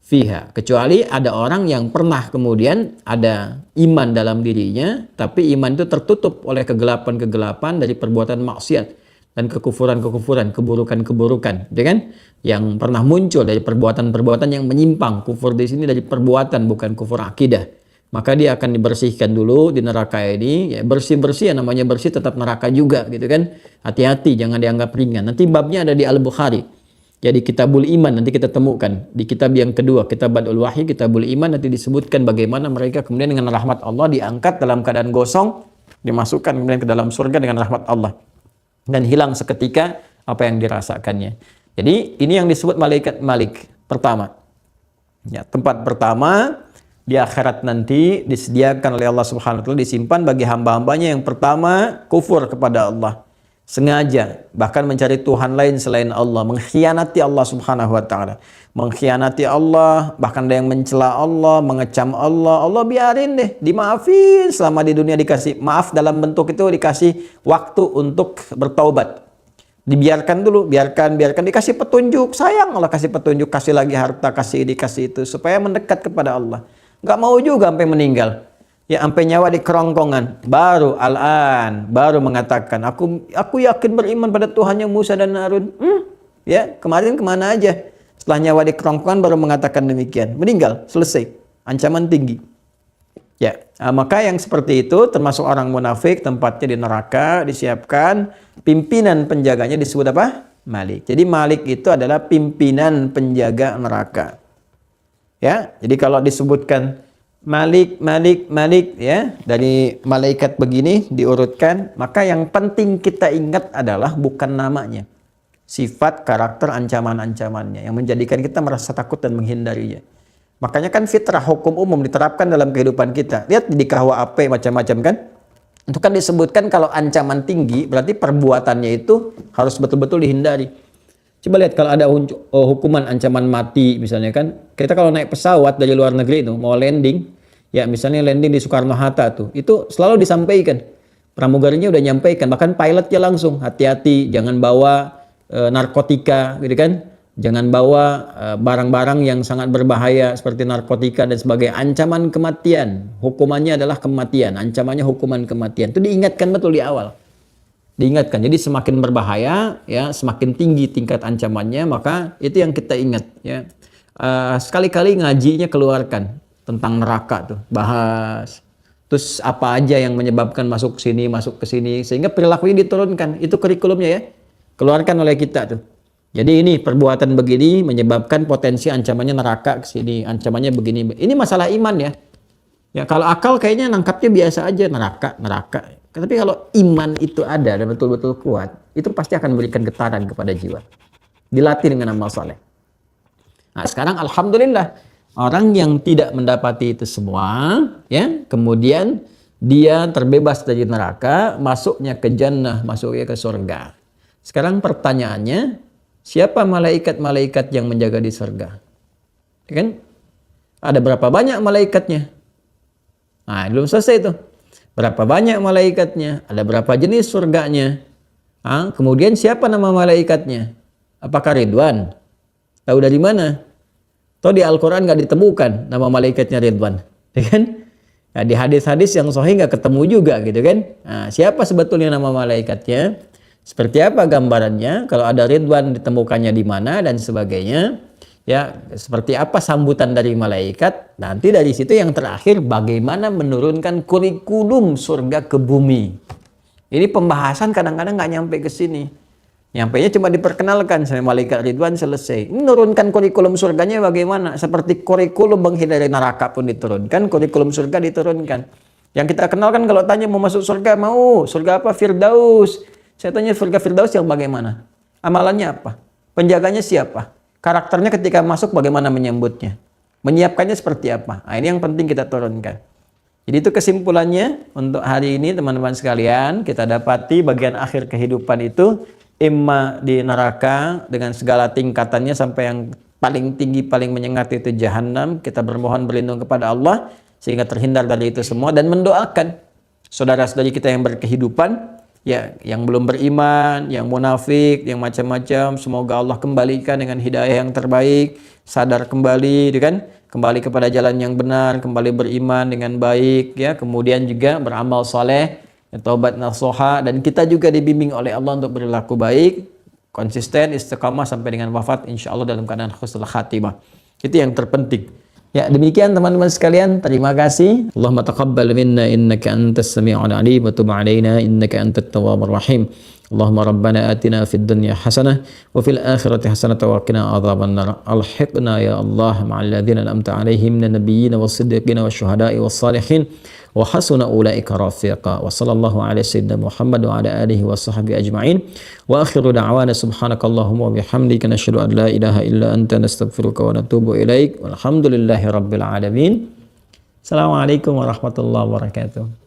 fiha, kecuali ada orang yang pernah kemudian ada iman dalam dirinya, tapi iman itu tertutup oleh kegelapan-kegelapan dari perbuatan maksiat dan kekufuran-kekufuran, keburukan-keburukan, gitu kan? Yang pernah muncul dari perbuatan-perbuatan yang menyimpang. Kufur di sini dari perbuatan, bukan kufur akidah. Maka dia akan dibersihkan dulu di neraka ini, ya bersih-bersih, ya namanya bersih tetap neraka juga, gitu kan? Hati-hati, jangan dianggap ringan. Nanti babnya ada di Al-Bukhari. Jadi kitabul iman nanti kita temukan di kitab yang kedua, kitab Badul Wahyi, kitabul iman, nanti disebutkan bagaimana mereka kemudian dengan rahmat Allah diangkat dalam keadaan gosong, dimasukkan kemudian ke dalam surga dengan rahmat Allah dan hilang seketika apa yang dirasakannya. Jadi ini yang disebut malaikat Malik pertama. Ya, tempat pertama di akhirat nanti disediakan oleh Allah Subhanahu wa taala, disimpan bagi hamba-hambanya yang pertama kufur kepada Allah. Sengaja bahkan mencari Tuhan lain selain Allah, mengkhianati Allah Subhanahu wa taala, mengkhianati Allah, bahkan ada yang mencela Allah, mengecam Allah. Allah biarin deh, dimaafin selama di dunia, dikasih maaf dalam bentuk itu, dikasih waktu untuk bertaubat. Dibiarkan dulu, biarkan dikasih petunjuk, sayang Allah kasih petunjuk, kasih lagi harta, kasih ini, kasih itu supaya mendekat kepada Allah. Nggak mau juga sampai meninggal. Ya sampai nyawa di kerongkongan, baru baru mengatakan aku yakin beriman pada Tuhannya Musa dan Harun. Ya kemarin kemana aja? Setelah nyawa di kerongkongan baru mengatakan demikian, meninggal, selesai, ancaman tinggi. Ya maka yang seperti itu termasuk orang munafik, tempatnya di neraka, disiapkan pimpinan penjaganya disebut apa? Malik. Jadi Malik itu adalah pimpinan penjaga neraka. Ya jadi kalau disebutkan Malik ya, dari malaikat begini diurutkan, maka yang penting kita ingat adalah bukan namanya, sifat, karakter, ancaman-ancamannya yang menjadikan kita merasa takut dan menghindarinya. Makanya kan fitrah hukum umum diterapkan dalam kehidupan kita. Lihat di KUHP macam-macam kan, itu kan disebutkan kalau ancaman tinggi berarti perbuatannya itu harus betul-betul dihindari. Coba lihat kalau ada hukuman ancaman mati misalnya kan, kita kalau naik pesawat dari luar negeri itu mau landing, ya misalnya landing di Soekarno-Hatta tuh, itu selalu disampaikan, pramugarinya udah nyampaikan, bahkan pilotnya langsung hati-hati, jangan bawa narkotika, gitu kan, jangan bawa barang-barang yang sangat berbahaya seperti narkotika dan sebagainya, ancaman kematian, hukumannya adalah kematian, ancamannya hukuman kematian, itu diingatkan betul di awal. Diingatkan, jadi semakin berbahaya ya semakin tinggi tingkat ancamannya, maka itu yang kita ingat ya. Sekali-kali ngajinya keluarkan tentang neraka tuh, bahas terus apa aja yang menyebabkan masuk ke sini sehingga perilakunya diturunkan, itu kurikulumnya ya, keluarkan oleh kita tuh. Jadi ini perbuatan begini menyebabkan potensi ancamannya neraka ke sini, ancamannya begini. Ini masalah iman ya. Ya kalau akal kayaknya nangkapnya biasa aja, neraka. Tapi kalau iman itu ada dan betul-betul kuat, itu pasti akan memberikan getaran kepada jiwa. Dilatih dengan amal saleh. Nah sekarang alhamdulillah, orang yang tidak mendapati itu semua, ya kemudian dia terbebas dari neraka, masuknya ke jannah, masuknya ke surga. Sekarang pertanyaannya, siapa malaikat-malaikat yang menjaga di surga? Ya kan? Ada berapa banyak malaikatnya? Nah belum selesai itu. Berapa banyak malaikatnya? Ada berapa jenis surganya? Kemudian siapa nama malaikatnya? Apakah Ridwan? Tahu dari mana? Tahu di Al-Quran nggak ditemukan nama malaikatnya Ridwan, ya kan? Nah, di hadis-hadis yang sahih nggak ketemu juga, gitu kan? Nah, siapa sebetulnya nama malaikatnya? Seperti apa gambarannya? Kalau ada Ridwan ditemukannya di mana dan sebagainya? Ya, seperti apa sambutan dari malaikat? Nanti dari situ yang terakhir bagaimana menurunkan kurikulum surga ke bumi. Ini pembahasan kadang-kadang nggak nyampe ke sini. Nyampainya cuma diperkenalkan sama malaikat Ridwan, selesai. Menurunkan kurikulum surganya bagaimana? Seperti kurikulum menghindari neraka pun diturunkan, kurikulum surga diturunkan. Yang kita kenal kan kalau tanya mau masuk surga, mau surga apa? Firdaus. Saya tanya surga Firdaus yang bagaimana? Amalannya apa? Penjaganya siapa? Karakternya ketika masuk bagaimana menyambutnya? Menyiapkannya seperti apa? Nah, ini yang penting kita turunkan. Jadi itu kesimpulannya untuk hari ini teman-teman sekalian. Kita dapati bagian akhir kehidupan itu imma di neraka dengan segala tingkatannya sampai yang paling tinggi, paling menyengat itu jahanam. Kita bermohon berlindung kepada Allah sehingga terhindar dari itu semua dan mendoakan saudara-saudari kita yang berkehidupan ya yang belum beriman, yang munafik, yang macam-macam, semoga Allah kembalikan dengan hidayah yang terbaik, sadar kembali, kan? Kembali kepada jalan yang benar, kembali beriman dengan baik, ya. Kemudian juga beramal soleh, taubat nasuha, dan kita juga dibimbing oleh Allah untuk berlaku baik, konsisten, istiqamah sampai dengan wafat, insya Allah dalam keadaan husnul khatimah. Itu yang terpenting. Ya, demikian teman-teman sekalian, terima kasih. Allahumma taqabbal minna innaka antas sami'ul alim wa tub 'alaina innaka antat tawwabur rahim. Allahumma rabbana atina fid dunya hasanah wa fil akhirati hasanah wa qina adzabannar. Alhiqna ya Allah ma'al ladzina an'amta 'alaihim minan nabiyyin was-siddiqin wasyuhada'i was-salihin wa hasuna ulaika rafiqa. Wa sallallahu ala sayyidina Muhammad wa ala alihi wa sahbihi ajma'in. Wa akhiru da'wana subhanakallahumma wa bihamdika nashhadu an la ilaha illa anta nastaghfiruka wa natubu ilaik. Walhamdulillahi rabbil alamin. Assalamualaikum warahmatullahi wabarakatuh.